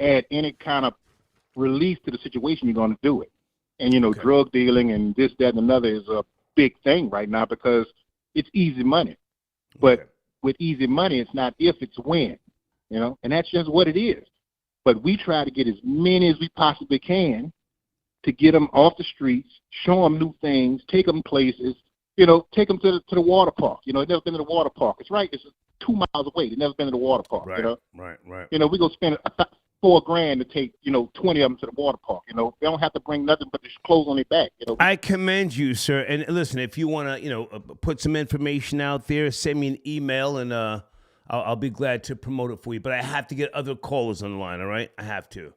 add any kind of relief to the situation, you're going to do it. And, drug dealing and this, that, and another is a big thing right now because it's easy money. But with easy money, it's not if, it's when, and that's just what it is. But we try to get as many as we possibly can to get them off the streets, show them new things, take them places, take them to the water park. They've never been to the water park. It's right. It's 2 miles away. They've never been to the water park. Right, right. We go spend $4,000 to take, 20 of them to the water park. They don't have to bring nothing but just clothes on their back. I commend you, sir. And listen, if you want to, put some information out there, send me an email, and I'll be glad to promote it for you. But I have to get other callers on the line. All right, I have to.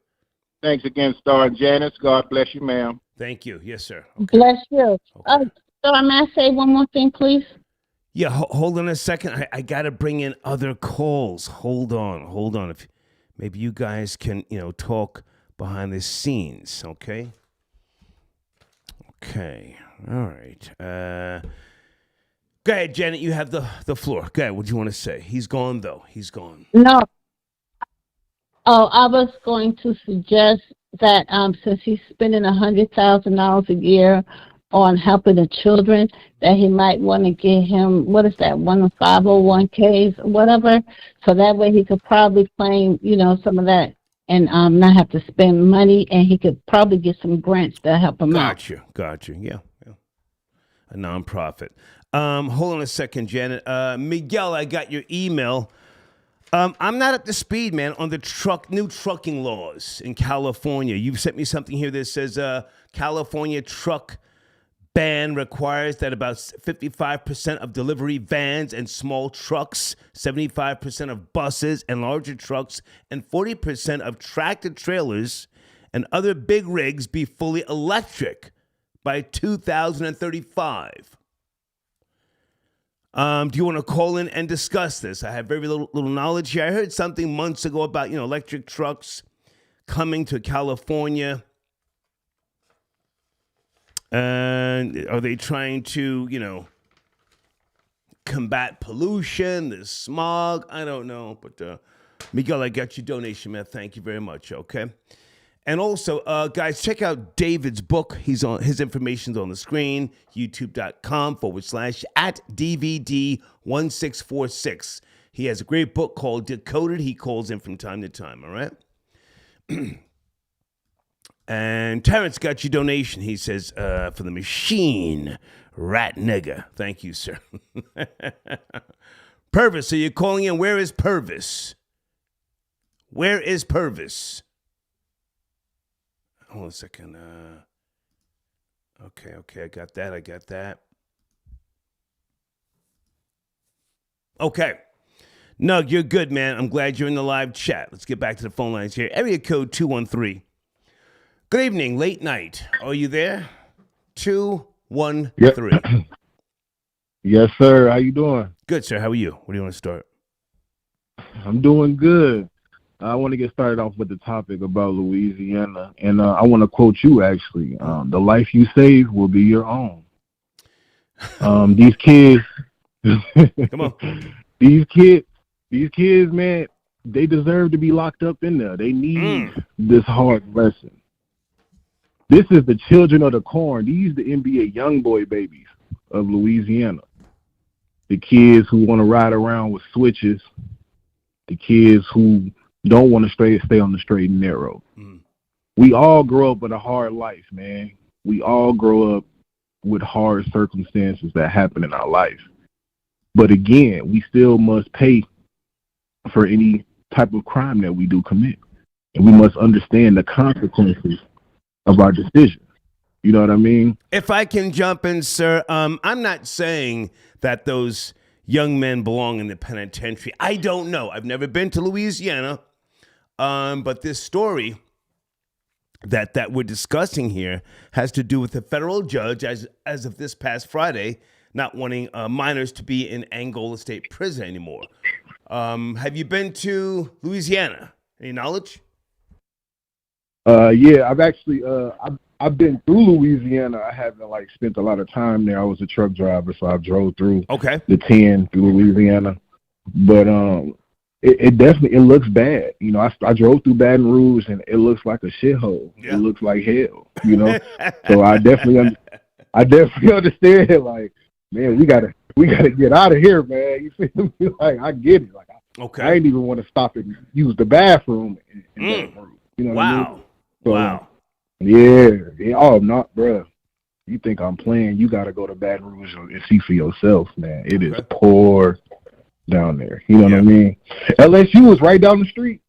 Thanks again, Star and Janice. God bless you, ma'am. Thank you. Yes, sir. Okay. Bless you. Okay. So may I say one more thing, please? Yeah, hold on a second. I got to bring in other calls. Hold on. If maybe you guys can, talk behind the scenes, okay? Okay. All right. Go ahead, Janet. You have the floor. Go ahead. What do you want to say? He's gone, though. He's gone. No. Oh, I was going to suggest that since he's spending $100,000 a year on helping the children, that he might want to get him, one of 501ks or whatever, so that way he could probably claim, some of that and not have to spend money, and he could probably get some grants to help him out. Gotcha. Yeah. A nonprofit. Hold on a second, Janet. Miguel, I got your email. I'm not up to speed, man, on the new trucking laws in California. You've sent me something here that says California truck ban requires that about 55% of delivery vans and small trucks, 75% of buses and larger trucks, and 40% of tractor trailers and other big rigs be fully electric by 2035. Do you want to call in and discuss this? I have very little knowledge here. I heard something months ago about, electric trucks coming to California. And are they trying to, combat pollution, the smog? I don't know. But, Miguel, I got your donation, man. Thank you very much, okay? And also, guys, check out David's book. His information's on the screen, youtube.com/@DVD1646. He has a great book called Decoded. He calls in from time to time, all right? And Terrence got your donation. He says, for the machine, rat nigger. Thank you, sir. Purvis, are you calling in? Where is Purvis? Where is Purvis? Hold on a second. Okay. I got that. Okay. Nug, you're good, man. I'm glad you're in the live chat. Let's get back to the phone lines here. Area code 213. Good evening, late night. Are you there? 213. Yep. Yes, sir. How you doing? Good, sir. How are you? Where do you want to start? I'm doing good. I want to get started off with the topic about Louisiana, and I want to quote you, actually. The life you save will be your own. These kids, come on. These kids, man, they deserve to be locked up in there. They need this hard lesson. This is the children of the corn. These the NBA young boy babies of Louisiana. The kids who want to ride around with switches. The kids who don't want to stay on the straight and narrow. We all grow up with a hard life, man. We all grow up with hard circumstances that happen in our life. But again, we still must pay for any type of crime that we do commit. And we must understand the consequences of our decision. You know what I mean? If I can jump in, sir, I'm not saying that those young men belong in the penitentiary. I don't know. I've never been to Louisiana. But this story that we're discussing here has to do with the federal judge, as of this past Friday, not wanting minors to be in Angola State Prison anymore. Have you been to Louisiana? Any knowledge? Yeah, I've actually I've been through Louisiana. I haven't spent a lot of time there. I was a truck driver, so I drove through the 10 through Louisiana. But it definitely looks bad. I drove through Baton Rouge, and it looks like a shithole. Yeah. It looks like hell. So I definitely understand. Man, we gotta get out of here, man. You feel me? I get it. I ain't even want to stop and use the bathroom in that room. You know what I mean? So, wow. Yeah. Oh, not, bruh. You think I'm playing? You got to go to Baton Rouge and see for yourself, man. It is poor down there. You know what I mean? LSU is right down the street.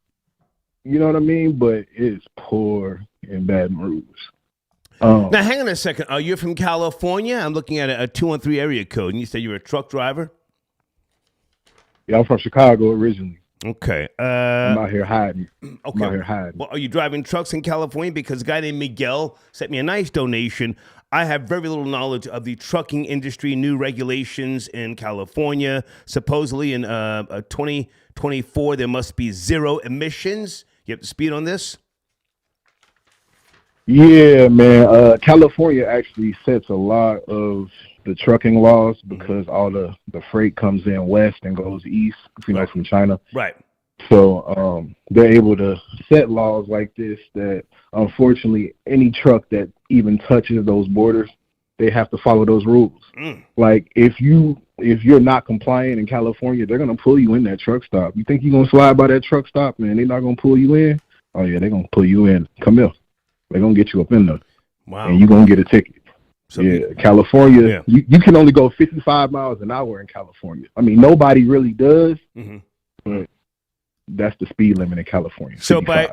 You know what I mean? But it's poor in Baton Rouge. Now, hang on a second. You're from California? I'm looking at a 213 area code, and you said you're a truck driver? Yeah, I'm from Chicago originally. Okay. I'm out here hiding. Okay. I'm out here hiding. Well, are you driving trucks in California? Because a guy named Miguel sent me a nice donation. I have very little knowledge of the trucking industry, new regulations in California. Supposedly in 2024, there must be zero emissions. You have to speed on this? Yeah, man. California actually sets a lot of the trucking laws because all the freight comes in west and goes east, from China. Right. So they're able to set laws like this that, unfortunately, any truck that even touches those borders, they have to follow those rules. Like, if you're not compliant in California, they're going to pull you in that truck stop. You think you're going to slide by that truck stop, man? They're not going to pull you in? Oh, yeah, they're going to pull you in. Come here. They're going to get you up in there. Wow. And you're going to get a ticket. So California, you can only go 55 miles an hour in California. I mean, nobody really does, but that's the speed limit in California. So I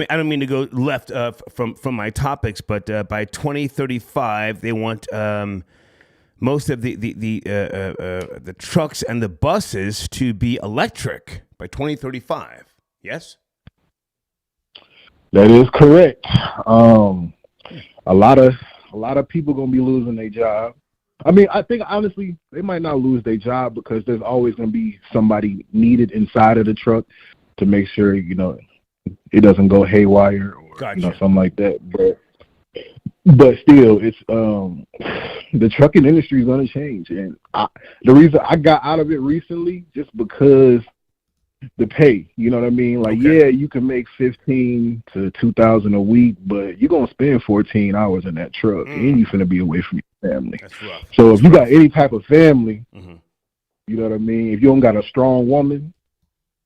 don't mean to go left from my topics, but by 2035, they want most of the trucks and the buses to be electric by 2035. Yes? That is correct. A lot of people gonna be losing their job. I mean, I think honestly they might not lose their job because there's always gonna be somebody needed inside of the truck to make sure it doesn't go haywire or something like that. But still, it's the trucking industry is gonna change, and the reason I got out of it recently just because. The pay, you know what I mean? Like, yeah, you can make 15 to 2,000 a week, but you're gonna spend 14 hours in that truck, and you're gonna be away from your family. That's rough. So if you got any type of family, you know what I mean? If you don't got a strong woman,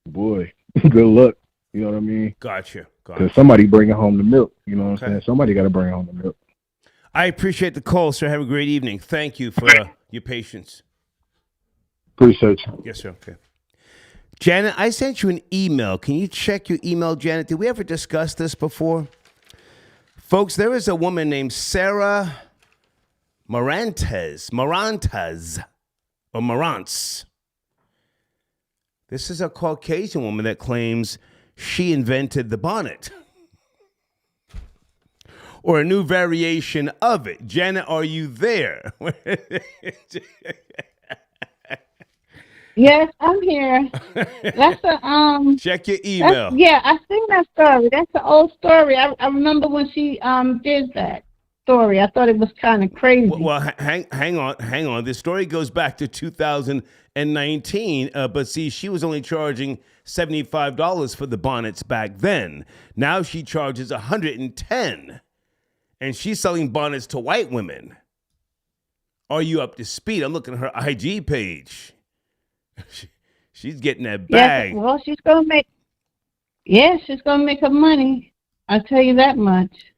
boy, good luck. You know what I mean? Gotcha. Because somebody bringing home the milk. You know what I'm saying? Somebody got to bring home the milk. I appreciate the call, sir. Have a great evening. Thank you for your patience. Appreciate you. Yes, sir. Okay. Janet, I sent you an email. Can you check your email, Janet? Did we ever discuss this before? Folks, there is a woman named Sarah Marantz. This is a Caucasian woman that claims she invented the bonnet. Or a new variation of it. Janet, are you there? Yes, I'm here. That's a Check your email. I seen that story. That's an old story. I remember when she did that story. I thought it was kind of crazy. Well, hang on. This story goes back to 2019, but see, she was only charging $75 for the bonnets back then. Now she charges $110, and she's selling bonnets to white women. Are you up to speed? I'm looking at her IG page. She's getting that bag. Yeah, well, she's gonna make her money. I'll tell you that much.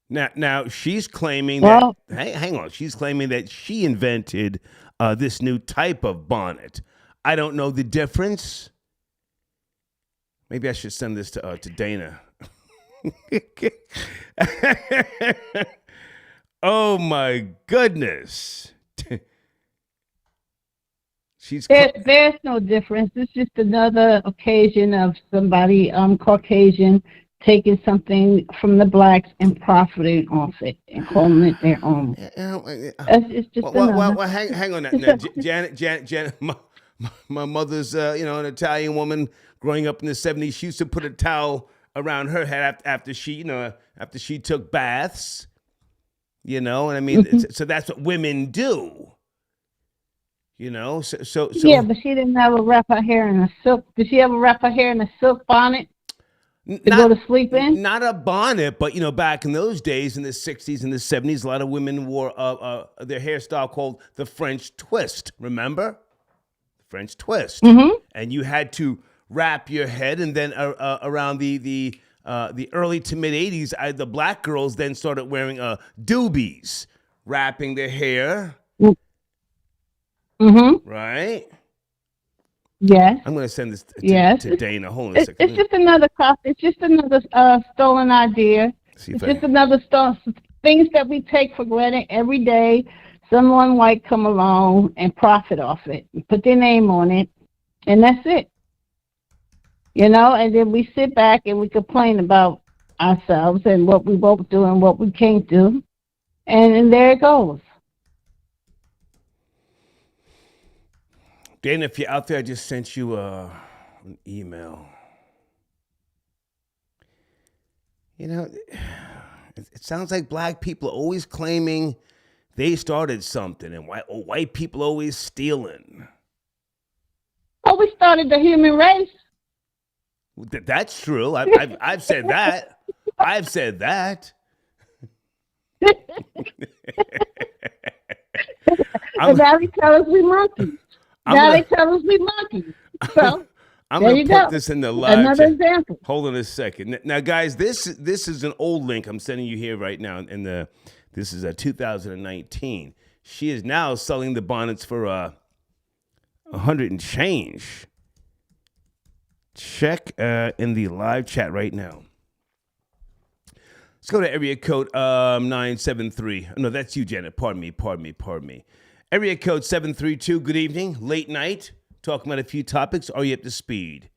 Now she's claiming that. Hang on. She's claiming that she invented this new type of bonnet. I don't know the difference. Maybe I should send this to Dana. Oh my goodness. There's no difference. It's just another occasion of somebody Caucasian taking something from the blacks and profiting off it and calling it their own. It's just hang on now. Janet. My mother's an Italian woman growing up in the 70s. She used to put a towel around her head after she took baths. And I mean, so that's what women do. So yeah, but she didn't ever wrap her hair in a silk. Did she ever wrap her hair in a silk bonnet to go to sleep in? Not a bonnet, but back in those days, in the 60s and the 70s, a lot of women wore their hairstyle called the French twist. Remember, the French twist, and you had to wrap your head and then around the the early to mid 80s, the black girls then started wearing doobies, wrapping their hair. Mm-hmm. Right? Yes. I'm going to send this to Dana. Hold on a second. It's just another It's just another stolen idea. It's just another things that we take for granted every day. Someone white come along and profit off it, put their name on it, and that's it. You know, and then we sit back and we complain about ourselves and what we won't do and what we can't do. And there it goes. Dana, if you're out there, I just sent you an email. You know, it sounds like black people are always claiming they started something, and white people always stealing. Oh, we started the human race. That's true. I've said that. I've said that. And now they tell us we monkeys. They tell us we monkeys. So I'm going to put this in the live Another chat. example. Hold on a second. Now, guys, this is an old link I'm sending you here right now. This is 2019. She is now selling the bonnets for $100 and change. Check in the live chat right now. Let's go to area code 973. No, that's you, Janet. Pardon me. Area code 732. Good evening. Late night. Talking about a few topics. Are you up to speed?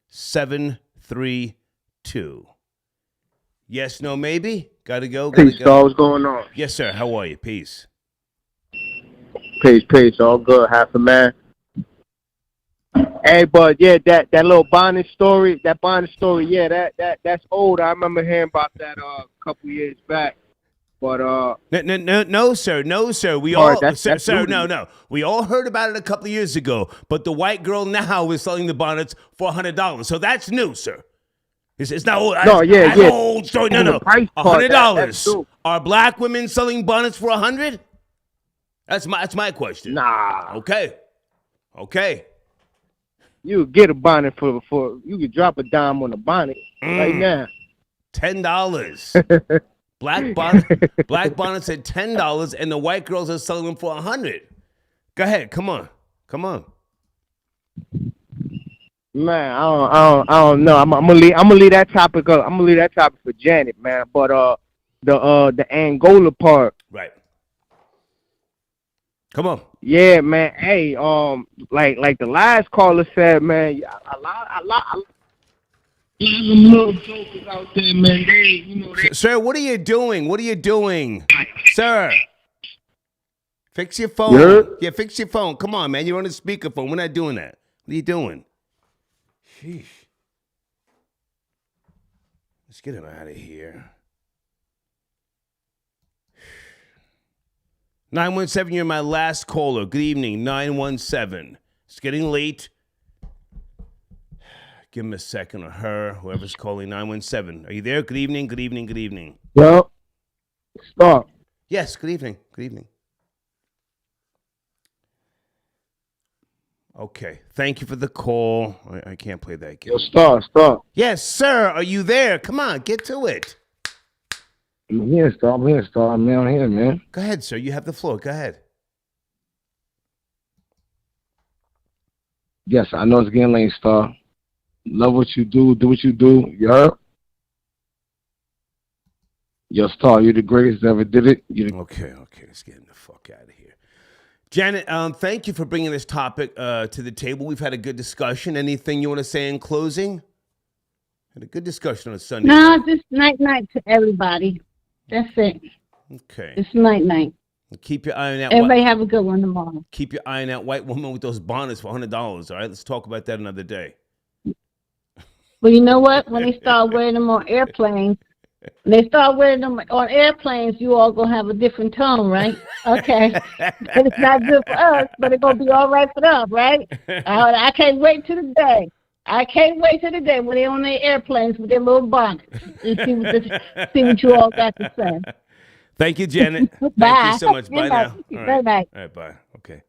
732. Yes, no, maybe? Gotta go. Peace, dog. What's going on? Yes, sir. How are you? Peace. Peace. All good. Half a man. Hey, but yeah, that little bonnet story, yeah, that's old. I remember hearing about that a couple years back. But no, sir. We all We all heard about it a couple of years ago. But the white girl now is selling the bonnets for $100. So that's new, sir. It's not old. Old story. No. $100. Are black women selling bonnets for $100? That's my question. Nah. Okay. You could get a bonnet for you could drop a dime on a bonnet right now. $10. Black bonnets at $10, and the white girls are selling them for $100. Go ahead, come on. Man, I don't know. I'm gonna leave that topic up. I'm gonna leave that topic for Janet, man. But the Angola part. Right. Come on. Yeah, man. Hey, like the last caller said, man, a lot little jokers out there, man. Sir, what are you doing? Sir, fix your phone. Yeah, fix your phone. Come on, man. You're on the speakerphone. We're not doing that. What are you doing? Sheesh. Let's get him out of here. 917, you're my last caller. Good evening, 917. It's getting late. Give him a second, or her, whoever's calling. 917. Are you there? Good evening. Well, stop. Yes, good evening. Okay, thank you for the call. I can't play that game. Yo, stop. Yes, sir. Are you there? Come on, get to it. I'm here, stop. I'm down here, man. Go ahead, sir. You have the floor. Go ahead. Yes, I know it's getting late, Star. Love what you do. Do what you do. You heard? Yo, Star, you're the greatest that ever did it. Okay. Let's get the fuck out of here. Janet, thank you for bringing this topic to the table. We've had a good discussion. Anything you want to say in closing? Had a good discussion on a Sunday. No, just night to everybody. That's it. Okay. It's night. Keep your eye on that. Everybody have a good one tomorrow. Keep your eye on that white woman with those bonnets for $100. All right, let's talk about that another day. Well, you know what? When they start wearing them on airplanes, you all gonna have a different tone, right? Okay. It's not good for us, but it's gonna be all right for them, right? I can't wait till the day. When they're on their airplanes with their little bonnets and see what you all got to say. Thank you, Janet. Bye. Thank you so much. Bye now. All right. Bye. All right, bye. Okay.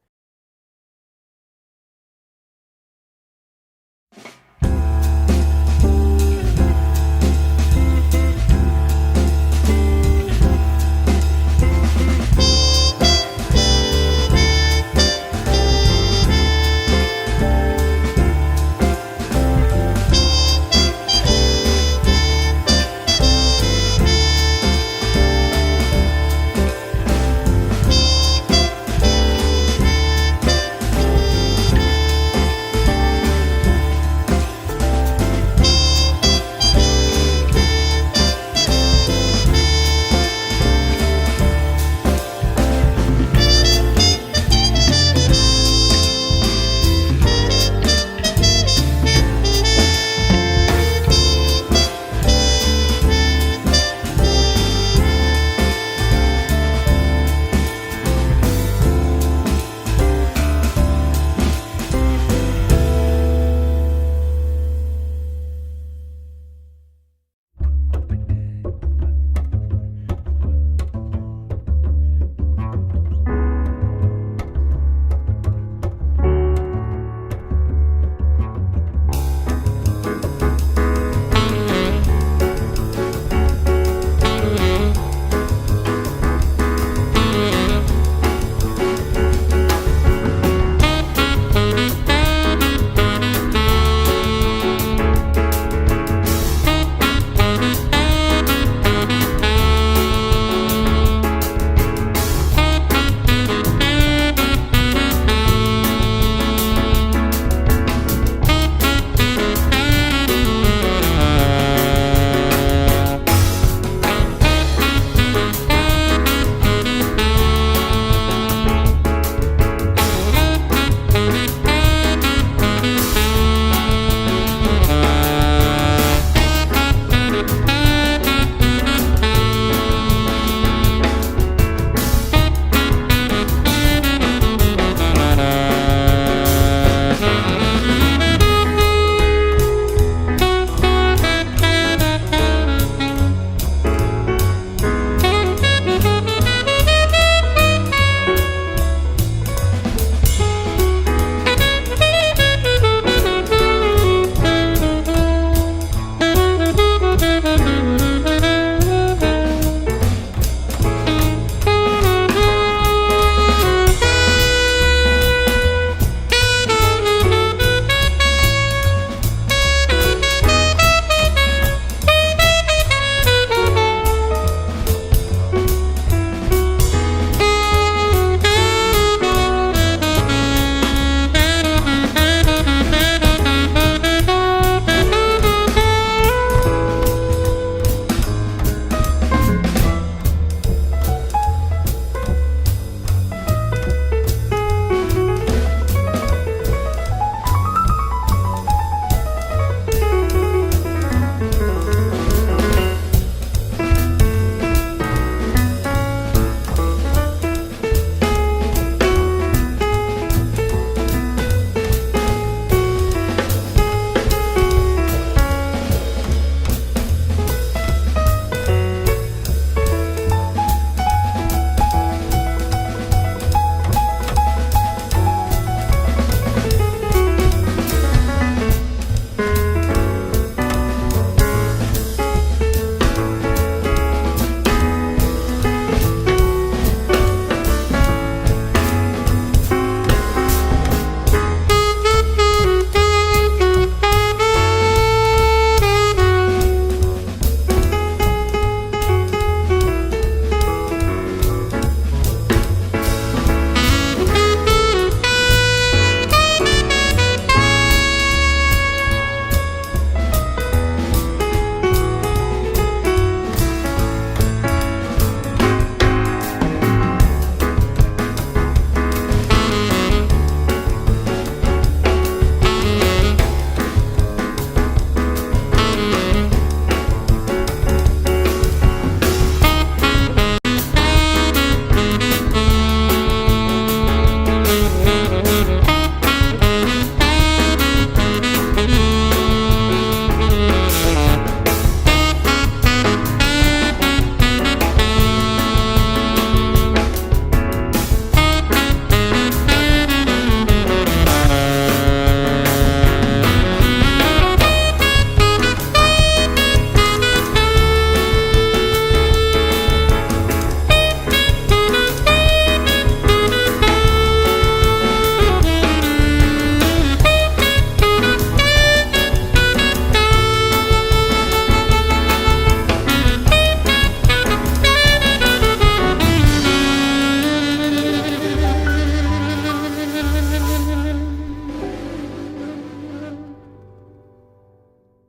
Thank you.